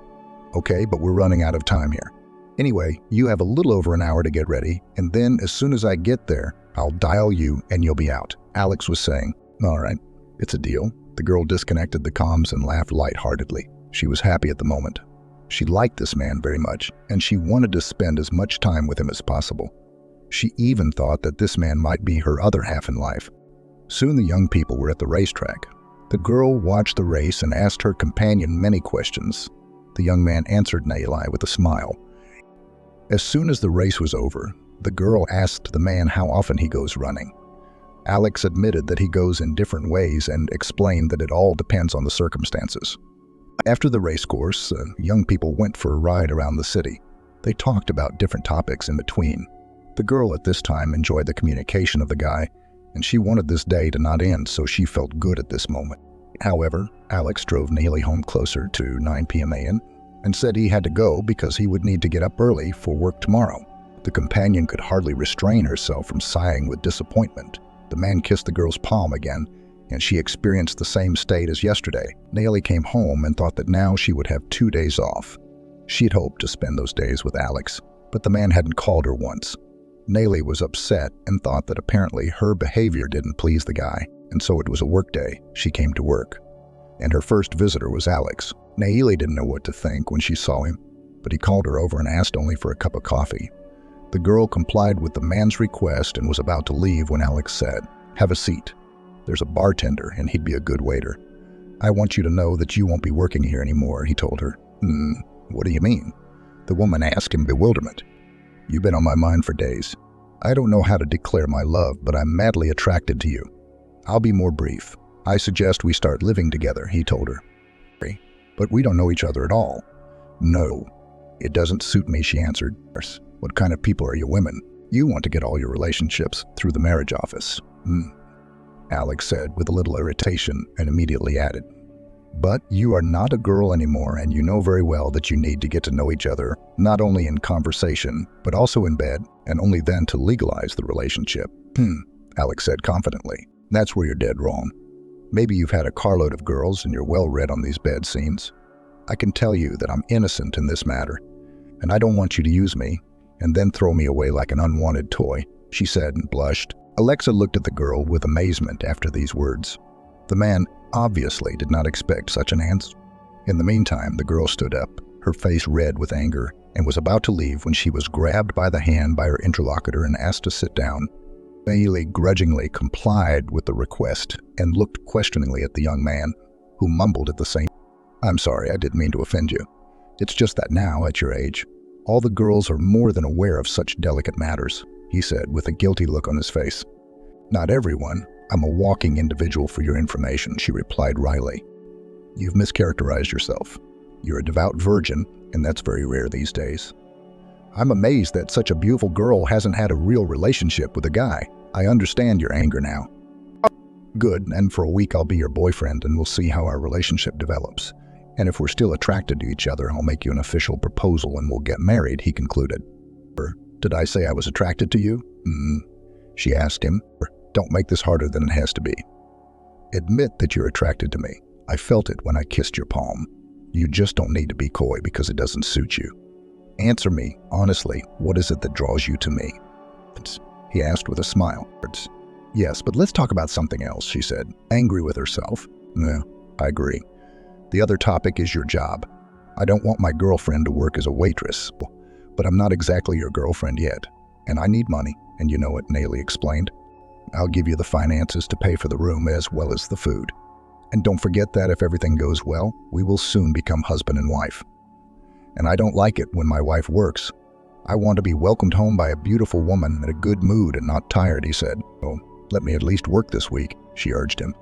Okay, but we're running out of time here. Anyway, you have a little over an hour to get ready, and then as soon as I get there, I'll dial you and you'll be out," Alex was saying. "All right, it's a deal." The girl disconnected the comms and laughed lightheartedly. She was happy at the moment. She liked this man very much, and she wanted to spend as much time with him as possible. She even thought that this man might be her other half in life. Soon the young people were at the racetrack. The girl watched the race and asked her companion many questions. The young man answered Naily with a smile. As soon as the race was over, the girl asked the man how often he goes running. Alex admitted that he goes in different ways and explained that it all depends on the circumstances. After the race course, young people went for a ride around the city. They talked about different topics in between. The girl at this time enjoyed the communication of the guy, and she wanted this day to not end, so she felt good at this moment. However, Alex drove Naily home closer to 9 p.m. and said he had to go because he would need to get up early for work tomorrow. The companion could hardly restrain herself from sighing with disappointment. The man kissed the girl's palm again, and she experienced the same state as yesterday. Naily came home and thought that now she would have 2 days off. She'd hoped to spend those days with Alex, but the man hadn't called her once. Naily was upset and thought that apparently her behavior didn't please the guy, and so it was a work day. She came to work, and her first visitor was Alex. Naily didn't know what to think when she saw him, but he called her over and asked only for a cup of coffee. The girl complied with the man's request and was about to leave when Alex said, "Have a seat. There's a bartender, and he'd be a good waiter." "I want you to know that you won't be working here anymore," he told her. What do you mean?" the woman asked in bewilderment. "You've been on my mind for days. I don't know how to declare my love, but I'm madly attracted to you. I'll be more brief. I suggest we start living together," he told her. "But we don't know each other at all." "No, it doesn't suit me," she answered. "What kind of people are you women? You want to get all your relationships through the marriage office." Alex said with a little irritation and immediately added, "But you are not a girl anymore, and you know very well that you need to get to know each other, not only in conversation, but also in bed, and only then to legalize the relationship." Alex said confidently. "That's where you're dead wrong. Maybe you've had a carload of girls and you're well read on these bed scenes. I can tell you that I'm innocent in this matter, and I don't want you to use me and then throw me away like an unwanted toy," she said and blushed. Alexa looked at the girl with amazement after these words. The man obviously did not expect such an answer. In the meantime, the girl stood up, her face red with anger, and was about to leave when she was grabbed by the hand by her interlocutor and asked to sit down. Bailey grudgingly complied with the request and looked questioningly at the young man, who mumbled at the same time. "I'm sorry, I didn't mean to offend you. It's just that now, at your age, all the girls are more than aware of such delicate matters," he said with a guilty look on his face. "Not everyone. I'm a walking individual for your information," she replied wryly. "You've mischaracterized yourself. You're a devout virgin, and that's very rare these days. I'm amazed that such a beautiful girl hasn't had a real relationship with a guy. I understand your anger now." "Good, and for a week I'll be your boyfriend and we'll see how our relationship develops. And if we're still attracted to each other, I'll make you an official proposal and we'll get married," he concluded. "Did I say I was attracted to you?" She asked him. "Don't make this harder than it has to be. Admit that you're attracted to me. I felt it when I kissed your palm. You just don't need to be coy because it doesn't suit you. Answer me, honestly, what is it that draws you to me?" He asked with a smile. "Yes, but let's talk about something else," she said, angry with herself. "No, I agree. The other topic is your job. I don't want my girlfriend to work as a waitress, but I'm not exactly your girlfriend yet, and I need money, and you know it," Nayeli explained. "I'll give you the finances to pay for the room as well as the food. And don't forget that if everything goes well, we will soon become husband and wife. And I don't like it when my wife works. I want to be welcomed home by a beautiful woman in a good mood and not tired," he said. "Oh, let me at least work this week," she urged him.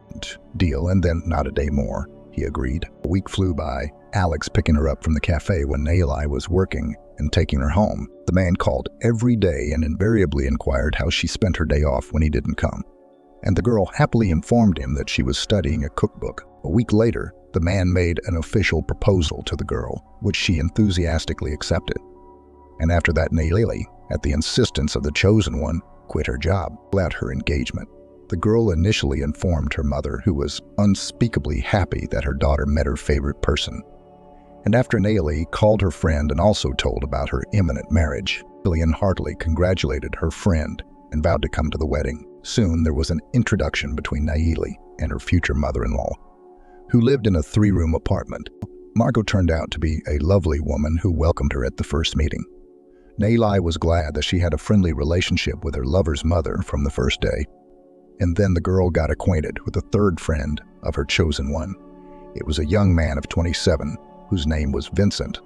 "Deal, and then not a day more," he agreed. A week flew by, Alex picking her up from the cafe when Nayeli was working and taking her home. The man called every day and invariably inquired how she spent her day off when he didn't come. And the girl happily informed him that she was studying a cookbook. A week later, the man made an official proposal to the girl, which she enthusiastically accepted. And after that, Nayeli, at the insistence of the chosen one, quit her job at her engagement. The girl initially informed her mother, who was unspeakably happy that her daughter met her favorite person. And after Nayeli called her friend and also told about her imminent marriage, Lillian heartily congratulated her friend and vowed to come to the wedding. Soon there was an introduction between Nayeli and her future mother-in-law, who lived in a 3-room apartment. Margot turned out to be a lovely woman who welcomed her at the first meeting. Nayeli was glad that she had a friendly relationship with her lover's mother from the first day. And then the girl got acquainted with a third friend of her chosen one. It was a young man of 27, whose name was Vincent.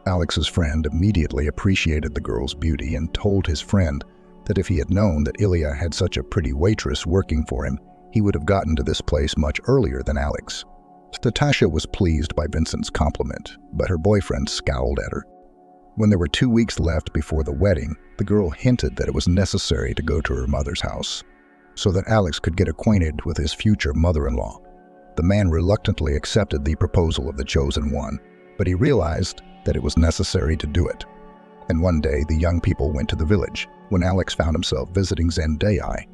Alex's friend immediately appreciated the girl's beauty and told his friend that if he had known that Ilya had such a pretty waitress working for him, he would have gotten to this place much earlier than Alex. Natasha was pleased by Vincent's compliment, but her boyfriend scowled at her. When there were 2 weeks left before the wedding, the girl hinted that it was necessary to go to her mother's house, so that Alex could get acquainted with his future mother-in-law. The man reluctantly accepted the proposal of the chosen one, but he realized that it was necessary to do it. And one day, the young people went to the village. When Alex found himself visiting Zendaya,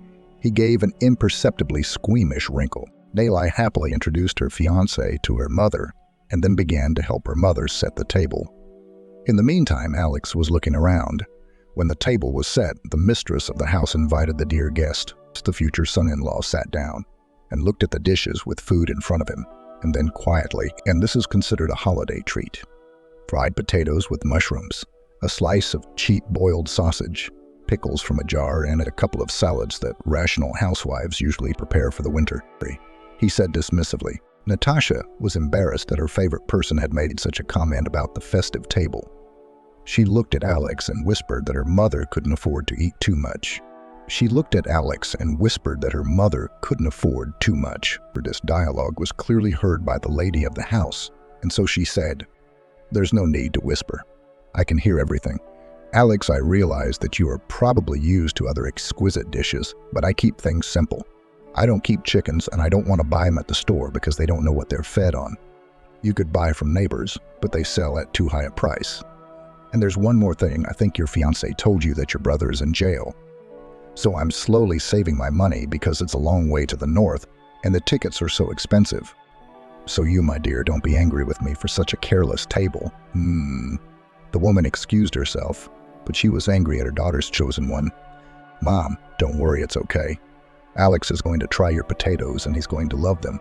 he gave an imperceptibly squeamish wrinkle. Nayeli happily introduced her fiancé to her mother, and then began to help her mother set the table. In the meantime, Alex was looking around. When the table was set, the mistress of the house invited the dear guest. The future son-in-law sat down and looked at the dishes with food in front of him, and then quietly, and this is considered a holiday treat, fried potatoes with mushrooms, a slice of cheap boiled sausage, pickles from a jar, and a couple of salads that rational housewives usually prepare for the winter. He said dismissively. Natasha was embarrassed that her favorite person had made such a comment about the festive table. She looked at Alex and whispered that her mother couldn't afford to eat too much. This dialogue was clearly heard by the lady of the house, and so she said, "There's no need to whisper. I can hear everything. Alex, I realize that you are probably used to other exquisite dishes, but I keep things simple. I don't keep chickens, and I don't want to buy them at the store because they don't know what they're fed on. You could buy from neighbors, but they sell at too high a price. And there's one more thing. I think your fiancé told you that your brother is in jail. So I'm slowly saving my money because it's a long way to the north, and the tickets are so expensive. So you, my dear, don't be angry with me for such a careless table." The woman excused herself, but she was angry at her daughter's chosen one. "Mom, don't worry, it's okay. Alex is going to try your potatoes and he's going to love them.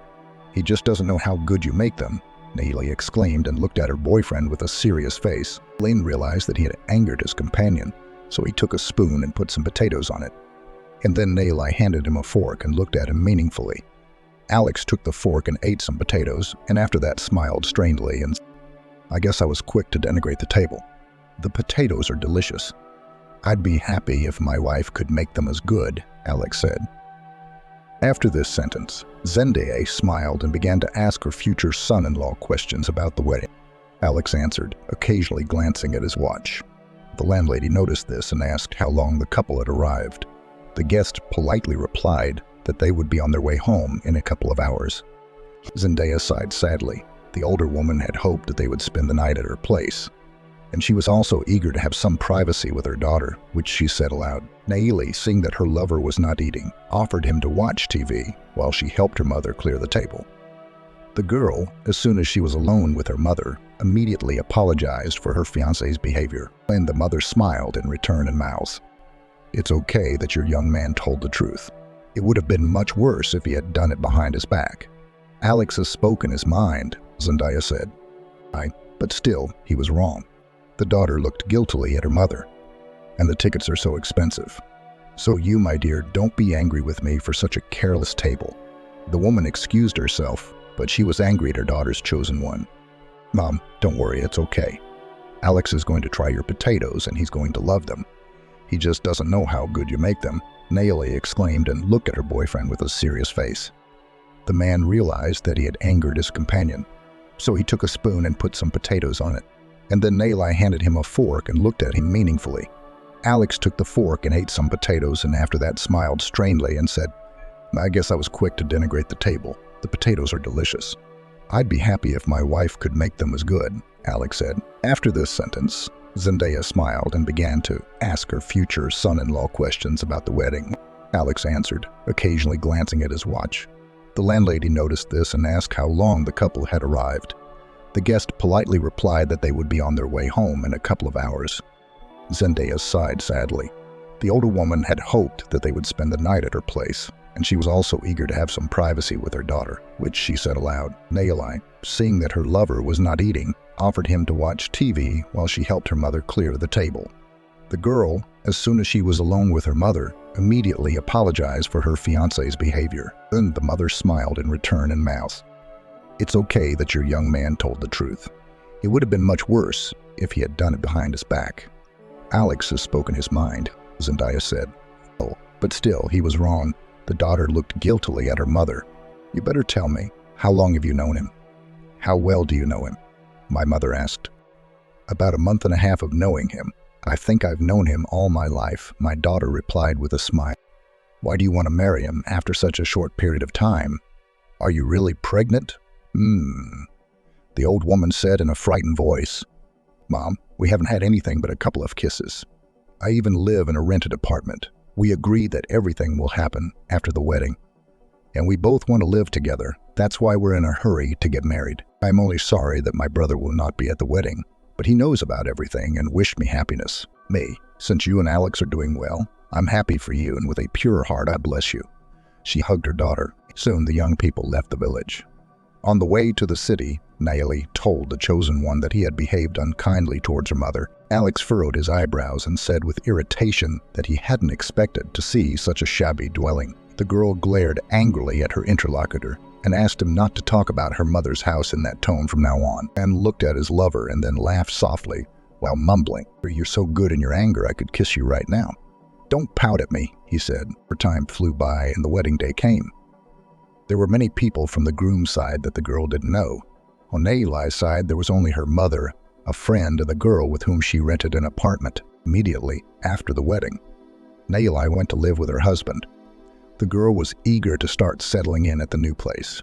He just doesn't know how good you make them, Neely exclaimed and looked at her boyfriend with a serious face. Lane realized that he had angered his companion, so he took a spoon and put some potatoes on it. And then Neely handed him a fork and looked at him meaningfully. Alex took the fork and ate some potatoes, and after that smiled strangely and I guess I was quick to denigrate the table. The potatoes are delicious. I'd be happy if my wife could make them as good, Alex said. After this sentence, Zendaya smiled and began to ask her future son-in-law questions about the wedding. Alex answered, occasionally glancing at his watch. The landlady noticed this and asked how long the couple had arrived. The guest politely replied that they would be on their way home in a couple of hours. Zendaya sighed sadly. The older woman had hoped that they would spend the night at her place, and she was also eager to have some privacy with her daughter, which she said aloud. Naili, seeing that her lover was not eating, offered him to watch TV while she helped her mother clear the table. The girl, as soon as she was alone with her mother, immediately apologized for her fiancé's behavior, and the mother smiled in return and mouthed, "It's okay that your young man told the truth. It would have been much worse if he had done it behind his back." "Alex has spoken his mind," Zendaya said. But still, he was wrong. The daughter looked guiltily at her mother. "And the tickets are so expensive. So you, my dear, don't be angry with me for such a careless table." The woman excused herself, but she was angry at her daughter's chosen one. "Mom, don't worry, it's okay. Alex is going to try your potatoes and he's going to love them. He just doesn't know how good you make them," Naomi exclaimed and looked at her boyfriend with a serious face. The man realized that he had angered his companion, so he took a spoon and put some potatoes on it. And then Naomi handed him a fork and looked at him meaningfully. Alex took the fork and ate some potatoes, and after that smiled strangely and said, "I guess I was quick to denigrate the table. The potatoes are delicious. I'd be happy if my wife could make them as good," Alex said. After this sentence, Zendaya smiled and began to ask her future son-in-law questions about the wedding. Alex answered, occasionally glancing at his watch. The landlady noticed this and asked how long the couple had arrived. The guest politely replied that they would be on their way home in a couple of hours. Zendaya sighed sadly. The older woman had hoped that they would spend the night at her place, and she was also eager to have some privacy with her daughter, which she said aloud. Naomi, seeing that her lover was not eating, offered him to watch TV while she helped her mother clear the table. The girl, as soon as she was alone with her mother, immediately apologized for her fiancé's behavior. Then the mother smiled in return and mouthed, "It's okay that your young man told the truth. It would have been much worse if he had done it behind his back." "Alex has spoken his mind," Zendaya said. "Oh, but still, he was wrong." The daughter looked guiltily at her mother. "You better tell me, how long have you known him? How well do you know him?" My mother asked. "About a month and a half of knowing him. I think I've known him all my life," my daughter replied with a smile. "Why do you want to marry him after such a short period of time? Are you really pregnant?" The old woman said in a frightened voice. "Mom, we haven't had anything but a couple of kisses. I even live in a rented apartment. We agree that everything will happen after the wedding. And we both want to live together. That's why we're in a hurry to get married. I'm only sorry that my brother will not be at the wedding, but he knows about everything and wished me happiness. Since you and Alex are doing well, I'm happy for you, and with a pure heart I bless you." She hugged her daughter. Soon the young people left the village. On the way to the city, Naomi told the chosen one that he had behaved unkindly towards her mother. Alex furrowed his eyebrows and said with irritation that he hadn't expected to see such a shabby dwelling. The girl glared angrily at her interlocutor and asked him not to talk about her mother's house in that tone from now on, and looked at his lover and then laughed softly while mumbling, "You're so good in your anger I could kiss you right now." "Don't pout at me," he said. Her time flew by and the wedding day came. There were many people from the groom's side that the girl didn't know. On Naomi's side, there was only her mother, a friend, and the girl with whom she rented an apartment. Immediately after the wedding, Naomi went to live with her husband. The girl was eager to start settling in at the new place.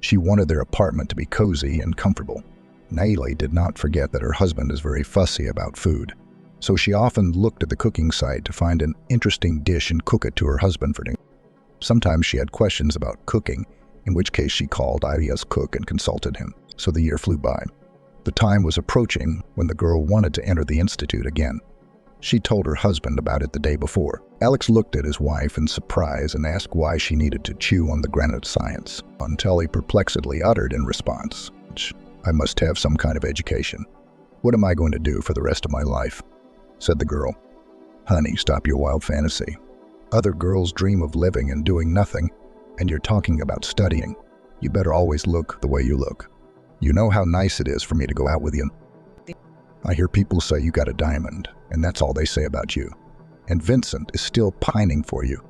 She wanted their apartment to be cozy and comfortable. Naomi did not forget that her husband is very fussy about food, so she often looked at the cooking site to find an interesting dish and cook it to her husband for dinner. Sometimes she had questions about cooking, in which case she called Ivia's cook and consulted him. So the year flew by. The time was approaching when the girl wanted to enter the institute again. She told her husband about it the day before. Alex looked at his wife in surprise and asked why she needed to chew on the granite science, until he perplexedly uttered in response, I must have some kind of education. What am I going to do for the rest of my life? Said the girl. Honey, stop your wild fantasy. Other girls dream of living and doing nothing, and you're talking about studying. You better always look the way you look. You know how nice it is for me to go out with you. I hear people say you got a diamond, and that's all they say about you. And Vincent is still pining for you.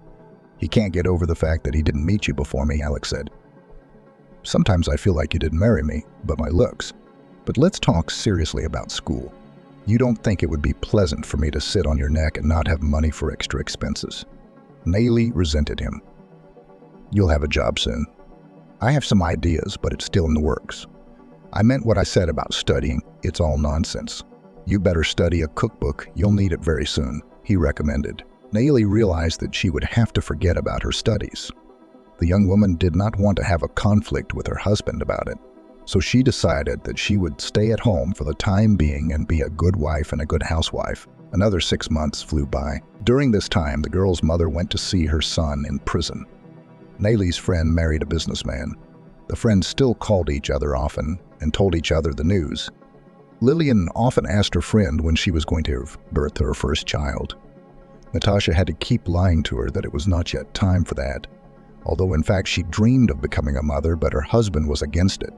He can't get over the fact that he didn't meet you before me, Alex said. Sometimes I feel like you didn't marry me, but my looks. But let's talk seriously about school. You don't think it would be pleasant for me to sit on your neck and not have money for extra expenses? Nayeli resented him. You'll have a job soon. I have some ideas, but it's still in the works. I meant what I said about studying. It's all nonsense. You better study a cookbook. You'll need it very soon, he recommended. Nayeli realized that she would have to forget about her studies. The young woman did not want to have a conflict with her husband about it, so she decided that she would stay at home for the time being and be a good wife and a good housewife. Another 6 months flew by. During this time, the girl's mother went to see her son in prison. Nayeli's friend married a businessman. The friends still called each other often and told each other the news. Lillian often asked her friend when she was going to have birth her first child. Natasha had to keep lying to her that it was not yet time for that, although in fact she dreamed of becoming a mother, but her husband was against it.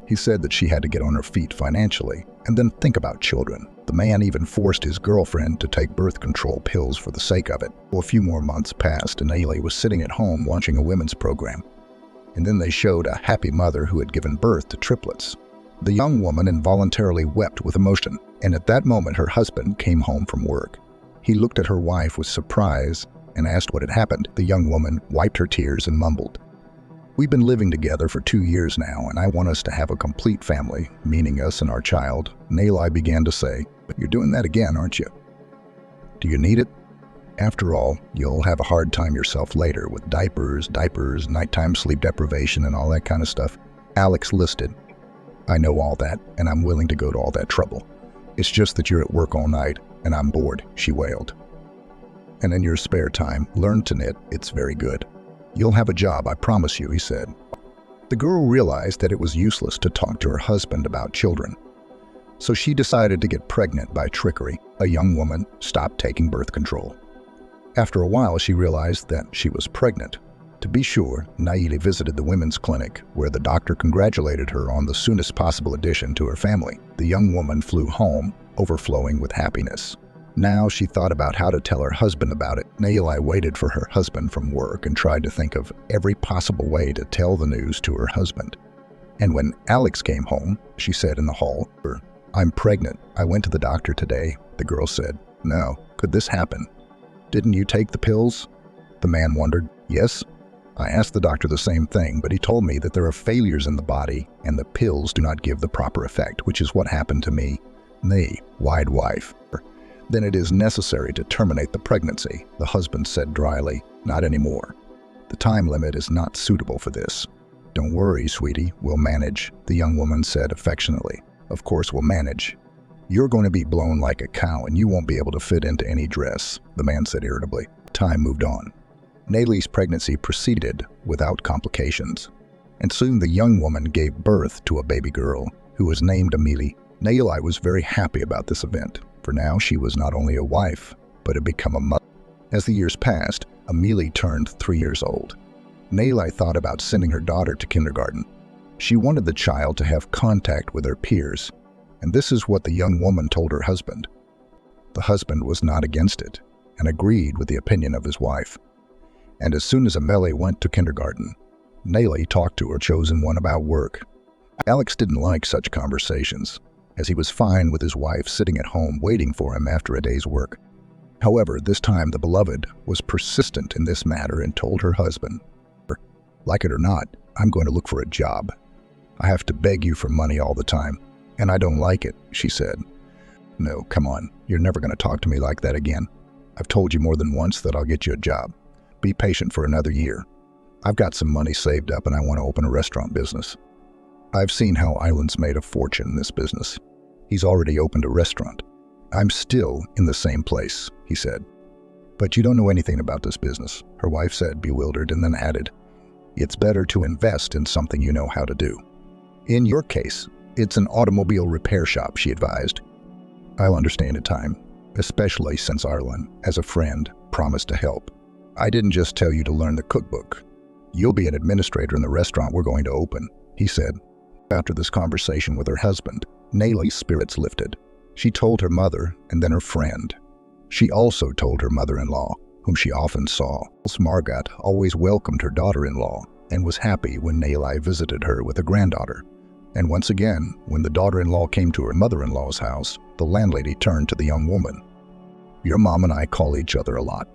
He said that she had to get on her feet financially and then think about children. The man even forced his girlfriend to take birth control pills for the sake of it. A few more months passed and Nayeli was sitting at home watching a women's program. And then they showed a happy mother who had given birth to triplets. The young woman involuntarily wept with emotion, and at that moment her husband came home from work. He looked at her wife with surprise and asked what had happened. The young woman wiped her tears and mumbled, "We've been living together for 2 years now, and I want us to have a complete family, meaning us and our child." Nayeli began to say, "But you're doing that again, aren't you? Do you need it? After all, you'll have a hard time yourself later with diapers, nighttime sleep deprivation, and all that kind of stuff." Alex listed, "I know all that, and I'm willing to go to all that trouble. It's just that you're at work all night, and I'm bored," she wailed. "And in your spare time, learn to knit. It's very good. You'll have a job, I promise you," he said. The girl realized that it was useless to talk to her husband about children. So she decided to get pregnant by trickery. A young woman stopped taking birth control. After a while, she realized that she was pregnant. To be sure, Nayeli visited the women's clinic, where the doctor congratulated her on the soonest possible addition to her family. The young woman flew home, overflowing with happiness. Now she thought about how to tell her husband about it. Nayeli waited for her husband from work and tried to think of every possible way to tell the news to her husband. And when Alex came home, she said in the hall, "I'm pregnant. I went to the doctor today." The girl said, "No, could this happen? Didn't you take the pills?" The man wondered. "Yes. I asked the doctor the same thing, but he told me that there are failures in the body and the pills do not give the proper effect, which is what happened to me. Me, wide wife. Then it is necessary to terminate the pregnancy," the husband said dryly. "Not anymore. The time limit is not suitable for this." "Don't worry, sweetie, we'll manage," the young woman said affectionately. "Of course we'll manage. You're going to be blown like a cow and you won't be able to fit into any dress," the man said irritably. Time moved on. Nayeli's pregnancy proceeded without complications, and soon the young woman gave birth to a baby girl who was named Amelie. Nayeli was very happy about this event, for now she was not only a wife, but had become a mother. As the years passed, Amelie turned 3 years old. Nayeli thought about sending her daughter to kindergarten. She wanted the child to have contact with her peers, and this is what the young woman told her husband. The husband was not against it, and agreed with the opinion of his wife. And as soon as Amelie went to kindergarten, Nayeli talked to her chosen one about work. Alex didn't like such conversations, as he was fine with his wife sitting at home waiting for him after a day's work. However, this time the beloved was persistent in this matter and told her husband, "Like it or not, I'm going to look for a job. I have to beg you for money all the time, and I don't like it," she said. "No, come on, you're never going to talk to me like that again. I've told you more than once that I'll get you a job. Be patient for another year. I've got some money saved up and I want to open a restaurant business. I've seen how Island's made a fortune in this business. He's already opened a restaurant. I'm still in the same place," he said. "But you don't know anything about this business," her wife said, bewildered, and then added, "It's better to invest in something you know how to do. In your case, It's an automobile repair shop, she advised. I'll understand in time, especially since Arlen, as a friend, promised to help. I didn't just tell you to learn the cookbook. You'll be an administrator in the restaurant we're going to open, he said. After this conversation with her husband, Nayli's spirits lifted. She told her mother and then her friend. She also told her mother-in-law, whom she often saw. Margot always welcomed her daughter-in-law and was happy when Nayli visited her with a granddaughter. And once again, when the daughter-in-law came to her mother-in-law's house, the landlady turned to the young woman. Your mom and I call each other a lot.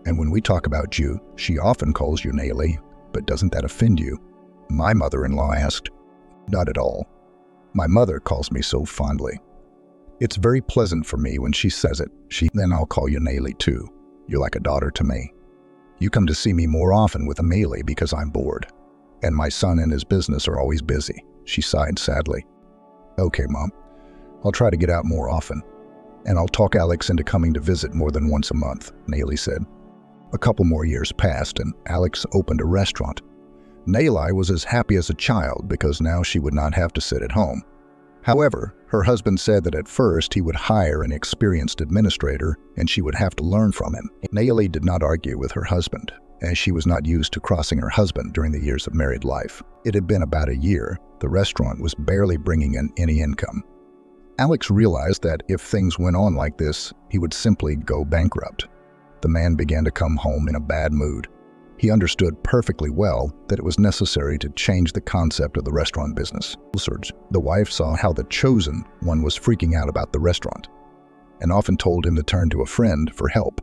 And when we talk about you, she often calls you Nayli, but doesn't that offend you? My mother-in-law asked. Not at all. My mother calls me so fondly. It's very pleasant for me when she says it. Then I'll call you Nayli too. You're like a daughter to me. You come to see me more often with Amelie because I'm bored. And my son and his business are always busy. She sighed sadly. Okay, Mom. I'll try to get out more often. And I'll talk Alex into coming to visit more than once a month, Nayli said. A couple more years passed and Alex opened a restaurant. Nayli was as happy as a child because now she would not have to sit at home. However, her husband said that at first he would hire an experienced administrator and she would have to learn from him. Nayli did not argue with her husband, as she was not used to crossing her husband during the years of married life. It had been about a year. The restaurant was barely bringing in any income. Alex realized that if things went on like this, he would simply go bankrupt. The man began to come home in a bad mood. He understood perfectly well that it was necessary to change the concept of the restaurant business. The wife saw how the chosen one was freaking out about the restaurant and often told him to turn to a friend for help.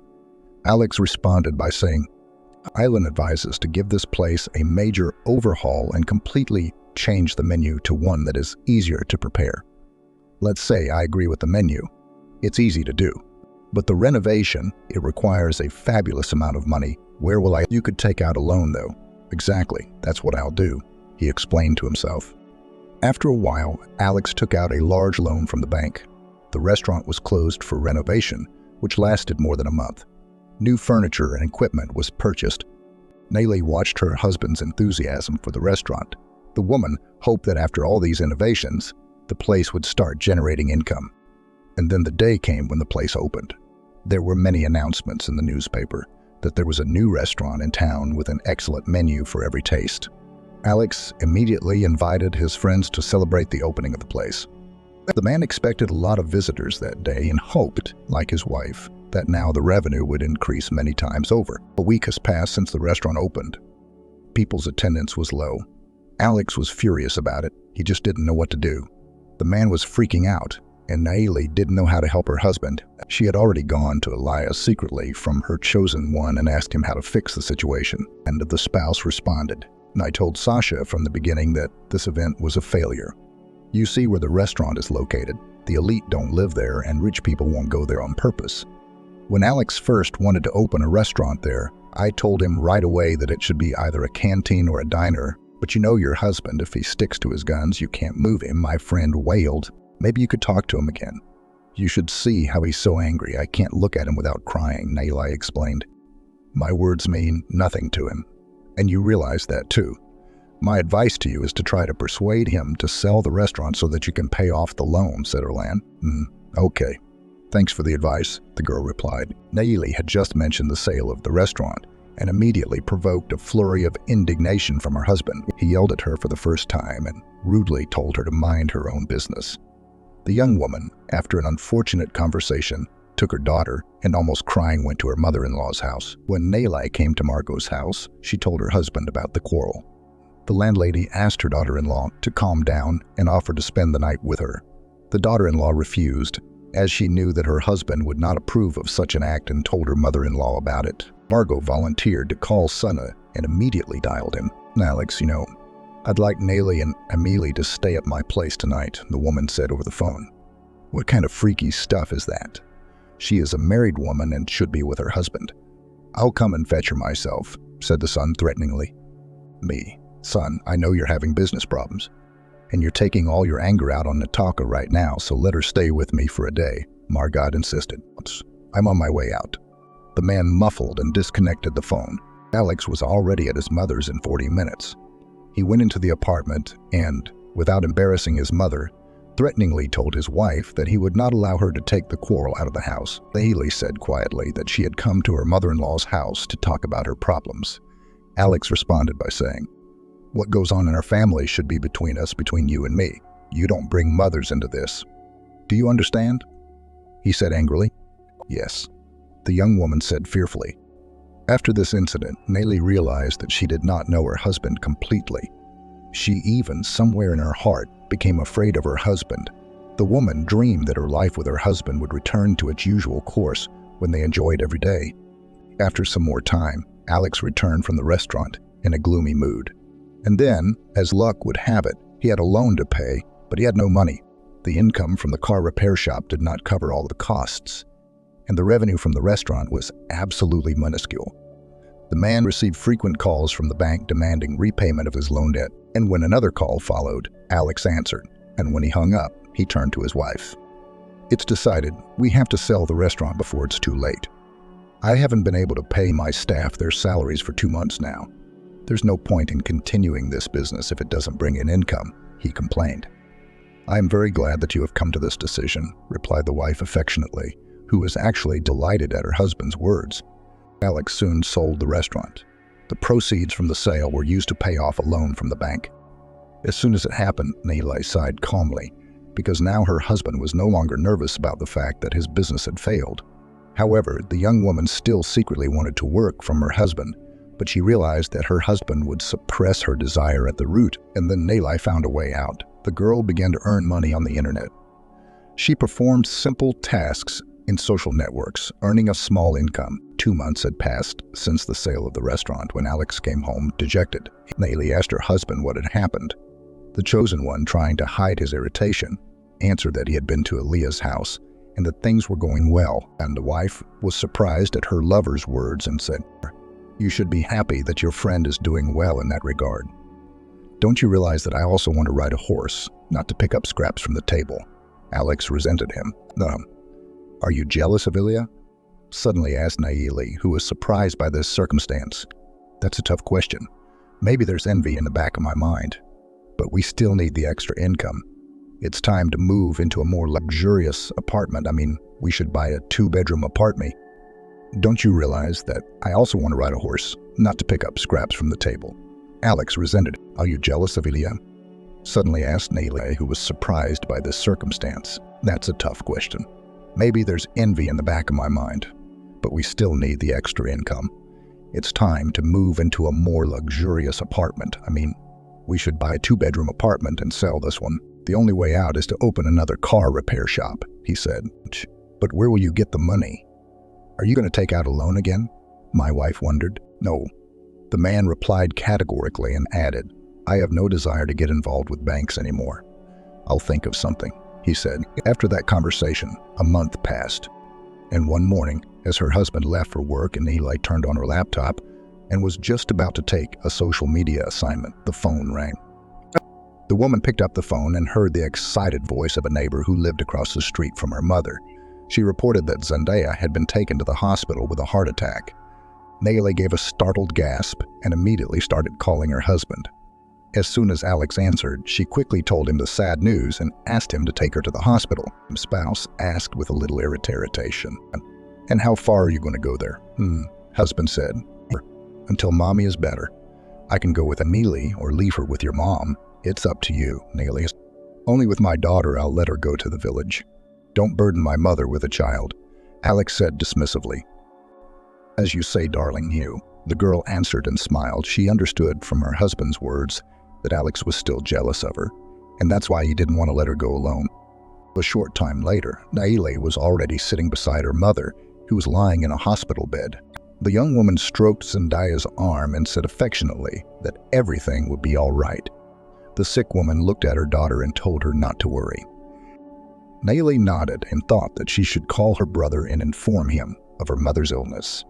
Alex responded by saying, Island advises to give this place a major overhaul and completely change the menu to one that is easier to prepare. Let's say I agree with the menu. It's easy to do. But the renovation, it requires a fabulous amount of money. Where will I? You could take out a loan, though. Exactly, that's what I'll do, he explained to himself. After a while, Alex took out a large loan from the bank. The restaurant was closed for renovation, which lasted more than a month. New furniture and equipment was purchased. Nayli watched her husband's enthusiasm for the restaurant. The woman hoped that after all these innovations, the place would start generating income. And then the day came when the place opened. There were many announcements in the newspaper that there was a new restaurant in town with an excellent menu for every taste. Alex immediately invited his friends to celebrate the opening of the place. The man expected a lot of visitors that day and hoped, like his wife, that now the revenue would increase many times over. A week has passed since the restaurant opened. People's attendance was low. Alex was furious about it. He just didn't know what to do. The man was freaking out, and Nayli didn't know how to help her husband. She had already gone to Elias secretly from her chosen one and asked him how to fix the situation, and the spouse responded. And I told Sasha from the beginning that this event was a failure. You see where the restaurant is located. The elite don't live there, and rich people won't go there on purpose. When Alex first wanted to open a restaurant there, I told him right away that it should be either a canteen or a diner. But you know your husband, if he sticks to his guns, you can't move him, my friend wailed. Maybe you could talk to him again. You should see how he's so angry. I can't look at him without crying, Nayli explained. My words mean nothing to him. And you realize that too. My advice to you is to try to persuade him to sell the restaurant so that you can pay off the loan, said Erlan. Okay. Thanks for the advice, the girl replied. Nayli had just mentioned the sale of the restaurant and immediately provoked a flurry of indignation from her husband. He yelled at her for the first time and rudely told her to mind her own business. The young woman, after an unfortunate conversation, took her daughter and almost crying went to her mother-in-law's house. When Nayli came to Margot's house, she told her husband about the quarrel. The landlady asked her daughter-in-law to calm down and offered to spend the night with her. The daughter-in-law refused, as she knew that her husband would not approve of such an act and told her mother-in-law about it. Margot volunteered to call Sana and immediately dialed him. Alex, I'd like Nayli and Amelie to stay at my place tonight, the woman said over the phone. What kind of freaky stuff is that? She is a married woman and should be with her husband. I'll come and fetch her myself, said the son threateningly. Me, son, I know you're having business problems, and you're taking all your anger out on Nataka right now, so let her stay with me for a day, Margot insisted. I'm on my way out. The man muffled and disconnected the phone. Alex was already at his mother's in 40 minutes. He went into the apartment and, without embarrassing his mother, threateningly told his wife that he would not allow her to take the quarrel out of the house. Haley said quietly that she had come to her mother-in-law's house to talk about her problems. Alex responded by saying, "What goes on in our family should be between us, between you and me. You don't bring mothers into this. Do you understand?" He said angrily. "Yes," the young woman said fearfully. After this incident, Haley realized that she did not know her husband completely. She even, somewhere in her heart, became afraid of her husband. The woman dreamed that her life with her husband would return to its usual course when they enjoyed every day. After some more time, Alex returned from the restaurant in a gloomy mood. And then, as luck would have it, he had a loan to pay, but he had no money. The income from the car repair shop did not cover all the costs, and the revenue from the restaurant was absolutely minuscule. The man received frequent calls from the bank demanding repayment of his loan debt, and when another call followed, Alex answered, and when he hung up, he turned to his wife. "It's decided. We have to sell the restaurant before it's too late. I haven't been able to pay my staff their salaries for 2 months now. There's no point in continuing this business if it doesn't bring in income," he complained. "I am very glad that you have come to this decision," replied the wife affectionately, who was actually delighted at her husband's words. Alex soon sold the restaurant. The proceeds from the sale were used to pay off a loan from the bank. As soon as it happened, Haley sighed calmly, because now her husband was no longer nervous about the fact that his business had failed. However, the young woman still secretly wanted to work from her husband, but she realized that her husband would suppress her desire at the root, and then Haley found a way out. The girl began to earn money on the internet. She performed simple tasks in social networks, earning a small income. 2 months had passed since the sale of the restaurant when Alex came home dejected. Haley asked her husband what had happened. The chosen one, trying to hide his irritation, answered that he had been to Aaliyah's house and that things were going well, and the wife was surprised at her lover's words and said, "You should be happy that your friend is doing well in that regard. Don't you realize that I also want to ride a horse, not to pick up scraps from the table?" Alex resented him. "Are you jealous of Ilya?" suddenly asked Haley, who was surprised by this circumstance. "That's a tough question. Maybe there's envy in the back of my mind. But we still need the extra income. It's time to move into a more luxurious apartment. We should buy a 2-bedroom apartment. Don't you realize that I also want to ride a horse, not to pick up scraps from the table?" Alex resented it. "Are you jealous of Ilya?" suddenly asked Haley, who was surprised by this circumstance. "That's a tough question. Maybe there's envy in the back of my mind. But we still need the extra income. It's time to move into a more luxurious apartment. We should buy a 2-bedroom apartment and sell this one. The only way out is to open another car repair shop," he said. "But where will you get the money? Are you going to take out a loan again?" my wife wondered. "No," the man replied categorically and added, "I have no desire to get involved with banks anymore. I'll think of something," he said. After that conversation, a month passed. And one morning, as her husband left for work and Haley turned on her laptop and was just about to take a social media assignment, the phone rang. The woman picked up the phone and heard the excited voice of a neighbor who lived across the street from her mother. She reported that Zendaya had been taken to the hospital with a heart attack. Haley gave a startled gasp and immediately started calling her husband. As soon as Alex answered, she quickly told him the sad news and asked him to take her to the hospital. His spouse asked with a little irritation, "And how far are you going to go there?" Husband said, "Until mommy is better. I can go with Amelie or leave her with your mom. It's up to you, Haley. Only with my daughter I'll let her go to the village. Don't burden my mother with a child," Alex said dismissively. "As you say, darling Hugh," the girl answered and smiled. She understood from her husband's words that Alex was still jealous of her, and that's why he didn't want to let her go alone. A short time later, Haley was already sitting beside her mother, who was lying in a hospital bed. The young woman stroked Zendaya's arm and said affectionately that everything would be all right. The sick woman looked at her daughter and told her not to worry. Haley nodded and thought that she should call her brother and inform him of her mother's illness.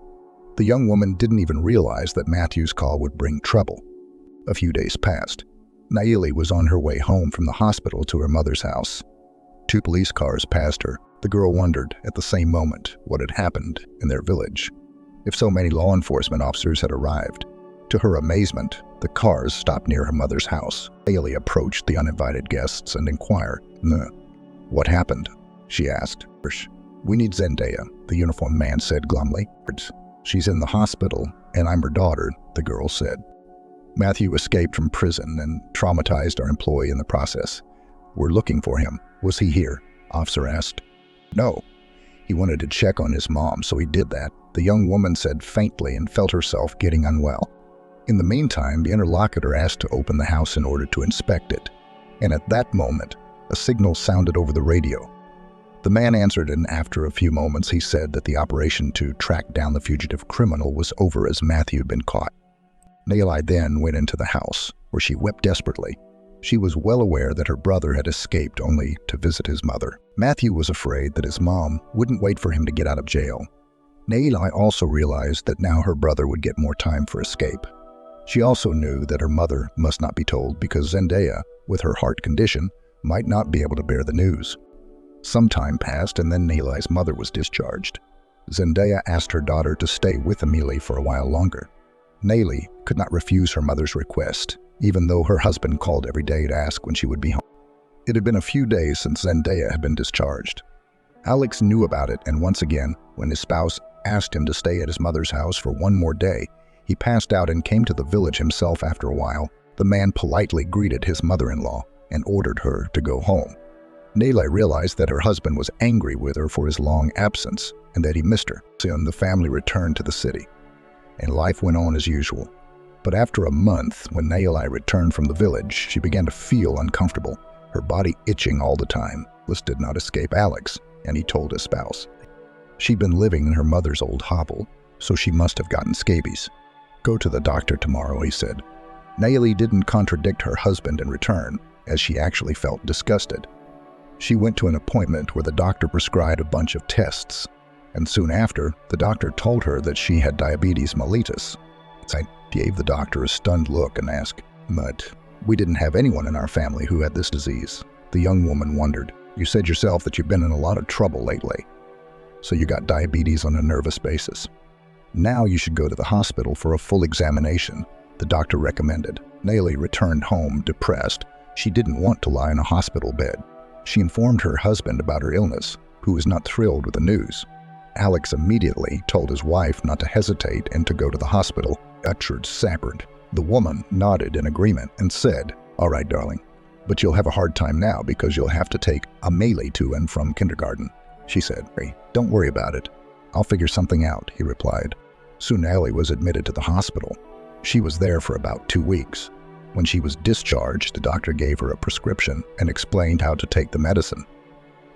The young woman didn't even realize that Matthew's call would bring trouble. A few days passed. Haley was on her way home from the hospital to her mother's house. 2 police cars passed her. The girl wondered at the same moment what had happened in their village. If so many law enforcement officers had arrived, To her amazement, the cars stopped near her mother's house. Ailey approached the uninvited guests and inquired, "What happened?" she asked. "We need Zendaya," the uniformed man said glumly. "She's in the hospital, and I'm her daughter," the girl said. "Matthew escaped from prison and traumatized our employee in the process. We're looking for him. Was he here?" Officer asked. "No. He wanted to check on his mom, so he did that," the young woman said faintly and felt herself getting unwell. In the meantime, the interlocutor asked to open the house in order to inspect it, and at that moment, a signal sounded over the radio. The man answered, and after a few moments, he said that the operation to track down the fugitive criminal was over as Matthew had been caught. Nailai then went into the house, where she wept desperately. She was well aware that her brother had escaped only to visit his mother. Matthew was afraid that his mom wouldn't wait for him to get out of jail. Nailai also realized that now her brother would get more time for escape. She also knew that her mother must not be told because Zendaya, with her heart condition, might not be able to bear the news. Some time passed, and then Nailai's mother was discharged. Zendaya asked her daughter to stay with Amelie for a while longer. Nailai could not refuse her mother's request, even though her husband called every day to ask when she would be home. It had been a few days since Zendaya had been discharged. Alex knew about it, and once again, when his spouse asked him to stay at his mother's house for one more day, he passed out and came to the village himself after a while. The man politely greeted his mother-in-law and ordered her to go home. Nailai realized that her husband was angry with her for his long absence and that he missed her. Soon the family returned to the city, and life went on as usual. But after a month, when Nailai returned from the village, she began to feel uncomfortable, her body itching all the time. This did not escape Alex, and he told his spouse. She'd been living in her mother's old hovel, so she must have gotten scabies. "Go to the doctor tomorrow," he said. Nailai didn't contradict her husband in return, as she actually felt disgusted. She went to an appointment where the doctor prescribed a bunch of tests, and soon after, the doctor told her that she had diabetes mellitus. I gave the doctor a stunned look and asked, "But we didn't have anyone in our family who had this disease." The young woman wondered, "You said yourself that you've been in a lot of trouble lately, so you got diabetes on a nervous basis. Now you should go to the hospital for a full examination," the doctor recommended. Nailai returned home depressed. She didn't want to lie in a hospital bed. She informed her husband about her illness, who was not thrilled with the news. Alex immediately told his wife not to hesitate and to go to the hospital. Uchard sabbered. The woman nodded in agreement and said, "All right, darling, but you'll have a hard time now because you'll have to take Amelie to and from kindergarten," she said. "Hey, don't worry about it. I'll figure something out," he replied. Soon Nailai was admitted to the hospital. She was there for about 2 weeks. When she was discharged, the doctor gave her a prescription and explained how to take the medicine.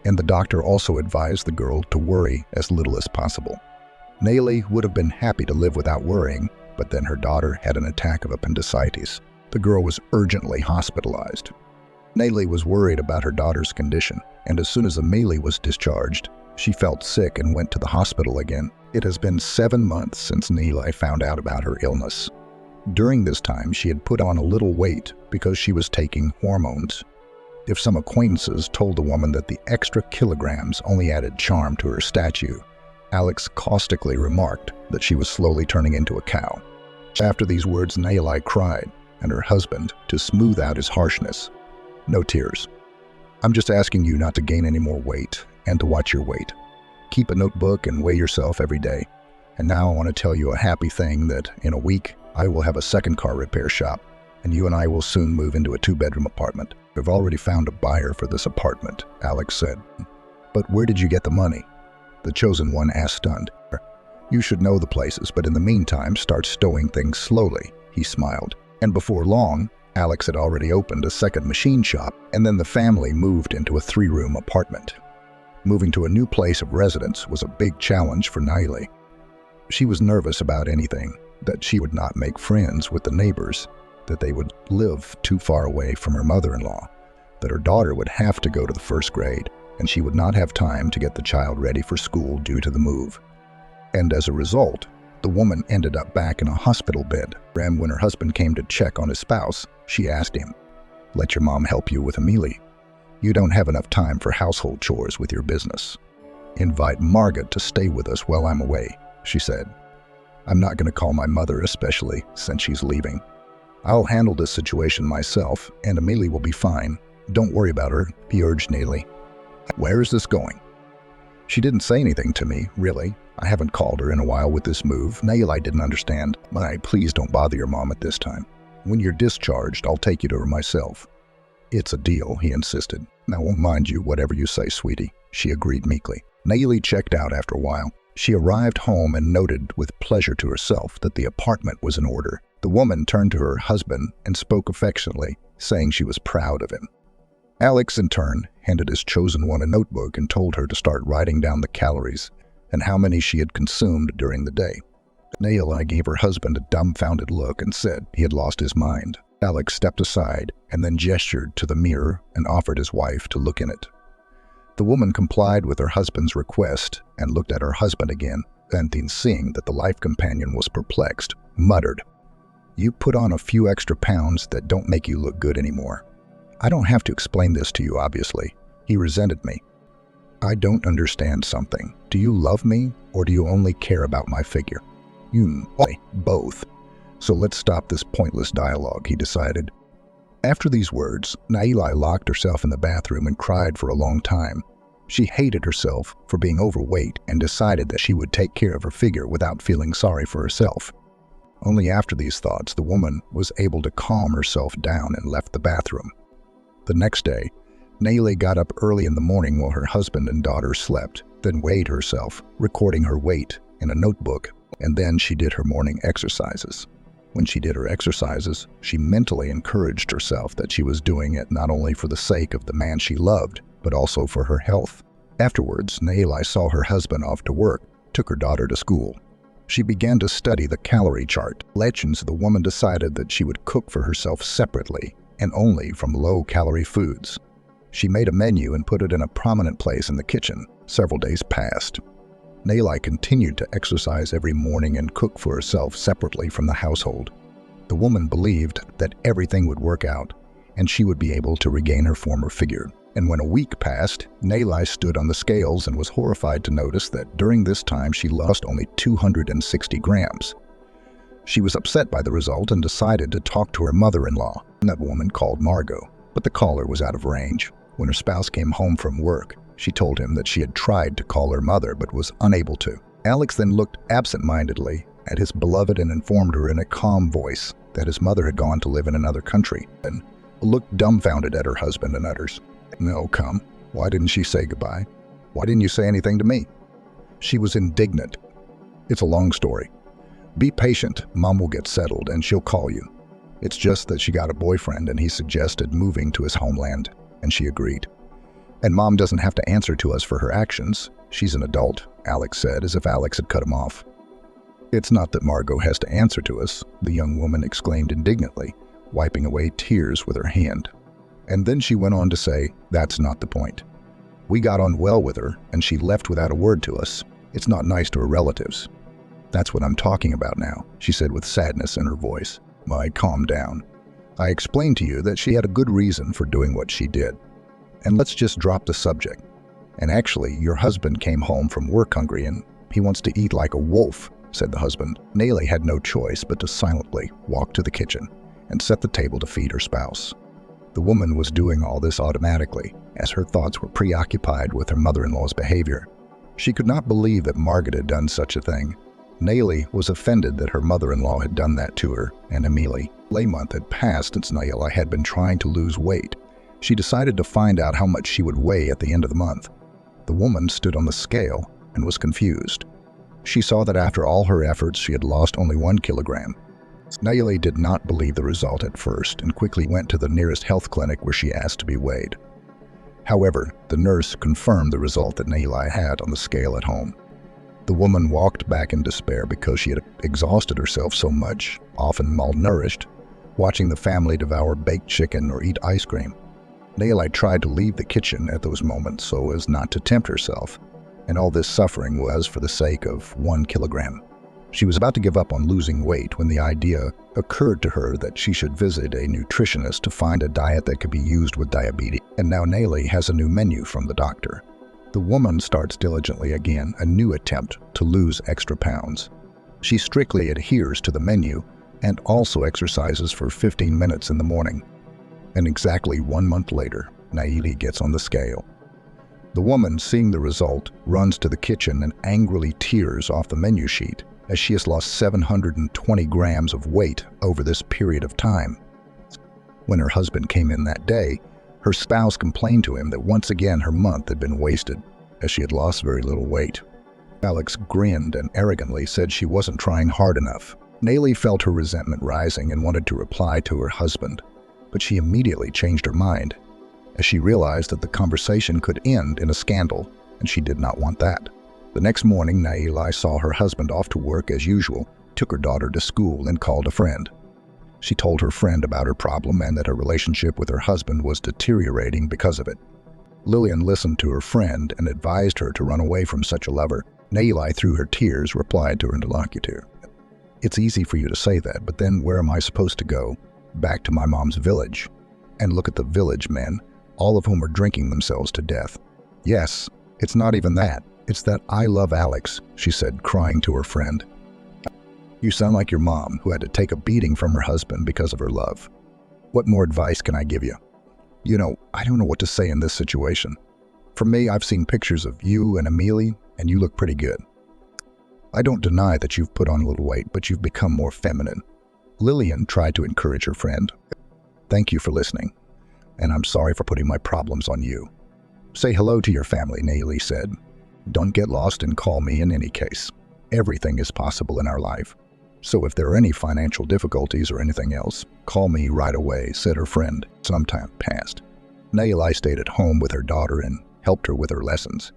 And the doctor also advised the girl to worry as little as possible. Nailai would have been happy to live without worrying, but then her daughter had an attack of appendicitis. The girl was urgently hospitalized. Nailai was worried about her daughter's condition, and as soon as Amelie was discharged, she felt sick and went to the hospital again. It has been 7 months since Nailai found out about her illness. During this time, she had put on a little weight because she was taking hormones. If some acquaintances told the woman that the extra kilograms only added charm to her statue, Alex caustically remarked that she was slowly turning into a cow. After these words, Nailai cried, and her husband, to smooth out his harshness, "No tears. I'm just asking you not to gain any more weight and to watch your weight. Keep a notebook and weigh yourself every day. And now I want to tell you a happy thing that in a week, I will have a second car repair shop, and you and I will soon move into a 2-bedroom apartment. We've already found a buyer for this apartment," Alex said. "But where did you get the money?" the chosen one asked, stunned. "You should know the places, but in the meantime, start stowing things slowly," he smiled. And before long, Alex had already opened a second machine shop, and then the family moved into a 3-room apartment. Moving to a new place of residence was a big challenge for Nailai. She was nervous about anything, that she would not make friends with the neighbors, that they would live too far away from her mother-in-law, that her daughter would have to go to the 1st grade, and she would not have time to get the child ready for school due to the move. And as a result, the woman ended up back in a hospital bed. And when her husband came to check on his spouse, she asked him, "Let your mom help you with Amelie. You don't have enough time for household chores with your business. Invite Margaret to stay with us while I'm away," she said. I'm not going to call my mother, especially since she's leaving. I'll handle this situation myself, and Amelie will be fine. Don't worry about her, he urged Neely. Where is this going? She didn't say anything to me, really. I haven't called her in a while with this move. Neely didn't understand. Please don't bother your mom at this time. When you're discharged, I'll take you to her myself. It's a deal, he insisted. I won't mind you, whatever you say, sweetie, she agreed meekly. Neely checked out after a while. She arrived home and noted with pleasure to herself that the apartment was in order. The woman turned to her husband and spoke affectionately, saying she was proud of him. Alex, in turn, handed his chosen one a notebook and told her to start writing down the calories and how many she had consumed during the day. Neely gave her husband a dumbfounded look and said he had lost his mind. Alex stepped aside and then gestured to the mirror and offered his wife to look in it. The woman complied with her husband's request and looked at her husband again, and then seeing that the life companion was perplexed, muttered, "You put on a few extra pounds that don't make you look good anymore. I don't have to explain this to you, obviously." He resented me. "I don't understand something. Do you love me, or do you only care about my figure?" Both. So let's stop this pointless dialogue, he decided. After these words, Neely locked herself in the bathroom and cried for a long time. She hated herself for being overweight and decided that she would take care of her figure without feeling sorry for herself. Only after these thoughts, the woman was able to calm herself down and left the bathroom. The next day, Neely got up early in the morning while her husband and daughter slept, then weighed herself, recording her weight in a notebook, and then she did her morning exercises. When she did her exercises, she mentally encouraged herself that she was doing it not only for the sake of the man she loved, but also for her health. Afterwards, Neely saw her husband off to work, took her daughter to school. She began to study the calorie chart. Legends, the woman decided that she would cook for herself separately and only from low-calorie foods. She made a menu and put it in a prominent place in the kitchen. Several days passed. Neely continued to exercise every morning and cook for herself separately from the household. The woman believed that everything would work out and she would be able to regain her former figure. And when a week passed, Neely stood on the scales and was horrified to notice that during this time she lost only 260 grams. She was upset by the result and decided to talk to her mother-in-law, that woman called Margot, but the caller was out of range. When her spouse came home from work, she told him that she had tried to call her mother but was unable to. Alex then looked absent-mindedly at his beloved and informed her in a calm voice that his mother had gone to live in another country, and looked dumbfounded at her husband and utters, "No, come. Why didn't she say goodbye? Why didn't you say anything to me?" She was indignant. "It's a long story. Be patient. Mom will get settled and she'll call you. It's just that she got a boyfriend and he suggested moving to his homeland, and she agreed. And Mom doesn't have to answer to us for her actions. She's an adult," Alex said, as if Alex had cut him off. "It's not that Margot has to answer to us," the young woman exclaimed indignantly, wiping away tears with her hand. And then she went on to say, "That's not the point. We got on well with her, and she left without a word to us. It's not nice to her relatives." "That's what I'm talking about now," she said with sadness in her voice. Calm down. I explained to you that she had a good reason for doing what she did. And let's just drop the subject. And actually, your husband came home from work hungry and he wants to eat like a wolf," said the husband. Neely had no choice but to silently walk to the kitchen and set the table to feed her spouse. The woman was doing all this automatically, as her thoughts were preoccupied with her mother-in-law's behavior. She could not believe that Margaret had done such a thing. Neely was offended that her mother-in-law had done that to her and Amelie. A month had passed since Neely had been trying to lose weight. She decided to find out how much she would weigh at the end of the month. The woman stood on the scale and was confused. She saw that after all her efforts, she had lost only 1 kilogram. Neely did not believe the result at first and quickly went to the nearest health clinic where she asked to be weighed. However, the nurse confirmed the result that Neely had on the scale at home. The woman walked back in despair because she had exhausted herself so much, often malnourished, watching the family devour baked chicken or eat ice cream. Neely tried to leave the kitchen at those moments so as not to tempt herself, and all this suffering was for the sake of 1 kilogram. She was about to give up on losing weight when the idea occurred to her that she should visit a nutritionist to find a diet that could be used with diabetes. And now Neely has a new menu from the doctor. The woman starts diligently again, a new attempt to lose extra pounds. She strictly adheres to the menu and also exercises for 15 minutes in the morning. And exactly 1 month later, Nayeli gets on the scale. The woman, seeing the result, runs to the kitchen and angrily tears off the menu sheet as she has lost 720 grams of weight over this period of time. When her husband came in that day, her spouse complained to him that once again her month had been wasted, as she had lost very little weight. Alex grinned and arrogantly said she wasn't trying hard enough. Nayeli felt her resentment rising and wanted to reply to her husband, but she immediately changed her mind, as she realized that the conversation could end in a scandal, and she did not want that. The next morning, Nayeli saw her husband off to work as usual, took her daughter to school, and called a friend. She told her friend about her problem and that her relationship with her husband was deteriorating because of it. Lillian listened to her friend and advised her to run away from such a lover. Nayeli, through her tears, replied to her interlocutor, "It's easy for you to say that, but then where am I supposed to go? Back to my mom's village. And look at the village men, all of whom are drinking themselves to death. Yes, it's not even that. It's that I love Alex," she said, crying to her friend. "You sound like your mom, who had to take a beating from her husband because of her love. What more advice can I give you? I don't know what to say in this situation. For me, I've seen pictures of you and Amelie, and you look pretty good. I don't deny that you've put on a little weight, but you've become more feminine." Lillian tried to encourage her friend. "Thank you for listening, and I'm sorry for putting my problems on you. Say hello to your family," Nayeli said. "Don't get lost and call me in any case. Everything is possible in our life. So if there are any financial difficulties or anything else, call me right away," said her friend. Some time passed. Nayeli stayed at home with her daughter and helped her with her lessons.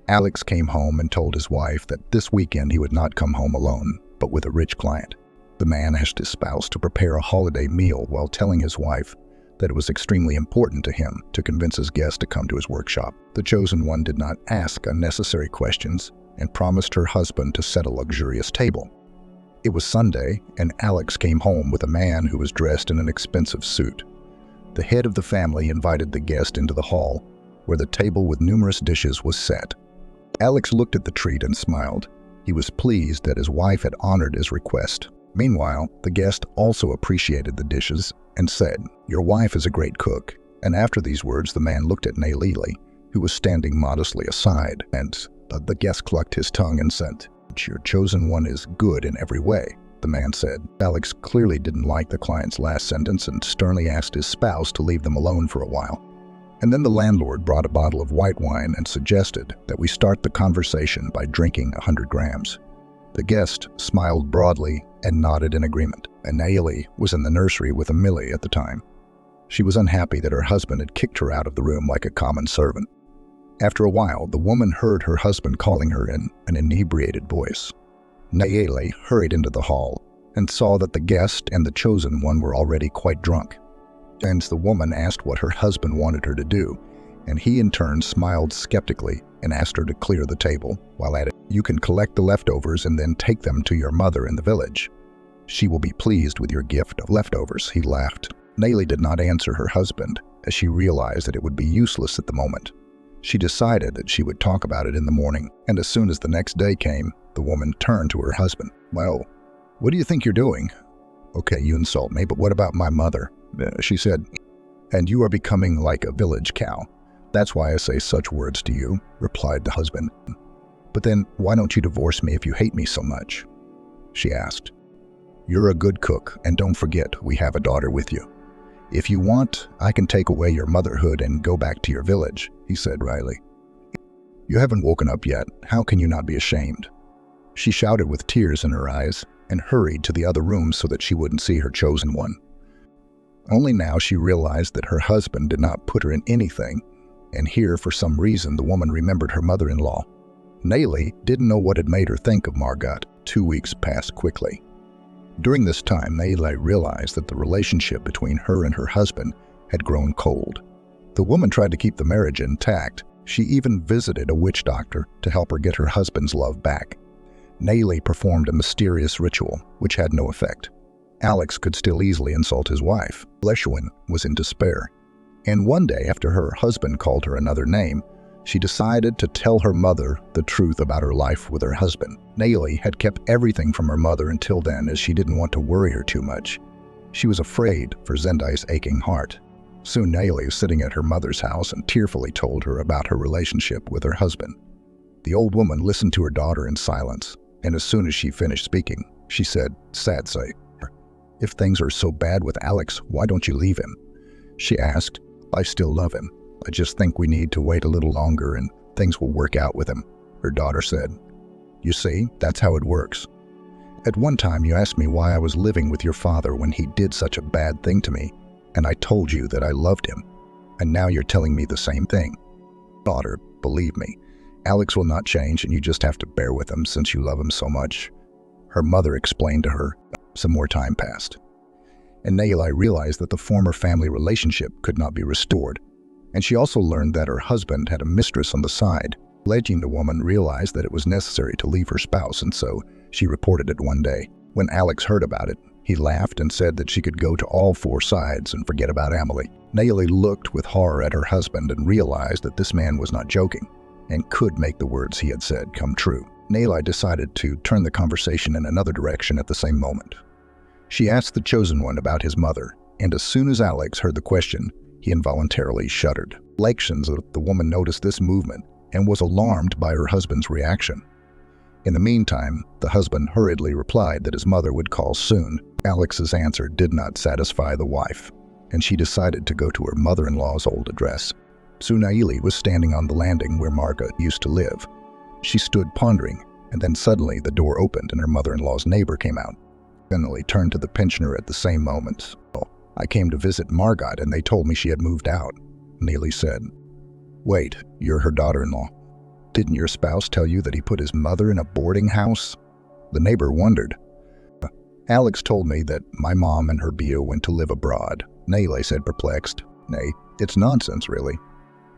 Alex came home and told his wife that this weekend he would not come home alone, but with a rich client. The man asked his spouse to prepare a holiday meal while telling his wife that it was extremely important to him to convince his guest to come to his workshop. The chosen one did not ask unnecessary questions and promised her husband to set a luxurious table. It was Sunday, and Alex came home with a man who was dressed in an expensive suit. The head of the family invited the guest into the hall, where the table with numerous dishes was set. Alex looked at the treat and smiled. He was pleased that his wife had honored his request. Meanwhile, the guest also appreciated the dishes and said, "Your wife is a great cook." And after these words, the man looked at Nayeli, who was standing modestly aside, and the guest clucked his tongue and said, "Your chosen one is good in every way," the man said. Alex clearly didn't like the client's last sentence and sternly asked his spouse to leave them alone for a while. And then the landlord brought a bottle of white wine and suggested that we start the conversation by drinking 100 grams. The guest smiled broadly and nodded in agreement, and Nayeli was in the nursery with Amelie at the time. She was unhappy that her husband had kicked her out of the room like a common servant. After a while, the woman heard her husband calling her in an inebriated voice. Nayeli hurried into the hall and saw that the guest and the chosen one were already quite drunk. And the woman asked what her husband wanted her to do, and he in turn smiled skeptically and asked her to clear the table, while adding, "You can collect the leftovers and then take them to your mother in the village. She will be pleased with your gift of leftovers," he laughed. Nayeli did not answer her husband, as she realized that it would be useless at the moment. She decided that she would talk about it in the morning, and as soon as the next day came, the woman turned to her husband. "Well, what do you think you're doing?" "Okay, you insult me, but what about my mother?" she said. "And you are becoming like a village cow. That's why I say such words to you," replied the husband. "But then why don't you divorce me if you hate me so much?" she asked. "You're a good cook, and don't forget we have a daughter with you. If you want, I can take away your motherhood and go back to your village," he said wryly. "You haven't woken up yet. How can you not be ashamed?" She shouted with tears in her eyes and hurried to the other room so that she wouldn't see her chosen one. Only now she realized that her husband did not put her in anything, and here, for some reason, the woman remembered her mother-in-law. Nayeli didn't know what had made her think of Margot. 2 weeks passed quickly. During this time, Nayeli realized that the relationship between her and her husband had grown cold. The woman tried to keep the marriage intact. She even visited a witch doctor to help her get her husband's love back. Nayeli performed a mysterious ritual, which had no effect. Alex could still easily insult his wife. Leshwin was in despair. And one day, after her husband called her another name, She decided to tell her mother the truth about her life with her husband. Nayeli had kept everything from her mother until then, as she didn't want to worry her too much. She was afraid for Zendai's aching heart. Soon Nayeli was sitting at her mother's house and tearfully told her about her relationship with her husband. The old woman listened to her daughter in silence, and as soon as she finished speaking, she said, sadly, "If things are so bad with Alex, why don't you leave him?" She asked, "I still love him. I just think we need to wait a little longer and things will work out with him," her daughter said. "You see, that's how it works. At one time you asked me why I was living with your father when he did such a bad thing to me, and I told you that I loved him. And now you're telling me the same thing. Daughter, believe me, Alex will not change and you just have to bear with him since you love him so much." Her mother explained to her. Some more time passed, and Nayeli realized that the former family relationship could not be restored. And she also learned that her husband had a mistress on the side. The woman realized that it was necessary to leave her spouse, and so she reported it one day. When Alex heard about it, he laughed and said that she could go to all four sides and forget about Emily. Nayeli looked with horror at her husband and realized that this man was not joking and could make the words he had said come true. Nayeli decided to turn the conversation in another direction at the same moment. She asked the chosen one about his mother, and as soon as Alex heard the question, he involuntarily shuddered. The woman noticed this movement and was alarmed by her husband's reaction. In the meantime, the husband hurriedly replied that his mother would call soon. Alex's answer did not satisfy the wife, and she decided to go to her mother-in-law's old address. Soon Nayeli was standing on the landing where Marga used to live. She stood pondering, and then suddenly the door opened and her mother-in-law's neighbor came out. Finally turned to the pensioner at the same moment. "I came to visit Margot and they told me she had moved out," Nayeli said. "Wait, you're her daughter-in-law. Didn't your spouse tell you that he put his mother in a boarding house?" The neighbor wondered. "Alex told me that my mom and her bio went to live abroad," Nayeli said, perplexed. "Nay, it's nonsense, really.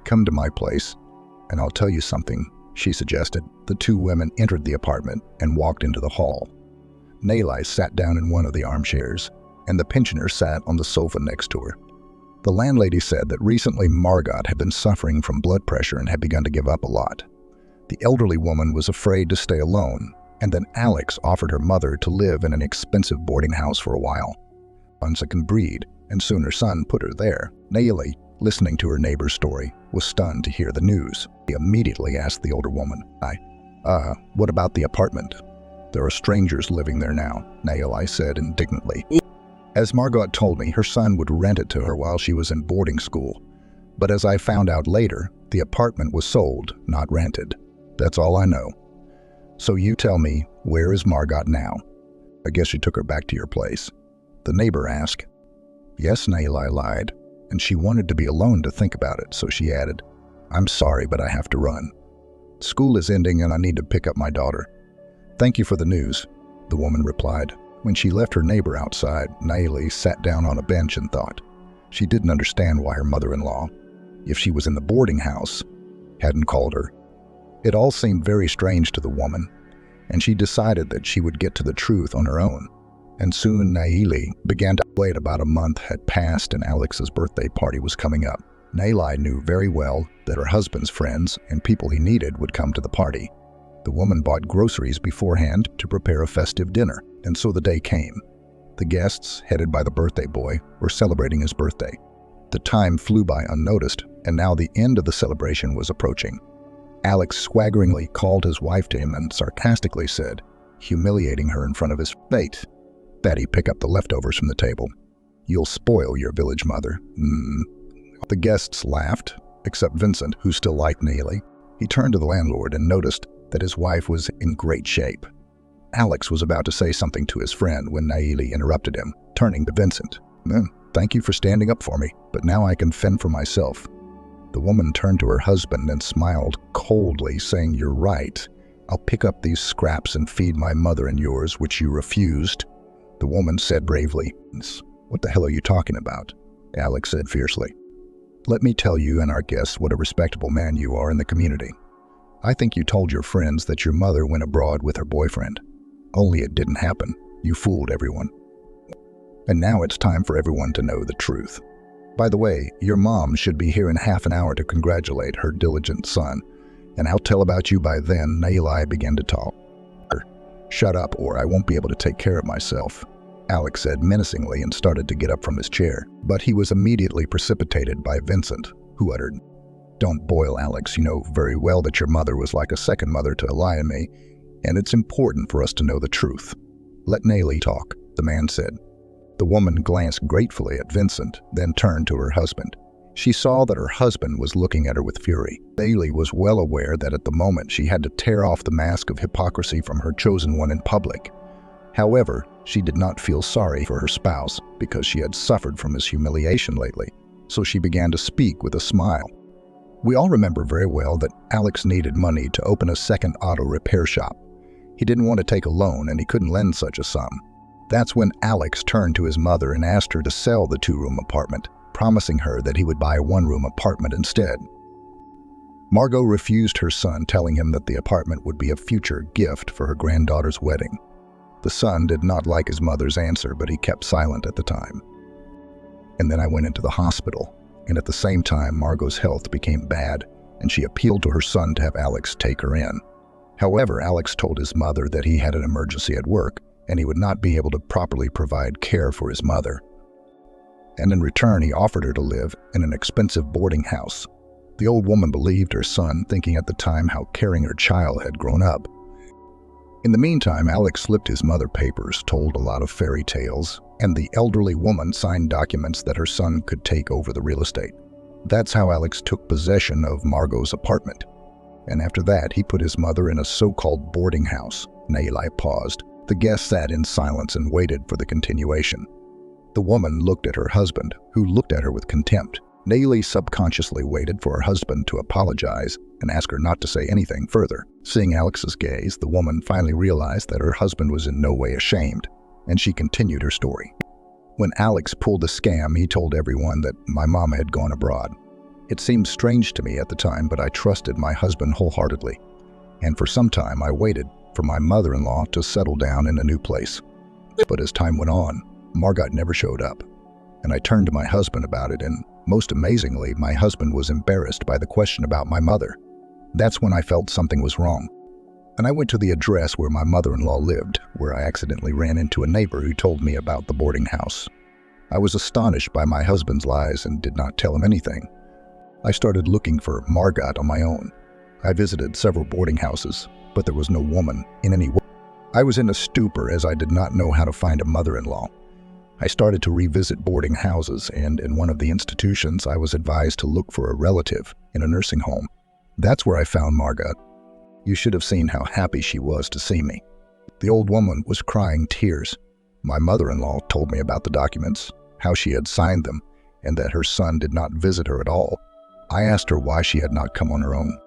Come to my place, and I'll tell you something," she suggested. The two women entered the apartment and walked into the hall. Nayeli sat down in one of the armchairs, and the pensioner sat on the sofa next to her. The landlady said that recently Margot had been suffering from blood pressure and had begun to give up a lot. The elderly woman was afraid to stay alone, and then Alex offered her mother to live in an expensive boarding house for a while. On second breed, and soon her son put her there. Nayeli, listening to her neighbor's story, was stunned to hear the news. He immediately asked the older woman, What about the apartment?" "There are strangers living there now," Nayeli said indignantly. "As Margot told me, her son would rent it to her while she was in boarding school. But as I found out later, the apartment was sold, not rented. That's all I know. So you tell me, where is Margot now?" "I guess you took her back to your place," the neighbor asked. "Yes," Nayeli lied, and she wanted to be alone to think about it, so she added, "I'm sorry, but I have to run. School is ending and I need to pick up my daughter." "Thank you for the news," the woman replied. When she left her neighbor outside, Nayeli sat down on a bench and thought. She didn't understand why her mother-in-law, if she was in the boarding house, hadn't called her. It all seemed very strange to the woman, and she decided that she would get to the truth on her own. And soon Nayeli began to wait. About a month had passed and Alex's birthday party was coming up. Nayeli knew very well that her husband's friends and people he needed would come to the party. The woman bought groceries beforehand to prepare a festive dinner, and so the day came. The guests, headed by the birthday boy, were celebrating his birthday. The time flew by unnoticed, and now the end of the celebration was approaching. Alex swaggeringly called his wife to him and sarcastically said, humiliating her in front of his face, "Betty, pick up the leftovers from the table. You'll spoil your village mother." The guests laughed, except Vincent, who still liked Nayeli. He turned to the landlord and noticed that his wife was in great shape. Alex was about to say something to his friend when Nayeli interrupted him, turning to Vincent. "Thank you for standing up for me, but now I can fend for myself." The woman turned to her husband and smiled coldly, saying, "You're right. I'll pick up these scraps and feed my mother and yours, which you refused." The woman said bravely, "What the hell are you talking about?" Alex said fiercely. "Let me tell you and our guests what a respectable man you are in the community. I think you told your friends that your mother went abroad with her boyfriend. Only it didn't happen. You fooled everyone. And now it's time for everyone to know the truth. By the way, your mom should be here in half an hour to congratulate her diligent son, and I'll tell about you by then." Nailai began to talk. "Shut up, or I won't be able to take care of myself," Alex said menacingly and started to get up from his chair. But he was immediately precipitated by Vincent, who uttered, "Don't boil, Alex. You know very well that your mother was like a second mother to Eli and me, and it's important for us to know the truth." "Let Nailai talk," the man said. The woman glanced gratefully at Vincent, then turned to her husband. She saw that her husband was looking at her with fury. Nailai was well aware that at the moment she had to tear off the mask of hypocrisy from her chosen one in public. However, she did not feel sorry for her spouse because she had suffered from his humiliation lately, so she began to speak with a smile. "We all remember very well that Alex needed money to open a second auto repair shop. He didn't want to take a loan and he couldn't lend such a sum. That's when Alex turned to his mother and asked her to sell the 2-room apartment, promising her that he would buy a 1-room apartment instead. Margot refused her son, telling him that the apartment would be a future gift for her granddaughter's wedding. The son did not like his mother's answer, but he kept silent at the time. And then I went into the hospital, and at the same time Margot's health became bad, and she appealed to her son to have Alex take her in. However, Alex told his mother that he had an emergency at work, and he would not be able to properly provide care for his mother. And in return, he offered her to live in an expensive boarding house. The old woman believed her son, thinking at the time how caring her child had grown up. In the meantime, Alex slipped his mother papers, told a lot of fairy tales, and the elderly woman signed documents that her son could take over the real estate. That's how Alex took possession of Margot's apartment. And after that, he put his mother in a so-called boarding house. Nailai paused. The guests sat in silence and waited for the continuation. The woman looked at her husband, who looked at her with contempt. Nailai subconsciously waited for her husband to apologize and ask her not to say anything further. Seeing Alex's gaze, the woman finally realized that her husband was in no way ashamed, and she continued her story. When Alex pulled the scam, he told everyone that my mama had gone abroad. It seemed strange to me at the time, but I trusted my husband wholeheartedly. And for some time, I waited for my mother-in-law to settle down in a new place. But as time went on, Margot never showed up. And I turned to my husband about it, and most amazingly, my husband was embarrassed by the question about my mother. That's when I felt something was wrong. And I went to the address where my mother-in-law lived, where I accidentally ran into a neighbor who told me about the boarding house. I was astonished by my husband's lies and did not tell him anything. I started looking for Margot on my own. I visited several boarding houses, but there was no woman in any way. I was in a stupor as I did not know how to find a mother-in-law. I started to revisit boarding houses, and in one of the institutions I was advised to look for a relative in a nursing home. That's where I found Margot. You should have seen how happy she was to see me. The old woman was crying tears. My mother-in-law told me about the documents, how she had signed them, and that her son did not visit her at all. I asked her why she had not come on her own.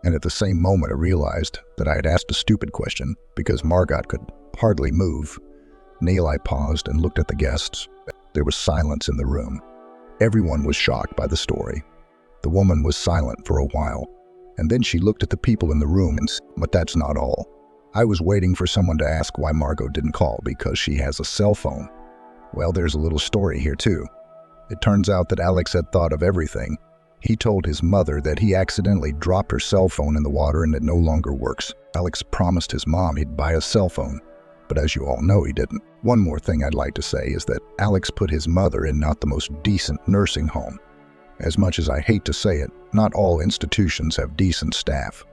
And at the same moment I realized that I had asked a stupid question because Margot could hardly move. Nailai paused and looked at the guests. There was silence in the room. Everyone was shocked by the story. The woman was silent for a while, and then she looked at the people in the room and said, "But that's not all. I was waiting for someone to ask why Margot didn't call because she has a cell phone." Well, there's a little story here too. It turns out that Alex had thought of everything. He told his mother that he accidentally dropped her cell phone in the water and it no longer works. Alex promised his mom he'd buy a cell phone, but as you all know, he didn't. One more thing I'd like to say is that Alex put his mother in not the most decent nursing home. As much as I hate to say it, not all institutions have decent staff.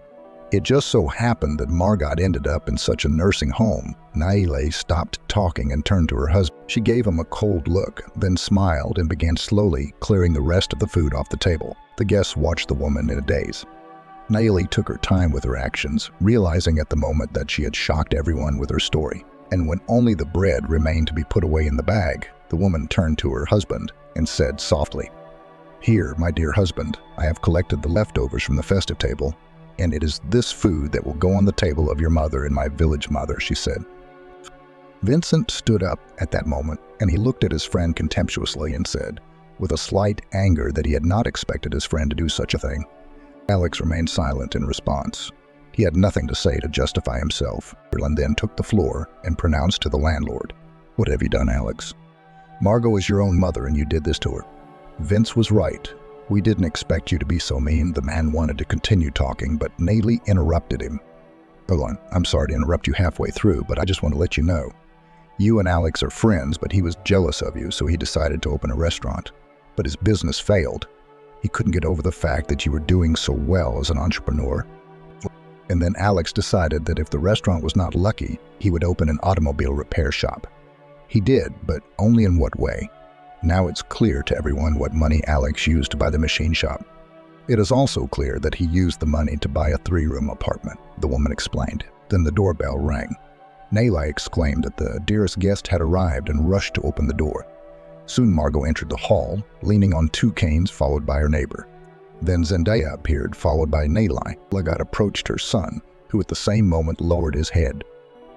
It just so happened that Margot ended up in such a nursing home. Nailai stopped talking and turned to her husband. She gave him a cold look, then smiled and began slowly clearing the rest of the food off the table. The guests watched the woman in a daze. Nailai took her time with her actions, realizing at the moment that she had shocked everyone with her story. And when only the bread remained to be put away in the bag, the woman turned to her husband and said softly, "Here, my dear husband, I have collected the leftovers from the festive table, and it is this food that will go on the table of your mother and my village mother," she said. Vincent stood up at that moment, and he looked at his friend contemptuously and said, with a slight anger, that he had not expected his friend to do such a thing. Alex remained silent in response. He had nothing to say to justify himself, and then took the floor and pronounced to the landlord, "What have you done, Alex? Margot is your own mother and you did this to her. Vince was right. We didn't expect you to be so mean. The man wanted to continue talking, but Nayli interrupted him. Hold on, I'm sorry to interrupt you halfway through, but I just want to let you know. You and Alex are friends, but he was jealous of you, so he decided to open a restaurant. But his business failed. He couldn't get over the fact that you were doing so well as an entrepreneur. And then Alex decided that if the restaurant was not lucky, he would open an automobile repair shop. He did, but only in what way? Now it's clear to everyone what money Alex used to buy the machine shop. It is also clear that he used the money to buy a 3-room apartment, the woman explained. Then the doorbell rang. Nayli exclaimed that the dearest guest had arrived and rushed to open the door. Soon Margot entered the hall, leaning on 2 canes, followed by her neighbor. Then Zendaya appeared, followed by Nayli. Lagat approached her son, who at the same moment lowered his head.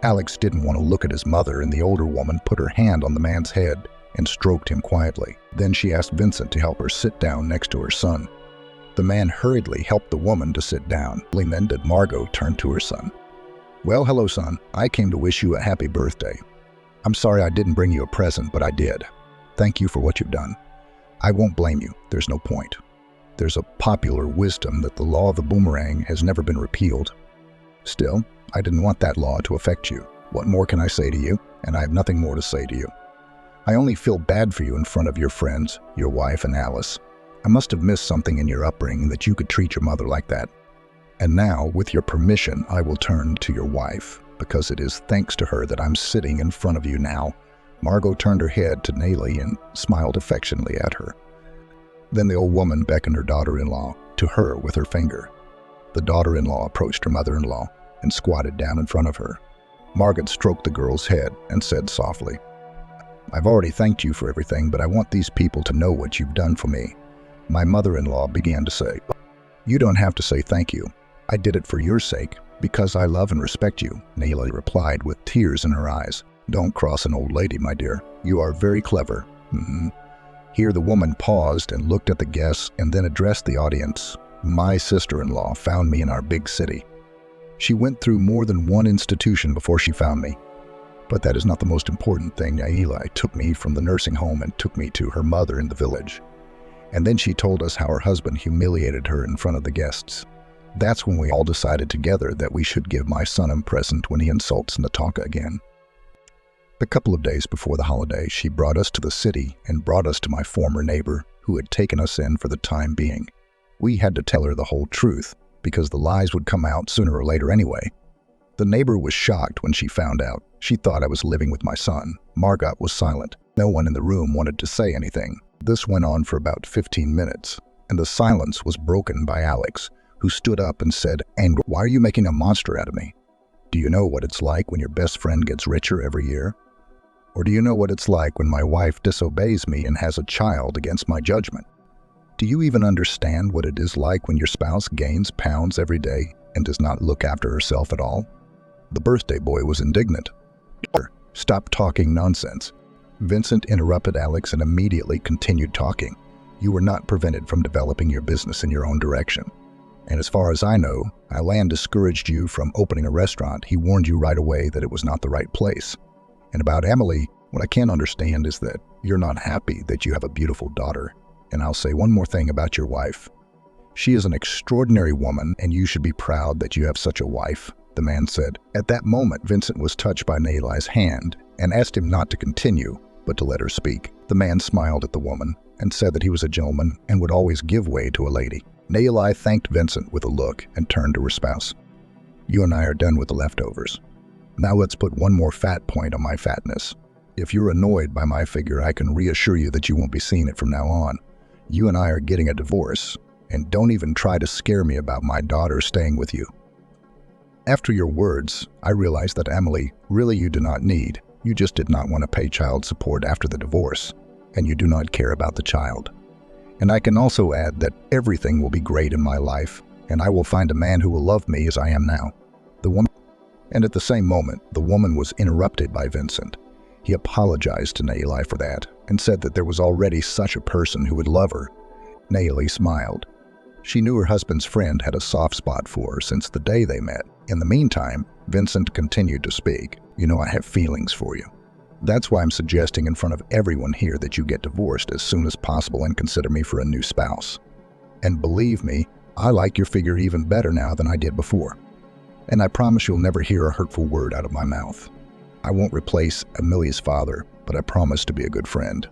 Alex didn't want to look at his mother, and the older woman put her hand on the man's head and stroked him quietly. Then she asked Vincent to help her sit down next to her son. The man hurriedly helped the woman to sit down. Then did Margot turn to her son. Well, hello, son. I came to wish you a happy birthday. I'm sorry I didn't bring you a present, but I did. Thank you for what you've done. I won't blame you. There's no point. There's a popular wisdom that the law of the boomerang has never been repealed. Still, I didn't want that law to affect you. What more can I say to you? And I have nothing more to say to you. I only feel bad for you in front of your friends, your wife, and Alice. I must have missed something in your upbringing that you could treat your mother like that. And now, with your permission, I will turn to your wife, because it is thanks to her that I'm sitting in front of you now. Margot turned her head to Nayli and smiled affectionately at her. Then the old woman beckoned her daughter-in-law to her with her finger. The daughter-in-law approached her mother-in-law and squatted down in front of her. Margot stroked the girl's head and said softly, I've already thanked you for everything, but I want these people to know what you've done for me. My mother-in-law began to say, You don't have to say thank you. I did it for your sake, because I love and respect you, Nayli replied with tears in her eyes. Don't cross an old lady, my dear. You are very clever. Here the woman paused and looked at the guests and then addressed the audience. My sister-in-law found me in our big city. She went through more than one institution before she found me. But that is not the most important thing. Nayli took me from the nursing home and took me to her mother in the village. And then she told us how her husband humiliated her in front of the guests. That's when we all decided together that we should give my son a present when he insults Nataka again. A couple of days before the holiday, she brought us to the city and brought us to my former neighbor, who had taken us in for the time being. We had to tell her the whole truth, because the lies would come out sooner or later anyway. The neighbor was shocked when she found out. She thought I was living with my son. Margot was silent. No one in the room wanted to say anything. This went on for about 15 minutes, and the silence was broken by Alex, who stood up and said, "And why are you making a monster out of me? Do you know what it's like when your best friend gets richer every year? Or do you know what it's like when my wife disobeys me and has a child against my judgment? Do you even understand what it is like when your spouse gains pounds every day and does not look after herself at all?" The birthday boy was indignant. "Stop talking nonsense." Vincent interrupted Alex and immediately continued talking. "You were not prevented from developing your business in your own direction. And as far as I know, Alan discouraged you from opening a restaurant. He warned you right away that it was not the right place. And about Emily, what I can't understand is that you're not happy that you have a beautiful daughter. And I'll say one more thing about your wife. She is an extraordinary woman, and you should be proud that you have such a wife," the man said. At that moment, Vincent was touched by Nayli's hand and asked him not to continue, but to let her speak. The man smiled at the woman and said that he was a gentleman and would always give way to a lady. Nayli thanked Vincent with a look and turned to her spouse. "You and I are done with the leftovers. Now let's put one more fat point on my fatness. If you're annoyed by my figure, I can reassure you that you won't be seeing it from now on. You and I are getting a divorce, and don't even try to scare me about my daughter staying with you." After your words, I realized that Emily, really you do not need. You just did not want to pay child support after the divorce, and you do not care about the child. And I can also add that everything will be great in my life, and I will find a man who will love me as I am now. And at the same moment, the woman was interrupted by Vincent. He apologized to Nayli for that and said that there was already such a person who would love her. Nayli smiled. She knew her husband's friend had a soft spot for her since the day they met. In the meantime, Vincent continued to speak. "You know, I have feelings for you. That's why I'm suggesting in front of everyone here that you get divorced as soon as possible and consider me for a new spouse. And believe me, I like your figure even better now than I did before. And I promise you'll never hear a hurtful word out of my mouth. I won't replace Amelia's father, but I promise to be a good friend.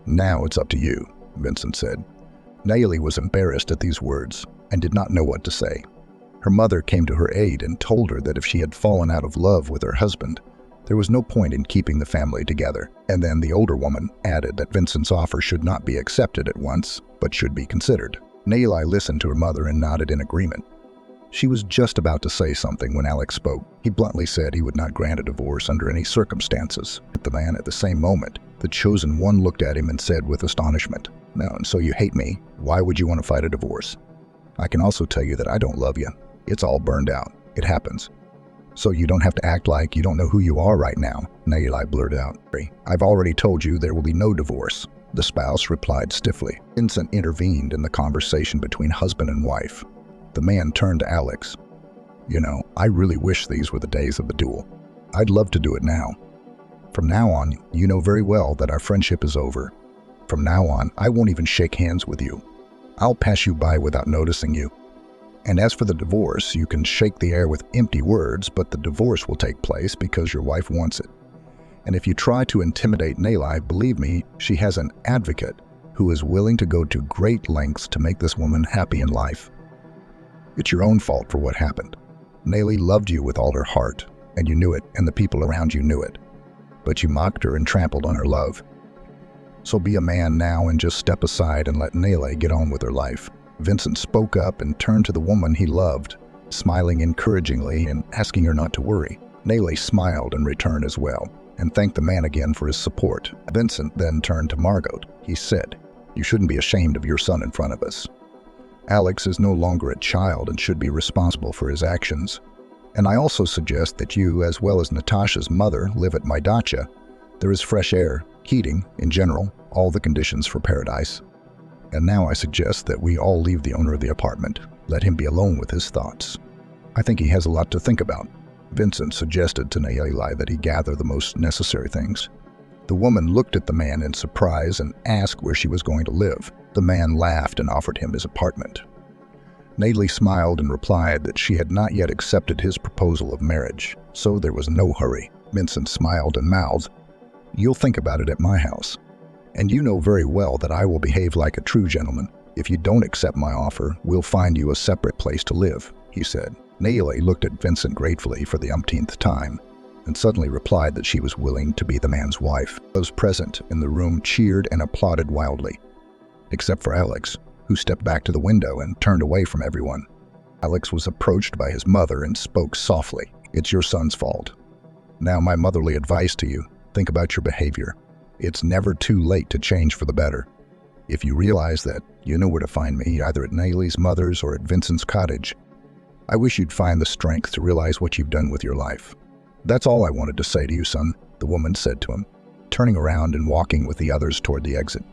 Now it's up to you, Vincent said. Nayeli was embarrassed at these words and did not know what to say. Her mother came to her aid and told her that if she had fallen out of love with her husband, there was no point in keeping the family together. And then the older woman added that Vincent's offer should not be accepted at once, but should be considered. Nayeli listened to her mother and nodded in agreement. She was just about to say something when Alex spoke. He bluntly said he would not grant a divorce under any circumstances. The man at the same moment, the chosen one, looked at him and said with astonishment, "No, and so you hate me? Why would you want to fight a divorce? I can also tell you that I don't love you. It's all burned out. It happens. So you don't have to act like you don't know who you are right now," Nayeli blurted out. "I've already told you there will be no divorce," the spouse replied stiffly. Vincent intervened in the conversation between husband and wife. The man turned to Alex. "You know, I really wish these were the days of the duel. I'd love to do it now. From now on, you know very well that our friendship is over. From now on, I won't even shake hands with you. I'll pass you by without noticing you. And as for the divorce, you can shake the air with empty words, but the divorce will take place because your wife wants it. And if you try to intimidate Nayeli, believe me, she has an advocate who is willing to go to great lengths to make this woman happy in life. It's your own fault for what happened. Nayeli loved you with all her heart, and you knew it, and the people around you knew it. But you mocked her and trampled on her love. So be a man now and just step aside and let Nayeli get on with her life." Vincent spoke up and turned to the woman he loved, smiling encouragingly and asking her not to worry. Nayeli smiled in return as well, and thanked the man again for his support. Vincent then turned to Margot. He said, "You shouldn't be ashamed of your son in front of us. Alex is no longer a child and should be responsible for his actions. And I also suggest that you, as well as Natasha's mother, live at my dacha. There is fresh air, heating, in general, all the conditions for paradise. And now I suggest that we all leave the owner of the apartment. Let him be alone with his thoughts. I think he has a lot to think about." Vincent suggested to Nayeli that he gather the most necessary things. The woman looked at the man in surprise and asked where she was going to live. The man laughed and offered him his apartment. Nayeli smiled and replied that she had not yet accepted his proposal of marriage, so there was no hurry. Vincent smiled and mouthed, "You'll think about it at my house. And you know very well that I will behave like a true gentleman. If you don't accept my offer, we'll find you a separate place to live," he said. Nayeli looked at Vincent gratefully for the umpteenth time, and suddenly replied that she was willing to be the man's wife. Those present in the room cheered and applauded wildly, except for Alex, who stepped back to the window and turned away from everyone. Alex was approached by his mother and spoke softly. "It's your son's fault. Now my motherly advice to you, think about your behavior. It's never too late to change for the better. If you realize that, you know where to find me, either at Nayeli's mother's or at Vincent's cottage. I wish you'd find the strength to realize what you've done with your life." "That's all I wanted to say to you, son," the woman said to him, turning around and walking with the others toward the exit.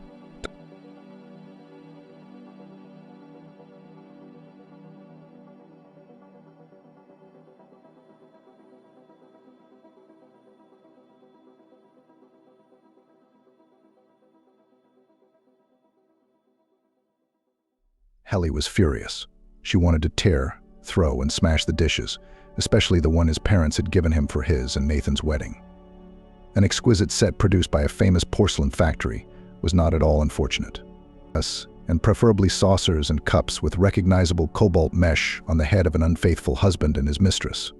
Helly was furious. She wanted to tear, throw, and smash the dishes, especially the one his parents had given him for his and Nathan's wedding. An exquisite set produced by a famous porcelain factory was not at all unfortunate. And preferably saucers and cups with recognizable cobalt mesh on the head of an unfaithful husband and his mistress.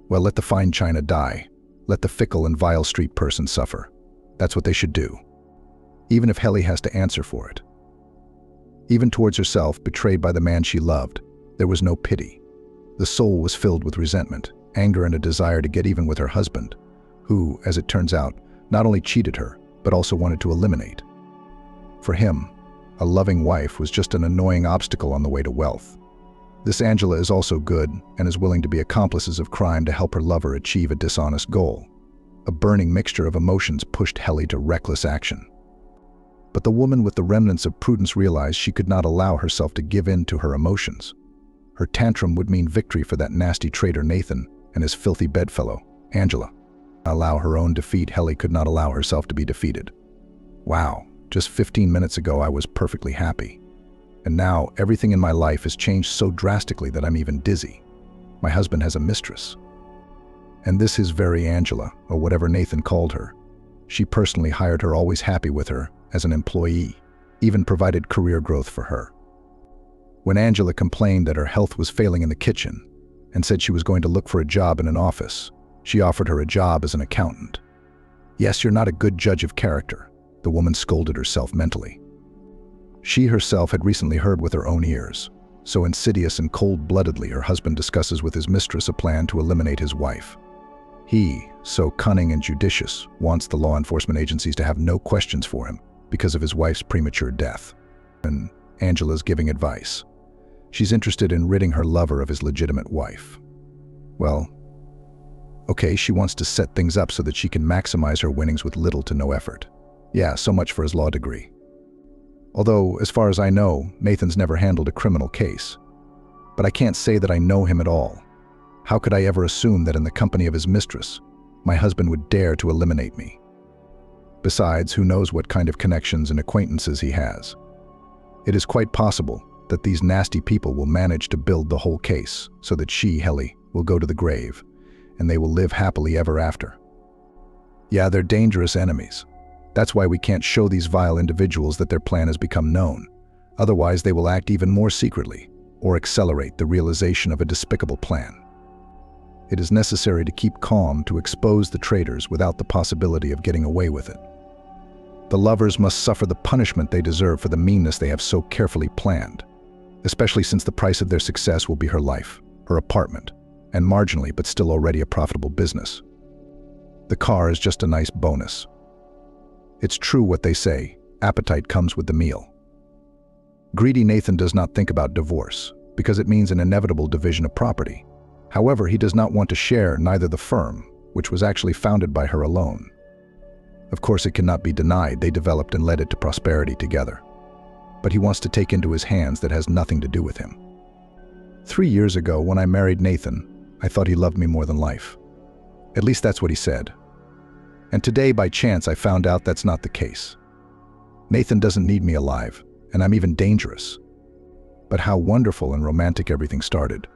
Well, let the fine china die. Let the fickle and vile street person suffer. That's what they should do, even if Helly has to answer for it. Even towards herself, betrayed by the man she loved, there was no pity. The soul was filled with resentment, anger, and a desire to get even with her husband, who, as it turns out, not only cheated her, but also wanted to eliminate. For him, a loving wife was just an annoying obstacle on the way to wealth. This Angela is also good and is willing to be accomplices of crime to help her lover achieve a dishonest goal. A burning mixture of emotions pushed Helly to reckless action. But the woman with the remnants of prudence realized she could not allow herself to give in to her emotions. Her tantrum would mean victory for that nasty traitor Nathan and his filthy bedfellow, Angela. Allow her own defeat, Helly could not allow herself to be defeated. Wow, just 15 minutes ago I was perfectly happy. And now everything in my life has changed so drastically that I'm even dizzy. My husband has a mistress. And this is very Angela, or whatever Nathan called her. She personally hired her, always happy with her, as an employee, even provided career growth for her. When Angela complained that her health was failing in the kitchen and said she was going to look for a job in an office, she offered her a job as an accountant. Yes, you're not a good judge of character, the woman scolded herself mentally. She herself had recently heard with her own ears, so insidious and cold-bloodedly her husband discusses with his mistress a plan to eliminate his wife. He, so cunning and judicious, wants the law enforcement agencies to have no questions for him because of his wife's premature death. And Angela's giving advice. She's interested in ridding her lover of his legitimate wife. Well, okay, she wants to set things up so that she can maximize her winnings with little to no effort. Yeah, so much for his law degree. Although, as far as I know, Nathan's never handled a criminal case. But I can't say that I know him at all. How could I ever assume that in the company of his mistress, my husband would dare to eliminate me? Besides, who knows what kind of connections and acquaintances he has. It is quite possible that these nasty people will manage to build the whole case so that she, Helly, will go to the grave, and they will live happily ever after. Yeah, they're dangerous enemies. That's why we can't show these vile individuals that their plan has become known. Otherwise, they will act even more secretly, or accelerate the realization of a despicable plan. It is necessary to keep calm to expose the traitors without the possibility of getting away with it. The lovers must suffer the punishment they deserve for the meanness they have so carefully planned, especially since the price of their success will be her life, her apartment, and marginally but still already a profitable business. The car is just a nice bonus. It's true what they say, appetite comes with the meal. Greedy Nathan does not think about divorce, because it means an inevitable division of property. However, he does not want to share neither the firm, which was actually founded by her alone. Of course, it cannot be denied they developed and led it to prosperity together. But he wants to take into his hands that has nothing to do with him. 3 years ago, when I married Nathan, I thought he loved me more than life. At least that's what he said. And today, by chance, I found out that's not the case. Nathan doesn't need me alive, and I'm even dangerous. But how wonderful and romantic everything started.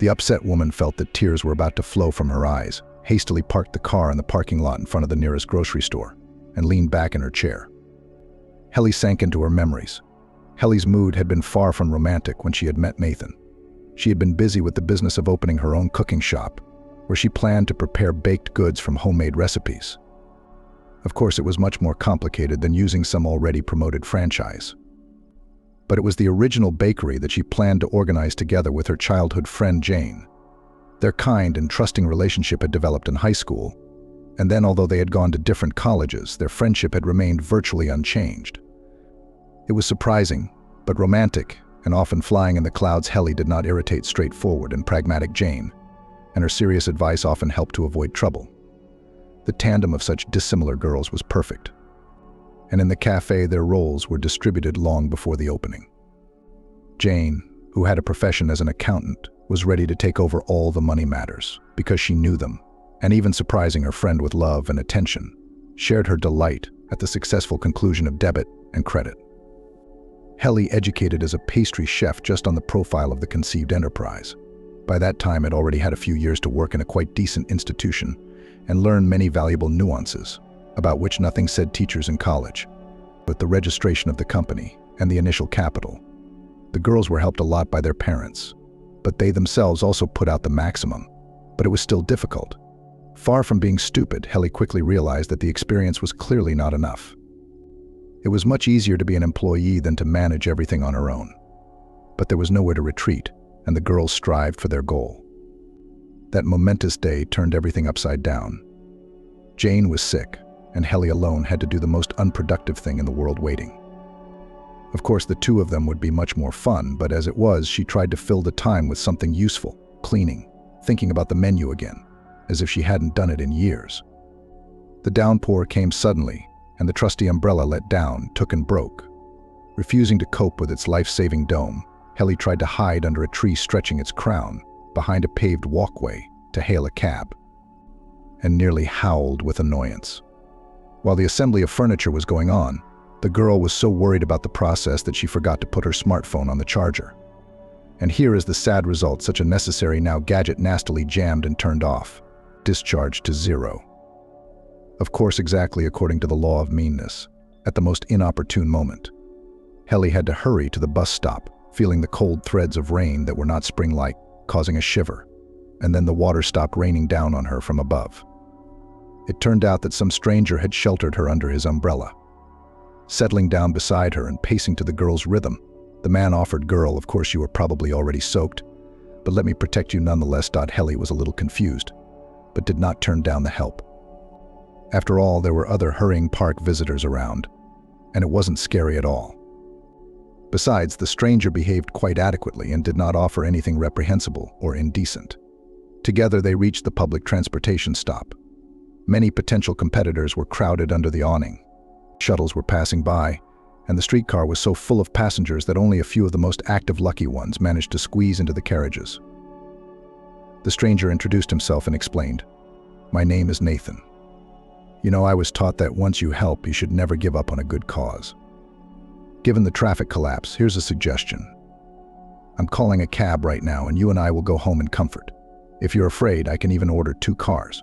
The upset woman felt that tears were about to flow from her eyes, hastily parked the car in the parking lot in front of the nearest grocery store, and leaned back in her chair. Helly sank into her memories. Helly's mood had been far from romantic when she had met Nathan. She had been busy with the business of opening her own cooking shop, where she planned to prepare baked goods from homemade recipes. Of course, it was much more complicated than using some already promoted franchise. But it was the original bakery that she planned to organize together with her childhood friend Jane. Their kind and trusting relationship had developed in high school, and then although they had gone to different colleges, their friendship had remained virtually unchanged. It was surprising, but romantic, and often flying in the clouds. Helly did not irritate straightforward and pragmatic Jane, and her serious advice often helped to avoid trouble. The tandem of such dissimilar girls was perfect, and in the cafe their roles were distributed long before the opening. Jane, who had a profession as an accountant, was ready to take over all the money matters because she knew them, and even surprising her friend with love and attention, shared her delight at the successful conclusion of debit and credit. Helly, educated as a pastry chef just on the profile of the conceived enterprise, by that time had already had a few years to work in a quite decent institution and learn many valuable nuances, about which nothing said teachers in college. With the registration of the company and the initial capital, the girls were helped a lot by their parents, but they themselves also put out the maximum. But it was still difficult. Far from being stupid, Helly quickly realized that the experience was clearly not enough. It was much easier to be an employee than to manage everything on her own. But there was nowhere to retreat, and the girls strived for their goal. That momentous day turned everything upside down. Jane was sick, and Helly alone had to do the most unproductive thing in the world, waiting. Of course, the two of them would be much more fun, but as it was, she tried to fill the time with something useful, cleaning, thinking about the menu again, as if she hadn't done it in years. The downpour came suddenly, and the trusty umbrella let down, took and broke. Refusing to cope with its life-saving dome, Helly tried to hide under a tree stretching its crown, behind a paved walkway, to hail a cab. and nearly howled with annoyance. While the assembly of furniture was going on, the girl was so worried about the process that she forgot to put her smartphone on the charger. And here is the sad result: such a necessary now gadget nastily jammed and turned off, discharged to 0. Of course, exactly according to the law of meanness, at the most inopportune moment. Helly had to hurry to the bus stop, feeling the cold threads of rain that were not spring-like, causing a shiver, and then the water stopped raining down on her from above. It turned out that some stranger had sheltered her under his umbrella. Settling down beside her and pacing to the girl's rhythm, the man offered, "Girl, of course you were probably already soaked, but let me protect you nonetheless." Helly was a little confused, but did not turn down the help. After all, there were other hurrying park visitors around, and it wasn't scary at all. Besides, the stranger behaved quite adequately and did not offer anything reprehensible or indecent. Together they reached the public transportation stop. Many potential competitors were crowded under the awning. Shuttles were passing by, and the streetcar was so full of passengers that only a few of the most active lucky ones managed to squeeze into the carriages. The stranger introduced himself and explained, "My name is Nathan. You know, I was taught that once you help, you should never give up on a good cause. Given the traffic collapse, here's a suggestion. I'm calling a cab right now, and you and I will go home in comfort. If you're afraid, I can even order 2 cars.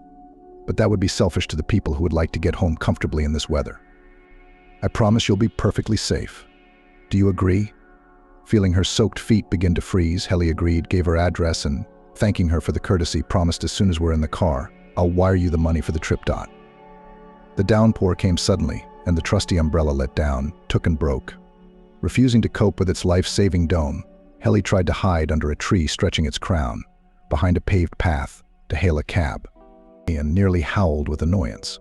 But that would be selfish to the people who would like to get home comfortably in this weather. I promise you'll be perfectly safe. Do you agree?" Feeling her soaked feet begin to freeze, Helly agreed, gave her address, and, thanking her for the courtesy, promised, "As soon as we're in the car, I'll wire you the money for the trip." The downpour came suddenly, and the trusty umbrella let down, took and broke. Refusing to cope with its life-saving dome, Helly tried to hide under a tree stretching its crown, behind a paved path, to hail a cab, and nearly howled with annoyance.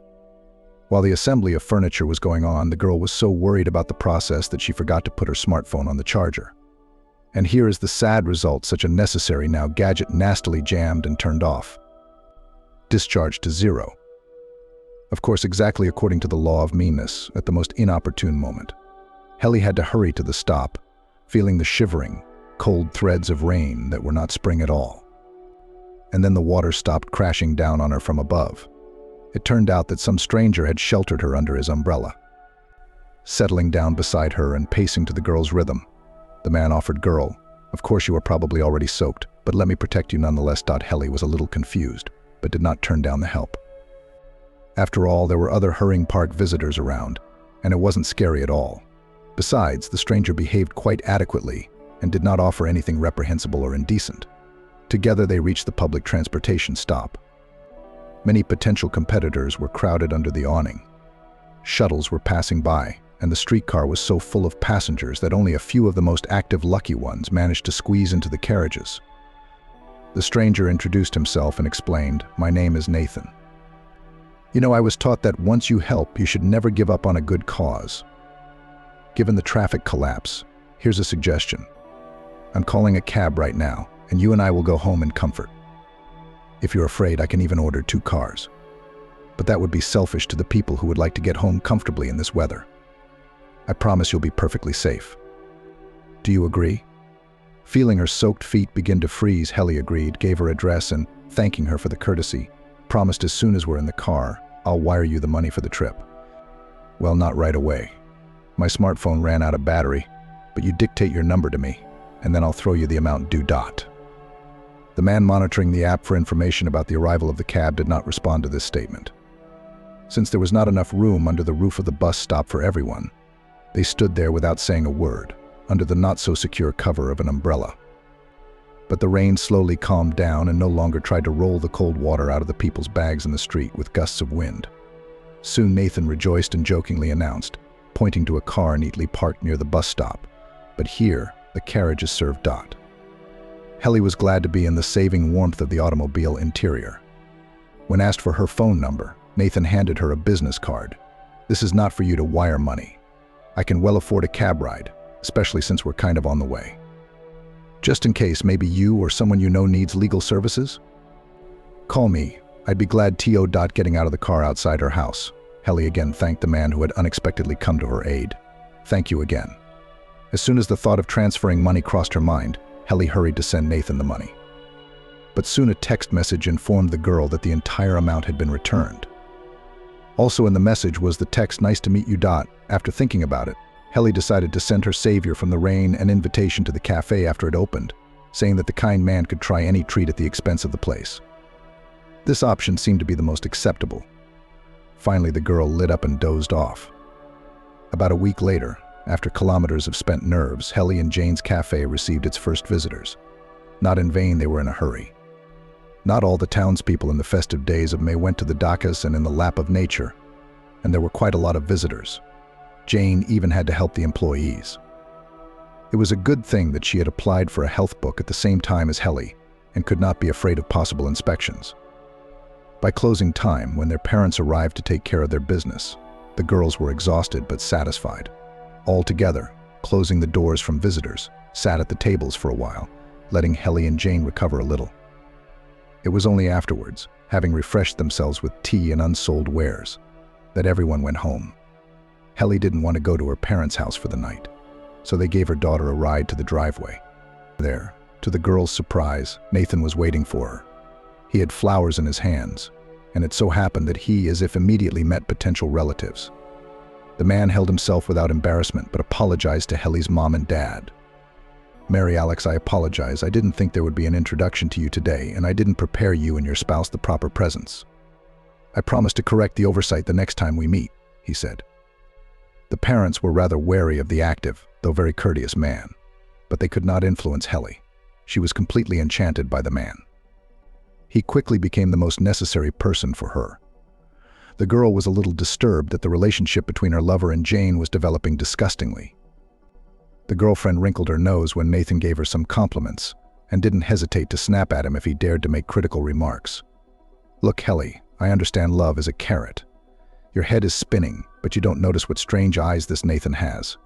While the assembly of furniture was going on, the girl was so worried about the process that she forgot to put her smartphone on the charger. And here is the sad result: such a necessary now gadget nastily jammed and turned off, discharged to 0. Of course, exactly according to the law of meanness, at the most inopportune moment. Helly had to hurry to the stop, feeling the shivering, cold threads of rain that were not spring at all. And then the water stopped crashing down on her from above. It turned out that some stranger had sheltered her under his umbrella. Settling down beside her and pacing to the girl's rhythm, the man offered, "Girl, of course you are probably already soaked, but let me protect you nonetheless." Helly was a little confused, but did not turn down the help. After all, there were other hurrying park visitors around, and it wasn't scary at all. Besides, the stranger behaved quite adequately and did not offer anything reprehensible or indecent. Together they reached the public transportation stop. Many potential competitors were crowded under the awning. Shuttles were passing by, and the streetcar was so full of passengers that only a few of the most active lucky ones managed to squeeze into the carriages. The stranger introduced himself and explained, "My name is Nathan. You know, I was taught that once you help, you should never give up on a good cause. Given the traffic collapse, here's a suggestion. I'm calling a cab right now, and you and I will go home in comfort. If you're afraid, I can even order 2 cars. But that would be selfish to the people who would like to get home comfortably in this weather. I promise you'll be perfectly safe. Do you agree?" Feeling her soaked feet begin to freeze, Helly agreed, gave her address, and, thanking her for the courtesy, promised, "As soon as we're in the car, I'll wire you the money for the trip." "Well, not right away. My smartphone ran out of battery, but you dictate your number to me, and then I'll throw you the amount due." The man monitoring the app for information about the arrival of the cab did not respond to this statement. Since there was not enough room under the roof of the bus stop for everyone, they stood there without saying a word, under the not-so-secure cover of an umbrella. But the rain slowly calmed down and no longer tried to roll the cold water out of the people's bags in the street with gusts of wind. Soon Nathan rejoiced and jokingly announced, pointing to a car neatly parked near the bus stop, "But here, the carriage is served." Helly was glad to be in the saving warmth of the automobile interior. When asked for her phone number, Nathan handed her a business card. "This is not for you to wire money. I can well afford a cab ride, especially since we're kind of on the way. Just in case maybe you or someone you know needs legal services, call me. I'd be glad to." Getting out of the car outside her house, Helly again thanked the man who had unexpectedly come to her aid. "Thank you again." As soon as the thought of transferring money crossed her mind, Helly hurried to send Nathan the money. but soon a text message informed the girl that the entire amount had been returned. Also in the message was the text, "Nice to meet you. After thinking about it, Helly decided to send her savior from the rain an invitation to the cafe after it opened, saying that the kind man could try any treat at the expense of the place. This option seemed to be the most acceptable. Finally, the girl lit up and dozed off. About a week later, after kilometers of spent nerves, Helly and Jane's cafe received its first visitors. Not in vain, they were in a hurry. Not all the townspeople in the festive days of May went to the Dacas and in the lap of nature, and there were quite a lot of visitors. Jane even had to help the employees. It was a good thing that she had applied for a health book at the same time as Helly and could not be afraid of possible inspections. By closing time, when their parents arrived to take care of their business, the girls were exhausted but satisfied. All together, closing the doors from visitors, sat at the tables for a while, letting Helly and Jane recover a little. It was only afterwards, having refreshed themselves with tea and unsold wares, that everyone went home. Helly didn't want to go to her parents' house for the night, so they gave her daughter a ride to the driveway. There, to the girl's surprise, Nathan was waiting for her. He had flowers in his hands, and it so happened that he, as if immediately, met potential relatives. The man held himself without embarrassment, but apologized to Helly's mom and dad. "Mary Alex, I apologize. I didn't think there would be an introduction to you today, and I didn't prepare you and your spouse the proper presents. I promise to correct the oversight the next time we meet," he said. The parents were rather wary of the active, though very courteous man, but they could not influence Helly. She was completely enchanted by the man. He quickly became the most necessary person for her. The girl was a little disturbed that the relationship between her lover and Jane was developing disgustingly. The girlfriend wrinkled her nose when Nathan gave her some compliments and didn't hesitate to snap at him if he dared to make critical remarks. "Look, Helly, I understand love is a carrot. Your head is spinning, but you don't notice what strange eyes this Nathan has.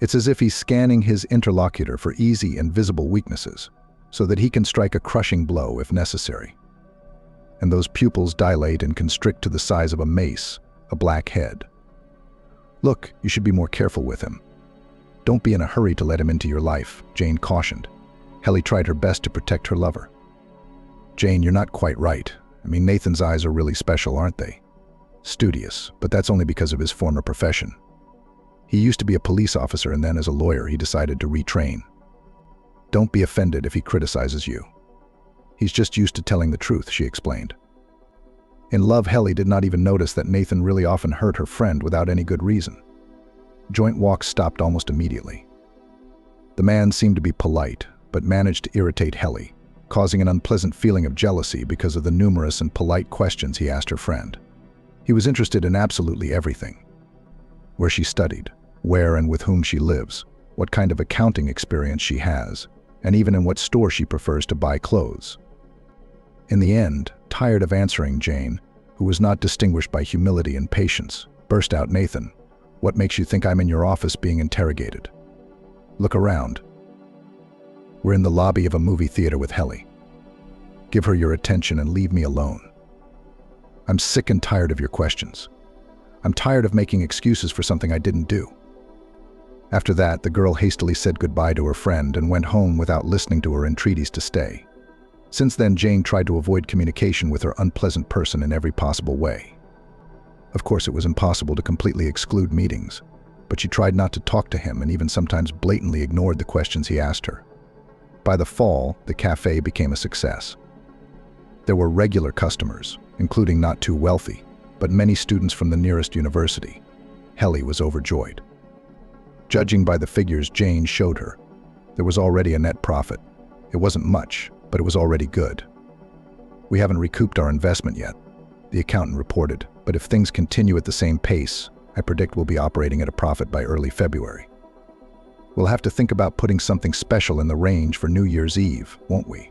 It's as if he's scanning his interlocutor for easy and visible weaknesses, so that he can strike a crushing blow if necessary. And those pupils dilate and constrict to the size of a mace, a black head. Look, you should be more careful with him. Don't be in a hurry to let him into your life," Jane cautioned. Helly tried her best to protect her lover. "Jane, you're not quite right. I mean, Nathan's eyes are really special, aren't they? Studious, but that's only because of his former profession. He used to be a police officer, and then as a lawyer he decided to retrain. Don't be offended if he criticizes you. He's just used to telling the truth," she explained. In love, Helly did not even notice that Nathan really often hurt her friend without any good reason. Joint walks stopped almost immediately. The man seemed to be polite, but managed to irritate Helly, causing an unpleasant feeling of jealousy because of the numerous and polite questions he asked her friend. He was interested in absolutely everything: where she studied, where and with whom she lives, what kind of accounting experience she has, and even in what store she prefers to buy clothes. In the end, tired of answering, Jane, who was not distinguished by humility and patience, burst out, "Nathan, what makes you think I'm in your office being interrogated? Look around. We're in the lobby of a movie theater with Helly. Give her your attention and leave me alone. I'm sick and tired of your questions. I'm tired of making excuses for something I didn't do." After that, the girl hastily said goodbye to her friend and went home without listening to her entreaties to stay. Since then, Jane tried to avoid communication with her unpleasant person in every possible way. Of course, it was impossible to completely exclude meetings, but she tried not to talk to him and even sometimes blatantly ignored the questions he asked her. By the fall, the cafe became a success. There were regular customers, including not too wealthy, but many students from the nearest university. Helly was overjoyed. Judging by the figures Jane showed her, there was already a net profit. It wasn't much, but it was already good. "We haven't recouped our investment yet," the accountant reported, "but if things continue at the same pace, I predict we'll be operating at a profit by early February. We'll have to think about putting something special in the range for New Year's Eve, won't we?"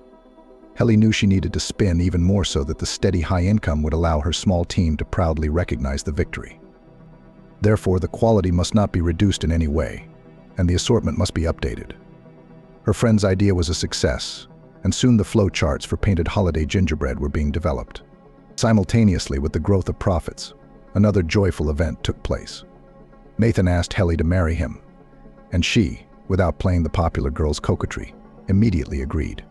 Helly knew she needed to spin even more so that the steady high income would allow her small team to proudly recognize the victory. Therefore, the quality must not be reduced in any way, and the assortment must be updated. Her friend's idea was a success, and soon the flow charts for painted holiday gingerbread were being developed. Simultaneously with the growth of profits, another joyful event took place. Nathan asked Helly to marry him, and she, without playing the popular girl's coquetry, immediately agreed.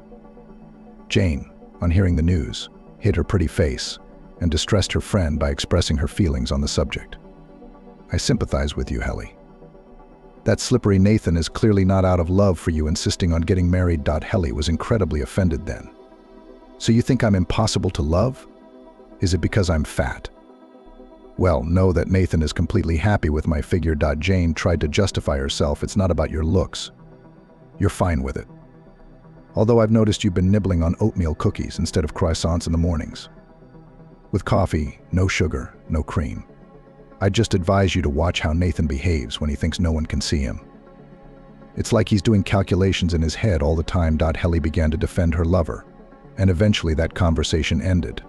Jane, on hearing the news, hid her pretty face and distressed her friend by expressing her feelings on the subject. "I sympathize with you, Helly. That slippery Nathan is clearly not out of love for you insisting on getting married." Helly was incredibly offended then. "So you think I'm impossible to love? Is it because I'm fat?" "Well, know that Nathan is completely happy with my figure." Jane tried to justify herself. "It's not about your looks. You're fine with it. Although I've noticed you've been nibbling on oatmeal cookies instead of croissants in the mornings. With coffee, no sugar, no cream. I'd just advise you to watch how Nathan behaves when he thinks no one can see him. It's like he's doing calculations in his head all the time." Helly began to defend her lover, and eventually that conversation ended.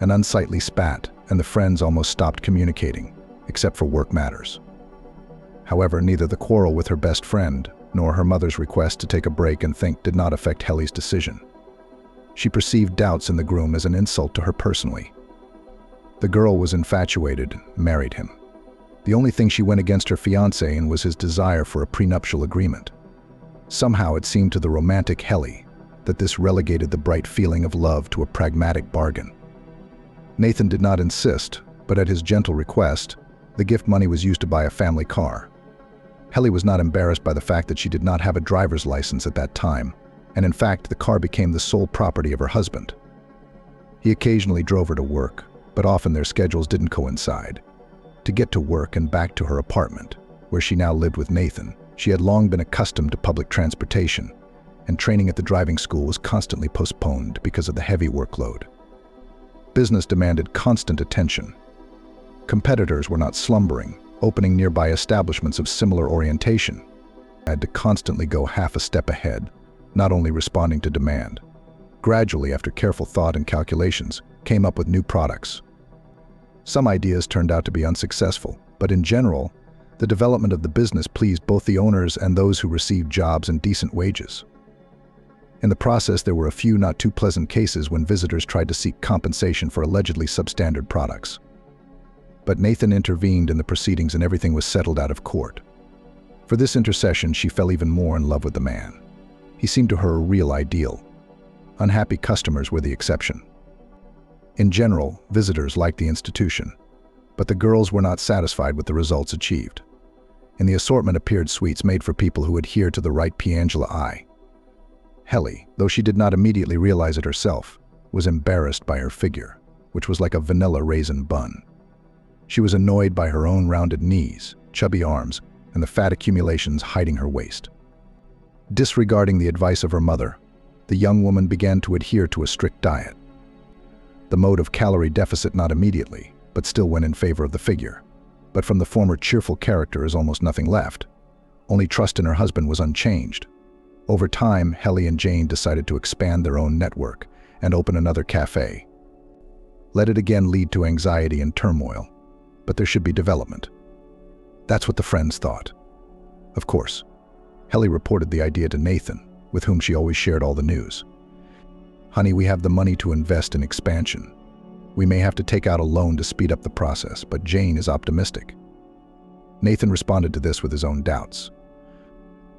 An unsightly spat, and the friends almost stopped communicating, except for work matters. However, neither the quarrel with her best friend nor her mother's request to take a break and think did not affect Helly's decision. She perceived doubts in the groom as an insult to her personally. The girl was infatuated, married him. The only thing she went against her fiancé in was his desire for a prenuptial agreement. Somehow it seemed to the romantic Helly that this relegated the bright feeling of love to a pragmatic bargain. Nathan did not insist, but at his gentle request, the gift money was used to buy a family car. Helly was not embarrassed by the fact that she did not have a driver's license at that time, and in fact the car became the sole property of her husband. He occasionally drove her to work, but often their schedules didn't coincide. To get to work and back to her apartment, where she now lived with Nathan, she had long been accustomed to public transportation, and training at the driving school was constantly postponed because of the heavy workload. Business demanded constant attention. Competitors were not slumbering, opening nearby establishments of similar orientation. I had to constantly go half a step ahead, not only responding to demand. Gradually, after careful thought and calculations, came up with new products. Some ideas turned out to be unsuccessful, but in general, the development of the business pleased both the owners and those who received jobs and decent wages. In the process, there were a few not too pleasant cases when visitors tried to seek compensation for allegedly substandard products. But Nathan intervened in the proceedings and everything was settled out of court. For this intercession, she fell even more in love with the man. He seemed to her a real ideal. Unhappy customers were the exception. In general, visitors liked the institution, but the girls were not satisfied with the results achieved. In the assortment appeared sweets made for people who adhere to the right Piangela eye. Helly, though she did not immediately realize it herself, was embarrassed by her figure, which was like a vanilla raisin bun. She was annoyed by her own rounded knees, chubby arms, and the fat accumulations hiding her waist. Disregarding the advice of her mother, the young woman began to adhere to a strict diet. The mode of calorie deficit not immediately, but still went in favor of the figure. But from the former cheerful character is almost nothing left. Only trust in her husband was unchanged. Over time, Helly and Jane decided to expand their own network and open another cafe. Let it again lead to anxiety and turmoil, but there should be development. That's what the friends thought. Of course, Helly reported the idea to Nathan, with whom she always shared all the news. "Honey, we have the money to invest in expansion. We may have to take out a loan to speed up the process, but Jane is optimistic." Nathan responded to this with his own doubts.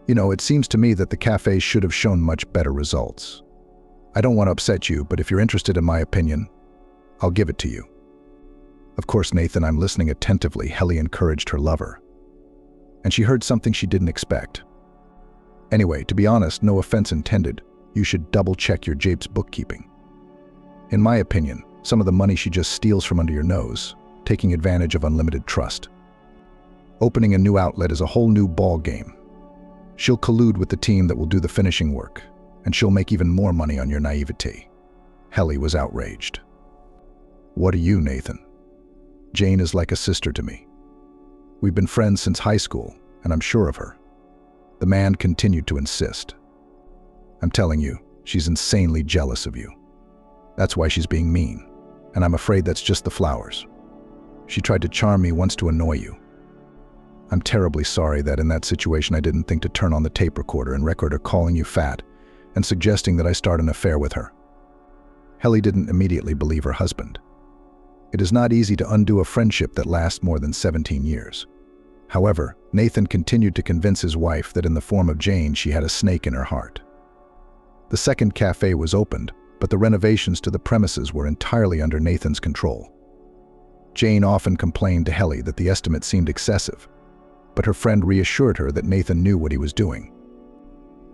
"You know, it seems to me that the cafe should have shown much better results. I don't want to upset you, but if you're interested in my opinion, I'll give it to you." "Of course, Nathan, I'm listening attentively," Helly encouraged her lover. And she heard something she didn't expect. "Anyway, to be honest, no offense intended, you should double-check your Jape's bookkeeping. In my opinion, some of the money she just steals from under your nose, taking advantage of unlimited trust. Opening a new outlet is a whole new ball game. She'll collude with the team that will do the finishing work, and she'll make even more money on your naivety." Helly was outraged. "What are you, Nathan? Jane is like a sister to me. We've been friends since high school, and I'm sure of her." The man continued to insist. "I'm telling you, she's insanely jealous of you. That's why she's being mean, and I'm afraid that's just the flowers. She tried to charm me once to annoy you. I'm terribly sorry that in that situation I didn't think to turn on the tape recorder and record her calling you fat and suggesting that I start an affair with her." Helly didn't immediately believe her husband. It is not easy to undo a friendship that lasts more than 17 years. However, Nathan continued to convince his wife that in the form of Jane she had a snake in her heart. The second cafe was opened, but the renovations to the premises were entirely under Nathan's control. Jane often complained to Helly that the estimate seemed excessive, but her friend reassured her that Nathan knew what he was doing.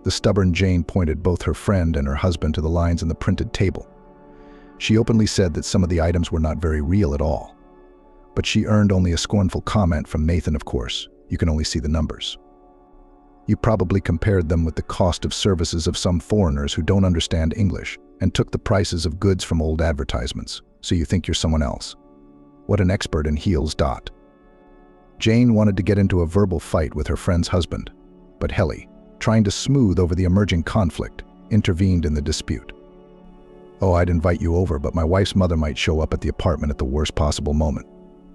The stubborn Jane pointed both her friend and her husband to the lines in the printed table. She openly said that some of the items were not very real at all. But she earned only a scornful comment from Nathan, of course. You can only see the numbers. You probably compared them with the cost of services of some foreigners who don't understand English and took the prices of goods from old advertisements, so you think you're someone else. What an expert in heels. Jane wanted to get into a verbal fight with her friend's husband, but Helly, trying to smooth over the emerging conflict, intervened in the dispute. Oh, I'd invite you over, but my wife's mother might show up at the apartment at the worst possible moment.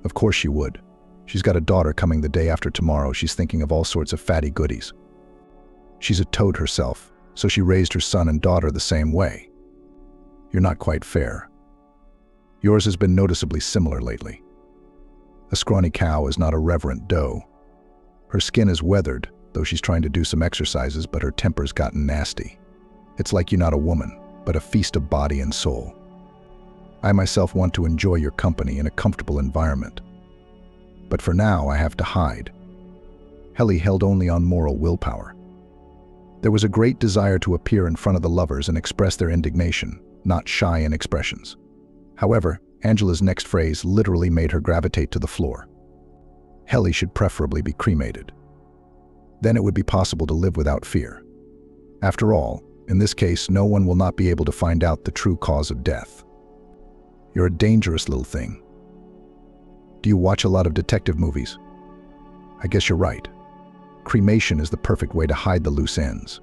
Of course she would. She's got a daughter coming the day after tomorrow. She's thinking of all sorts of fatty goodies. She's a toad herself, so she raised her son and daughter the same way. You're not quite fair. Yours has been noticeably similar lately. A scrawny cow is not a reverent doe. Her skin is weathered, though she's trying to do some exercises, but her temper's gotten nasty. It's like you're not a woman, but a feast of body and soul. I myself want to enjoy your company in a comfortable environment. But for now, I have to hide. Helly held only on moral willpower. There was a great desire to appear in front of the lovers and express their indignation, not shy in expressions. However, Angela's next phrase literally made her gravitate to the floor. Helly should preferably be cremated. Then it would be possible to live without fear. After all, in this case, no one will not be able to find out the true cause of death. You're a dangerous little thing. Do you watch a lot of detective movies? I guess you're right. Cremation is the perfect way to hide the loose ends.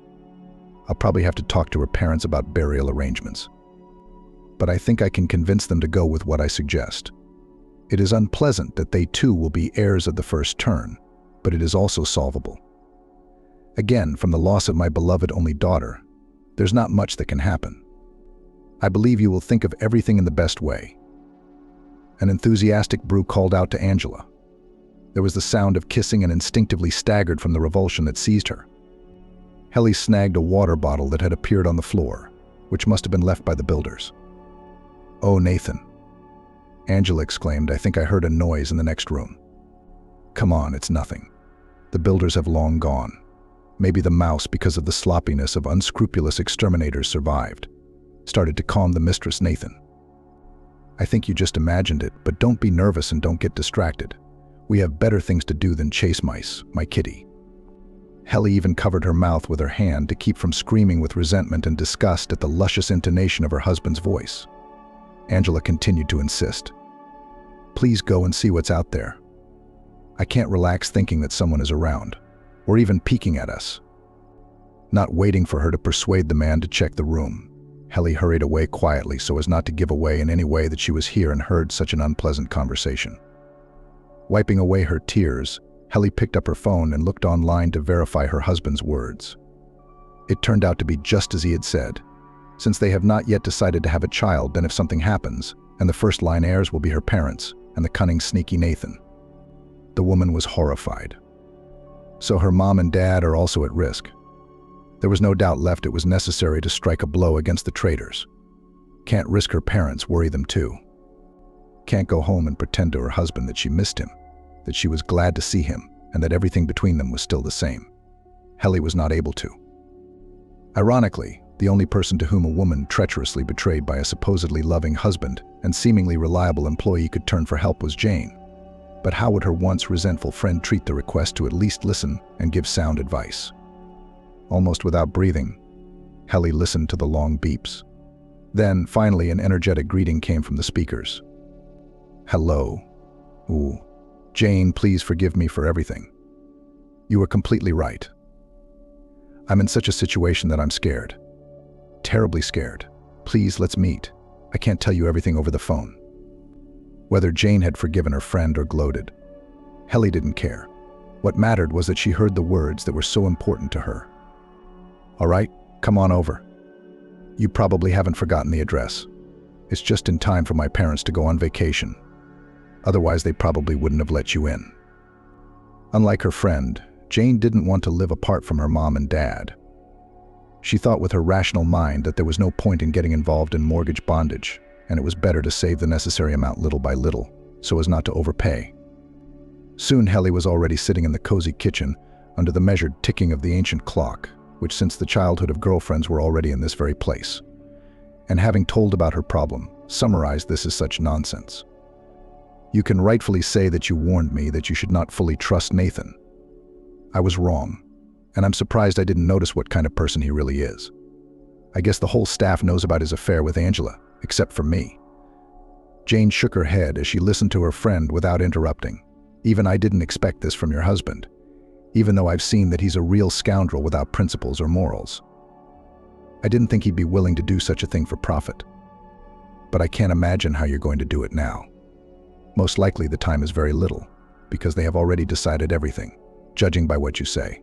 I'll probably have to talk to her parents about burial arrangements. But I think I can convince them to go with what I suggest. It is unpleasant that they too will be heirs of the first turn, but it is also solvable. Again, from the loss of my beloved only daughter, there's not much that can happen. I believe you will think of everything in the best way. An enthusiastic Brew called out to Angela. There was the sound of kissing and instinctively staggered from the revulsion that seized her. Helly snagged a water bottle that had appeared on the floor, which must have been left by the builders. Oh, Nathan, Angela exclaimed, I think I heard a noise in the next room. Come on, it's nothing. The builders have long gone. Maybe the mouse, because of the sloppiness of unscrupulous exterminators, survived. Started to calm the mistress, Nathan. I think you just imagined it, but don't be nervous and don't get distracted. We have better things to do than chase mice, my kitty. Helly even covered her mouth with her hand to keep from screaming with resentment and disgust at the luscious intonation of her husband's voice. Angela continued to insist. Please go and see what's out there. I can't relax thinking that someone is around, or even peeking at us. Not waiting for her to persuade the man to check the room, Helly hurried away quietly so as not to give away in any way that she was here and heard such an unpleasant conversation. Wiping away her tears, Helly picked up her phone and looked online to verify her husband's words. It turned out to be just as he had said. Since they have not yet decided to have a child, then if something happens, and the first-line heirs will be her parents and the cunning, sneaky Nathan. The woman was horrified. So her mom and dad are also at risk. There was no doubt left it was necessary to strike a blow against the traitors. Can't risk her parents, worry them too. Can't go home and pretend to her husband that she missed him, that she was glad to see him, and that everything between them was still the same. Helly was not able to. Ironically, the only person to whom a woman treacherously betrayed by a supposedly loving husband and seemingly reliable employee could turn for help was Jane. But how would her once resentful friend treat the request to at least listen and give sound advice? Almost without breathing, Helly listened to the long beeps. Then, finally, an energetic greeting came from the speakers. Hello. Ooh. Jane, please forgive me for everything. You were completely right. I'm in such a situation that I'm scared. Terribly scared. Please, let's meet. I can't tell you everything over the phone. Whether Jane had forgiven her friend or gloated, Helly didn't care. What mattered was that she heard the words that were so important to her. All right, come on over. You probably haven't forgotten the address. It's just in time for my parents to go on vacation. Otherwise, they probably wouldn't have let you in. Unlike her friend, Jane didn't want to live apart from her mom and dad. She thought with her rational mind that there was no point in getting involved in mortgage bondage, and it was better to save the necessary amount little by little, so as not to overpay. Soon Helly was already sitting in the cozy kitchen, under the measured ticking of the ancient clock, which since the childhood of girlfriends were already in this very place. And having told about her problem, summarized this as such nonsense. You can rightfully say that you warned me that you should not fully trust Nathan. I was wrong, and I'm surprised I didn't notice what kind of person he really is. I guess the whole staff knows about his affair with Angela, except for me. Jane shook her head as she listened to her friend without interrupting. Even I didn't expect this from your husband, even though I've seen that he's a real scoundrel without principles or morals. I didn't think he'd be willing to do such a thing for profit. But I can't imagine how you're going to do it now. Most likely the time is very little, because they have already decided everything, judging by what you say.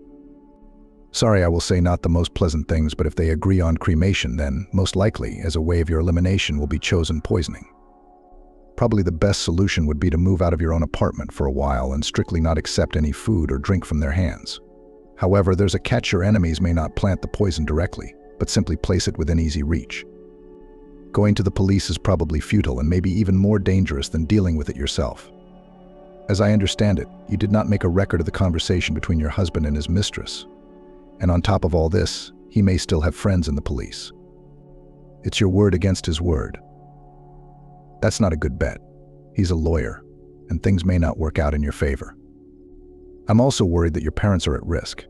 Sorry, I will say not the most pleasant things, but if they agree on cremation, then, most likely, as a way of your elimination will be chosen poisoning. Probably the best solution would be to move out of your own apartment for a while and strictly not accept any food or drink from their hands. However, there's a catch: your enemies may not plant the poison directly, but simply place it within easy reach. Going to the police is probably futile and maybe even more dangerous than dealing with it yourself. As I understand it, you did not make a record of the conversation between your husband and his mistress. And on top of all this, he may still have friends in the police. It's your word against his word. That's not a good bet. He's a lawyer, and things may not work out in your favor. I'm also worried that your parents are at risk.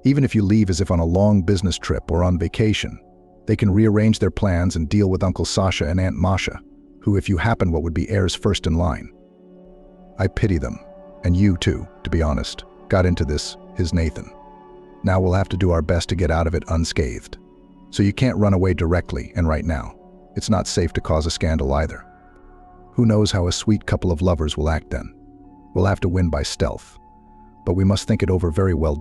Even if you leave as if on a long business trip or on vacation, they can rearrange their plans and deal with Uncle Sasha and Aunt Masha, who, if you happen, what would be heirs first in line. I pity them, and you too, to be honest, got into this, his Nathan. Now we'll have to do our best to get out of it unscathed. So you can't run away directly, and right now. It's not safe to cause a scandal either. Who knows how a sweet couple of lovers will act then? We'll have to win by stealth, but we must think it over very well.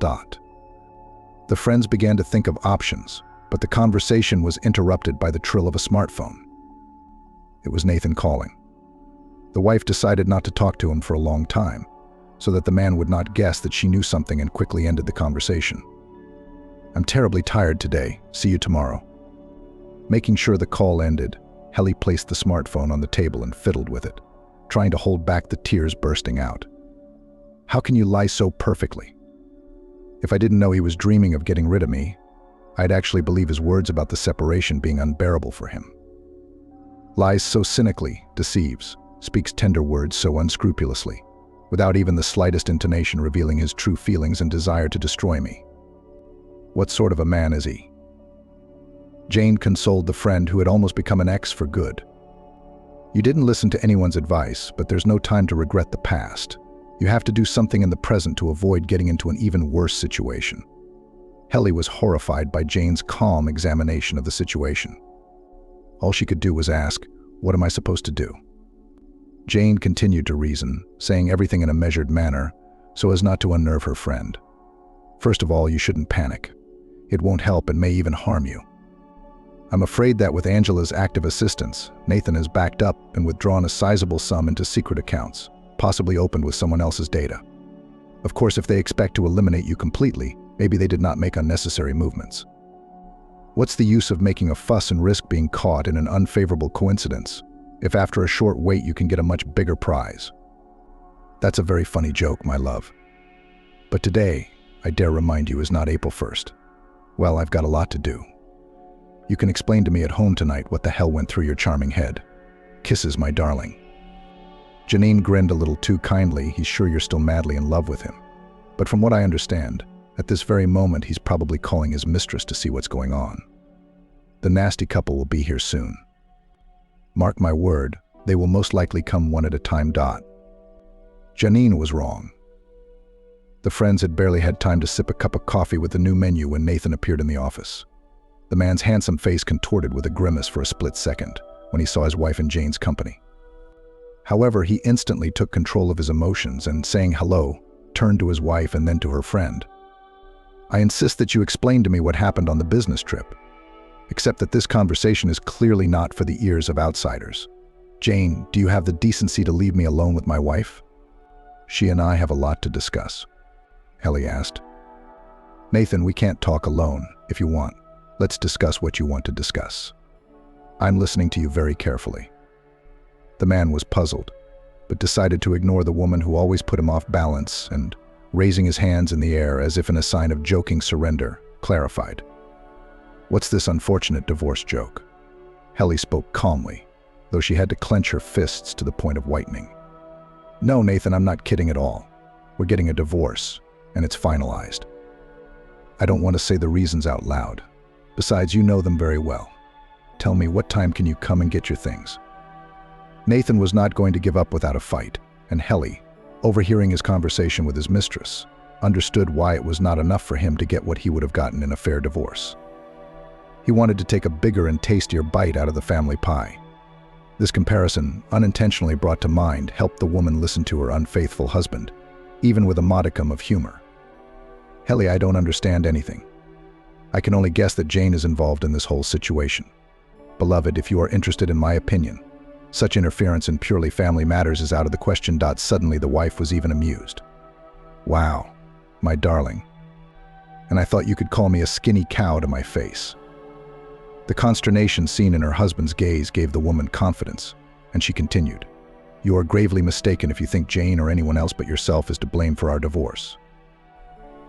The friends began to think of options, but the conversation was interrupted by the trill of a smartphone. It was Nathan calling. The wife decided not to talk to him for a long time, so that the man would not guess that she knew something, and quickly ended the conversation. I'm terribly tired today. See you tomorrow. Making sure the call ended, Helly placed the smartphone on the table and fiddled with it, trying to hold back the tears bursting out. How can you lie so perfectly? If I didn't know he was dreaming of getting rid of me, I'd actually believe his words about the separation being unbearable for him. Lies so cynically, deceives, speaks tender words so unscrupulously, without even the slightest intonation revealing his true feelings and desire to destroy me. What sort of a man is he? Jane consoled the friend who had almost become an ex for good. You didn't listen to anyone's advice, but there's no time to regret the past. You have to do something in the present to avoid getting into an even worse situation. Helly was horrified by Jane's calm examination of the situation. All she could do was ask, "What am I supposed to do?" Jane continued to reason, saying everything in a measured manner, so as not to unnerve her friend. First of all, you shouldn't panic. It won't help and may even harm you. I'm afraid that with Angela's active assistance, Nathan has backed up and withdrawn a sizable sum into secret accounts, possibly opened with someone else's data. Of course, if they expect to eliminate you completely, maybe they did not make unnecessary movements. What's the use of making a fuss and risk being caught in an unfavorable coincidence, if after a short wait you can get a much bigger prize? That's a very funny joke, my love. But today, I dare remind you, is not April 1st. Well, I've got a lot to do. You can explain to me at home tonight what the hell went through your charming head. Kisses, my darling. Janine grinned a little too kindly. He's sure you're still madly in love with him. But from what I understand, at this very moment he's probably calling his mistress to see what's going on. The nasty couple will be here soon. Mark my word, they will most likely come one at a time. Janine was wrong. The friends had barely had time to sip a cup of coffee with the new menu when Nathan appeared in the office. The man's handsome face contorted with a grimace for a split second when he saw his wife in Jane's company. However, he instantly took control of his emotions and, saying hello, turned to his wife and then to her friend. I insist that you explain to me what happened on the business trip, except that this conversation is clearly not for the ears of outsiders. Jane, do you have the decency to leave me alone with my wife? She and I have a lot to discuss. Helly asked. Nathan, we can't talk alone, if you want. Let's discuss what you want to discuss. I'm listening to you very carefully." The man was puzzled, but decided to ignore the woman who always put him off balance and, raising his hands in the air as if in a sign of joking surrender, clarified. "What's this unfortunate divorce joke?" Helly spoke calmly, though she had to clench her fists to the point of whitening. "No, Nathan, I'm not kidding at all. We're getting a divorce, and it's finalized. I don't want to say the reasons out loud. Besides, you know them very well. Tell me, what time can you come and get your things?" Nathan was not going to give up without a fight, and Helly, overhearing his conversation with his mistress, understood why it was not enough for him to get what he would have gotten in a fair divorce. He wanted to take a bigger and tastier bite out of the family pie. This comparison, unintentionally brought to mind, helped the woman listen to her unfaithful husband, even with a modicum of humor. "Helly, I don't understand anything. I can only guess that Jane is involved in this whole situation. Beloved, if you are interested in my opinion, such interference in purely family matters is out of the question." Suddenly the wife was even amused. "Wow, my darling. And I thought you could call me a skinny cow to my face." The consternation seen in her husband's gaze gave the woman confidence, and she continued, "You are gravely mistaken if you think Jane or anyone else but yourself is to blame for our divorce.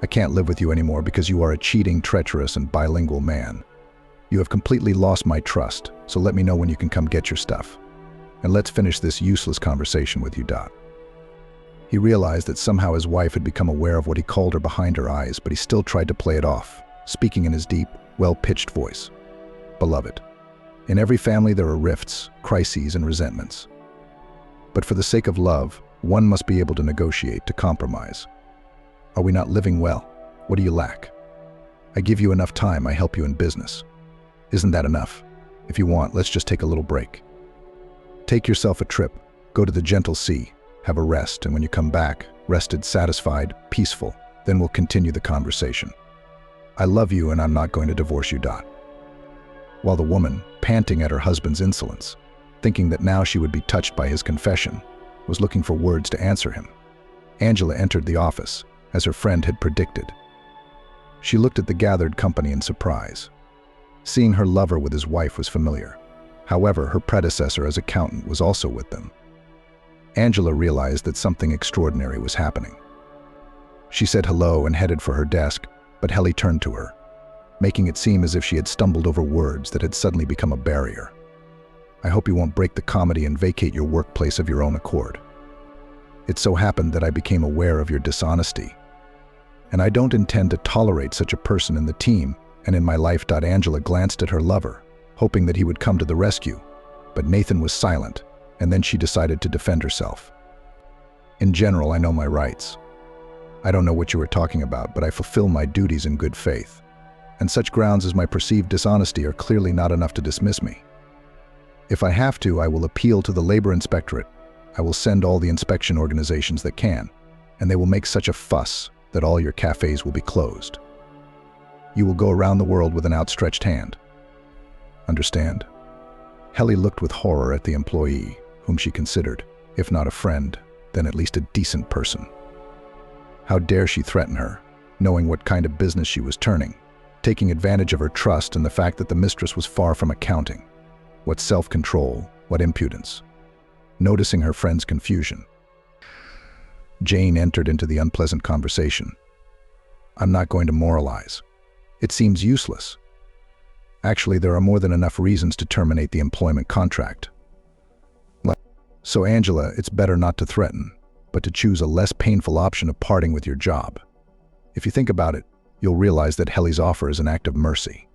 I can't live with you anymore because you are a cheating, treacherous, and bilingual man. You have completely lost my trust, so let me know when you can come get your stuff. And let's finish this useless conversation with you." He realized that somehow his wife had become aware of what he called her behind her eyes, but he still tried to play it off, speaking in his deep, well-pitched voice. "Beloved, in every family there are rifts, crises, and resentments. But for the sake of love, one must be able to negotiate, to compromise. Are we not living well? What do you lack? I give you enough time, I help you in business. Isn't that enough? If you want, let's just take a little break. Take yourself a trip, go to the gentle sea, have a rest, and when you come back, rested, satisfied, peaceful, then we'll continue the conversation. I love you and I'm not going to divorce you." While the woman, panting at her husband's insolence, thinking that now she would be touched by his confession, was looking for words to answer him, Angela entered the office, as her friend had predicted. She looked at the gathered company in surprise. Seeing her lover with his wife was familiar. However, her predecessor as accountant was also with them. Angela realized that something extraordinary was happening. She said hello and headed for her desk, but Helly turned to her, making it seem as if she had stumbled over words that had suddenly become a barrier. "I hope you won't break the comedy and vacate your workplace of your own accord. It so happened that I became aware of your dishonesty, and I don't intend to tolerate such a person in the team and in my life." Angela glanced at her lover, hoping that he would come to the rescue, but Nathan was silent, and then she decided to defend herself. "In general, I know my rights. I don't know what you were talking about, but I fulfill my duties in good faith, and such grounds as my perceived dishonesty are clearly not enough to dismiss me. If I have to, I will appeal to the labor inspectorate. I will send all the inspection organizations that can, and they will make such a fuss that all your cafes will be closed. You will go around the world with an outstretched hand. Understand?" Helly looked with horror at the employee, whom she considered, if not a friend, then at least a decent person. How dare she threaten her, knowing what kind of business she was turning, taking advantage of her trust and the fact that the mistress was far from accounting. What self-control, what impudence. Noticing her friend's confusion, Jane entered into the unpleasant conversation. "I'm not going to moralize. It seems useless. Actually, there are more than enough reasons to terminate the employment contract. So Angela, it's better not to threaten, but to choose a less painful option of parting with your job. If you think about it, you'll realize that Helly's offer is an act of mercy.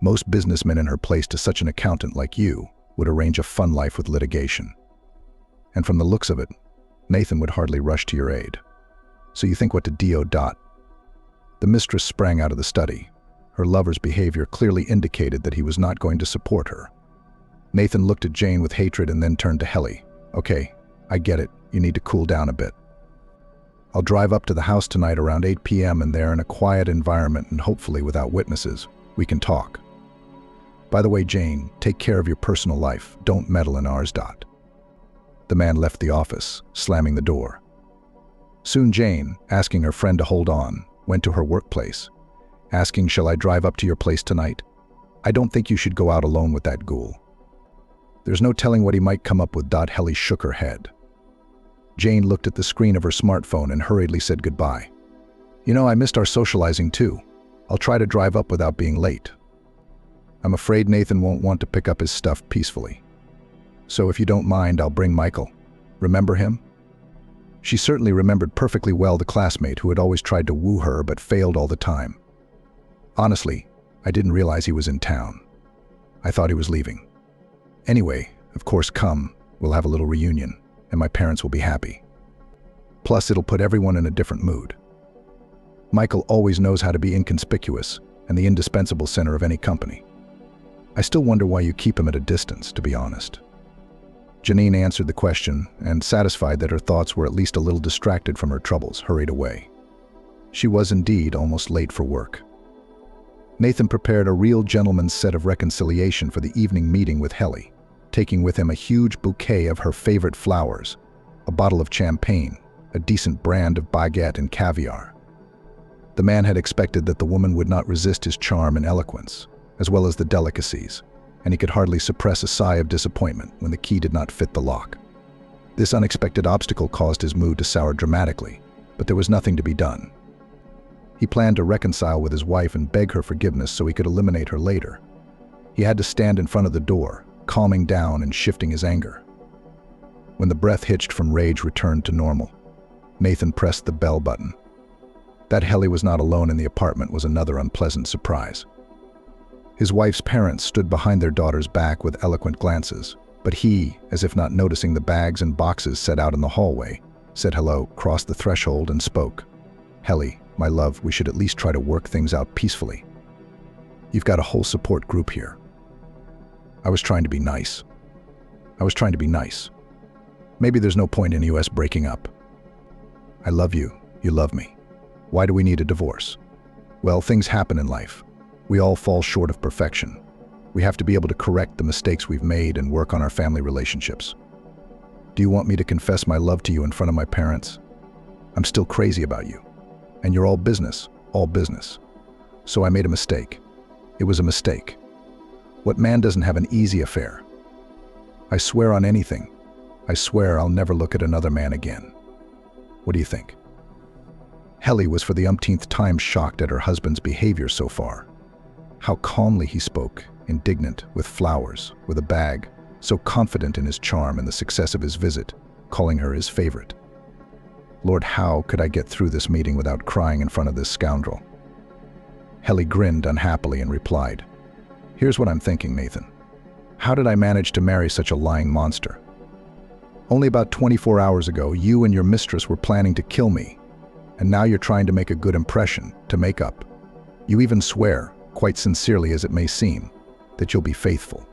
Most businessmen in her place to such an accountant like you would arrange a fun life with litigation. And from the looks of it, Nathan would hardly rush to your aid. So you think what to do? The mistress sprang out of the study. Her lover's behavior clearly indicated that he was not going to support her. Nathan looked at Jane with hatred and then turned to Helly. "Okay, I get it. You need to cool down a bit. I'll drive up to the house tonight around 8 p.m. and there in a quiet environment and hopefully without witnesses, we can talk. By the way, Jane, take care of your personal life. Don't meddle in ours. The man left the office, slamming the door. Soon Jane, asking her friend to hold on, went to her workplace, asking, "Shall I drive up to your place tonight?" I don't think you should go out alone with that ghoul. There's no telling what he might come up with. Helly shook her head. Jane looked at the screen of her smartphone and hurriedly said goodbye. You know, I missed our socializing too. I'll try to drive up without being late. I'm afraid Nathan won't want to pick up his stuff peacefully. So if you don't mind, I'll bring Michael. Remember him? She certainly remembered perfectly well the classmate who had always tried to woo her but failed all the time. Honestly, I didn't realize he was in town. I thought he was leaving. Anyway, of course, come. We'll have a little reunion, and my parents will be happy. Plus, it'll put everyone in a different mood. Michael always knows how to be inconspicuous and the indispensable center of any company. I still wonder why you keep him at a distance, to be honest. Janine answered the question and, satisfied that her thoughts were at least a little distracted from her troubles, hurried away. She was indeed almost late for work. Nathan prepared a real gentleman's set of reconciliation for the evening meeting with Helly, taking with him a huge bouquet of her favorite flowers, a bottle of champagne, a decent brand of baguette and caviar. The man had expected that the woman would not resist his charm and eloquence, as well as the delicacies, and he could hardly suppress a sigh of disappointment when the key did not fit the lock. This unexpected obstacle caused his mood to sour dramatically, but there was nothing to be done. He planned to reconcile with his wife and beg her forgiveness so he could eliminate her later. He had to stand in front of the door, calming down and shifting his anger. When the breath hitched from rage returned to normal, Nathan pressed the bell button. That Helly was not alone in the apartment was another unpleasant surprise. His wife's parents stood behind their daughter's back with eloquent glances, but he, as if not noticing the bags and boxes set out in the hallway, said hello, crossed the threshold and spoke. Helly, my love, we should at least try to work things out peacefully. You've got a whole support group here. I was trying to be nice. Maybe there's no point in us breaking up. I love you, you love me. Why do we need a divorce? Well, things happen in life. We all fall short of perfection. We have to be able to correct the mistakes we've made and work on our family relationships. Do you want me to confess my love to you in front of my parents? I'm still crazy about you. And you're all business. So I made a mistake. It was a mistake. What man doesn't have an easy affair? I swear on anything. I swear I'll never look at another man again. What do you think? Helly was for the umpteenth time shocked at her husband's behavior so far. How calmly he spoke, indignant, with flowers, with a bag, so confident in his charm and the success of his visit, calling her his favorite. Lord, how could I get through this meeting without crying in front of this scoundrel? Helly grinned unhappily and replied, Here's what I'm thinking, Nathan. How did I manage to marry such a lying monster? Only about 24 hours ago, you and your mistress were planning to kill me, and now you're trying to make a good impression, to make up. You even swear, quite sincerely as it may seem, that you'll be faithful.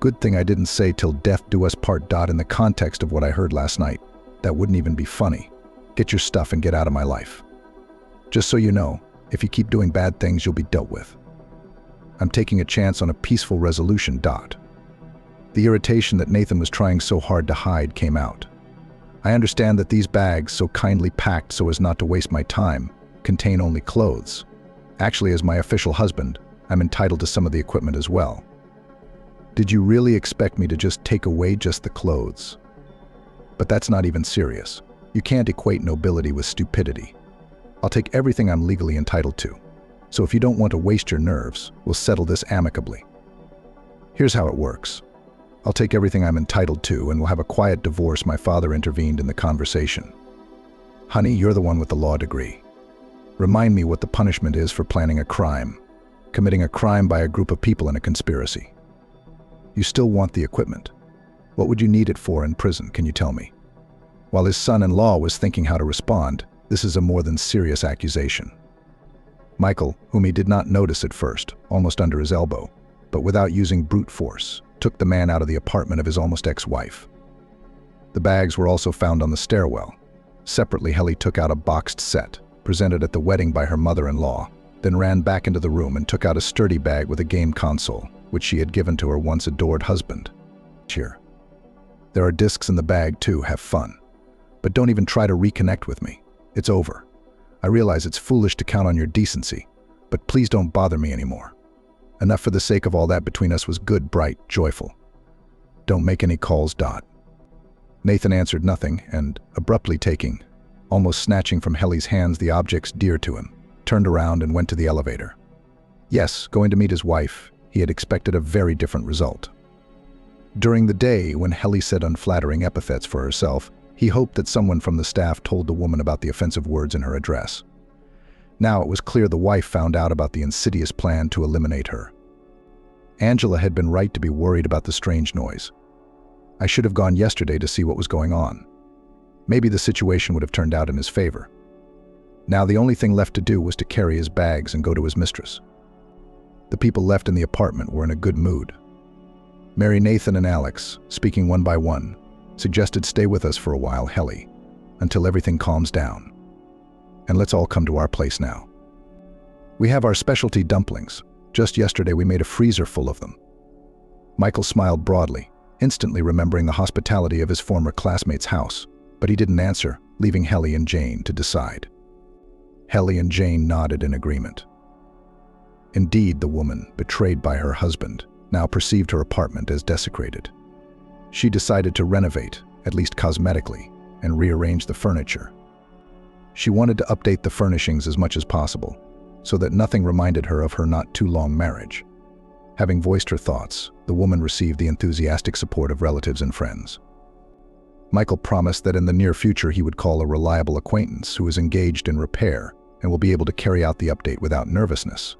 Good thing I didn't say till death do us part. In the context of what I heard last night, that wouldn't even be funny. Get your stuff and get out of my life. Just so you know, if you keep doing bad things, you'll be dealt with. I'm taking a chance on a peaceful resolution. The irritation that Nathan was trying so hard to hide came out. I understand that these bags, so kindly packed so as not to waste my time, contain only clothes. Actually, as my official husband, I'm entitled to some of the equipment as well. Did you really expect me to just take away just the clothes? But that's not even serious. You can't equate nobility with stupidity. I'll take everything I'm legally entitled to. So if you don't want to waste your nerves, we'll settle this amicably. Here's how it works. I'll take everything I'm entitled to and we'll have a quiet divorce. My father intervened in the conversation. Honey, you're the one with the law degree. Remind me what the punishment is for planning a crime, committing a crime by a group of people in a conspiracy. You still want the equipment. What would you need it for in prison, can you tell me? While his son-in-law was thinking how to respond, this is a more than serious accusation. Michael, whom he did not notice at first, almost under his elbow, but without using brute force, took the man out of the apartment of his almost ex-wife. The bags were also found on the stairwell. Separately, Helly took out a boxed set, presented at the wedding by her mother-in-law, then ran back into the room and took out a sturdy bag with a game console, which she had given to her once adored husband. Here. There are discs in the bag too, have fun. But don't even try to reconnect with me. It's over. I realize it's foolish to count on your decency, but please don't bother me anymore. Enough for the sake of all that between us was good, bright, joyful. Don't make any calls, Dot. Nathan answered nothing and, abruptly taking, almost snatching from Helly's hands the objects dear to him, turned around and went to the elevator. Yes, going to meet his wife, he had expected a very different result. During the day, when Helly said unflattering epithets for herself, he hoped that someone from the staff told the woman about the offensive words in her address. Now it was clear the wife found out about the insidious plan to eliminate her. Angela had been right to be worried about the strange noise. I should have gone yesterday to see what was going on. Maybe the situation would have turned out in his favor. Now the only thing left to do was to carry his bags and go to his mistress. The people left in the apartment were in a good mood. Mary, Nathan, and Alex, speaking one by one, suggested stay with us for a while, Helly, until everything calms down. And let's all come to our place now. We have our specialty dumplings. Just yesterday we made a freezer full of them. Michael smiled broadly, instantly remembering the hospitality of his former classmate's house, but he didn't answer, leaving Helly and Jane to decide. Helly and Jane nodded in agreement. Indeed, the woman, betrayed by her husband, now perceived her apartment as desecrated. She decided to renovate, at least cosmetically, and rearrange the furniture. She wanted to update the furnishings as much as possible, so that nothing reminded her of her not-too-long marriage. Having voiced her thoughts, the woman received the enthusiastic support of relatives and friends. Michael promised that in the near future he would call a reliable acquaintance who is engaged in repair and will be able to carry out the update without nervousness.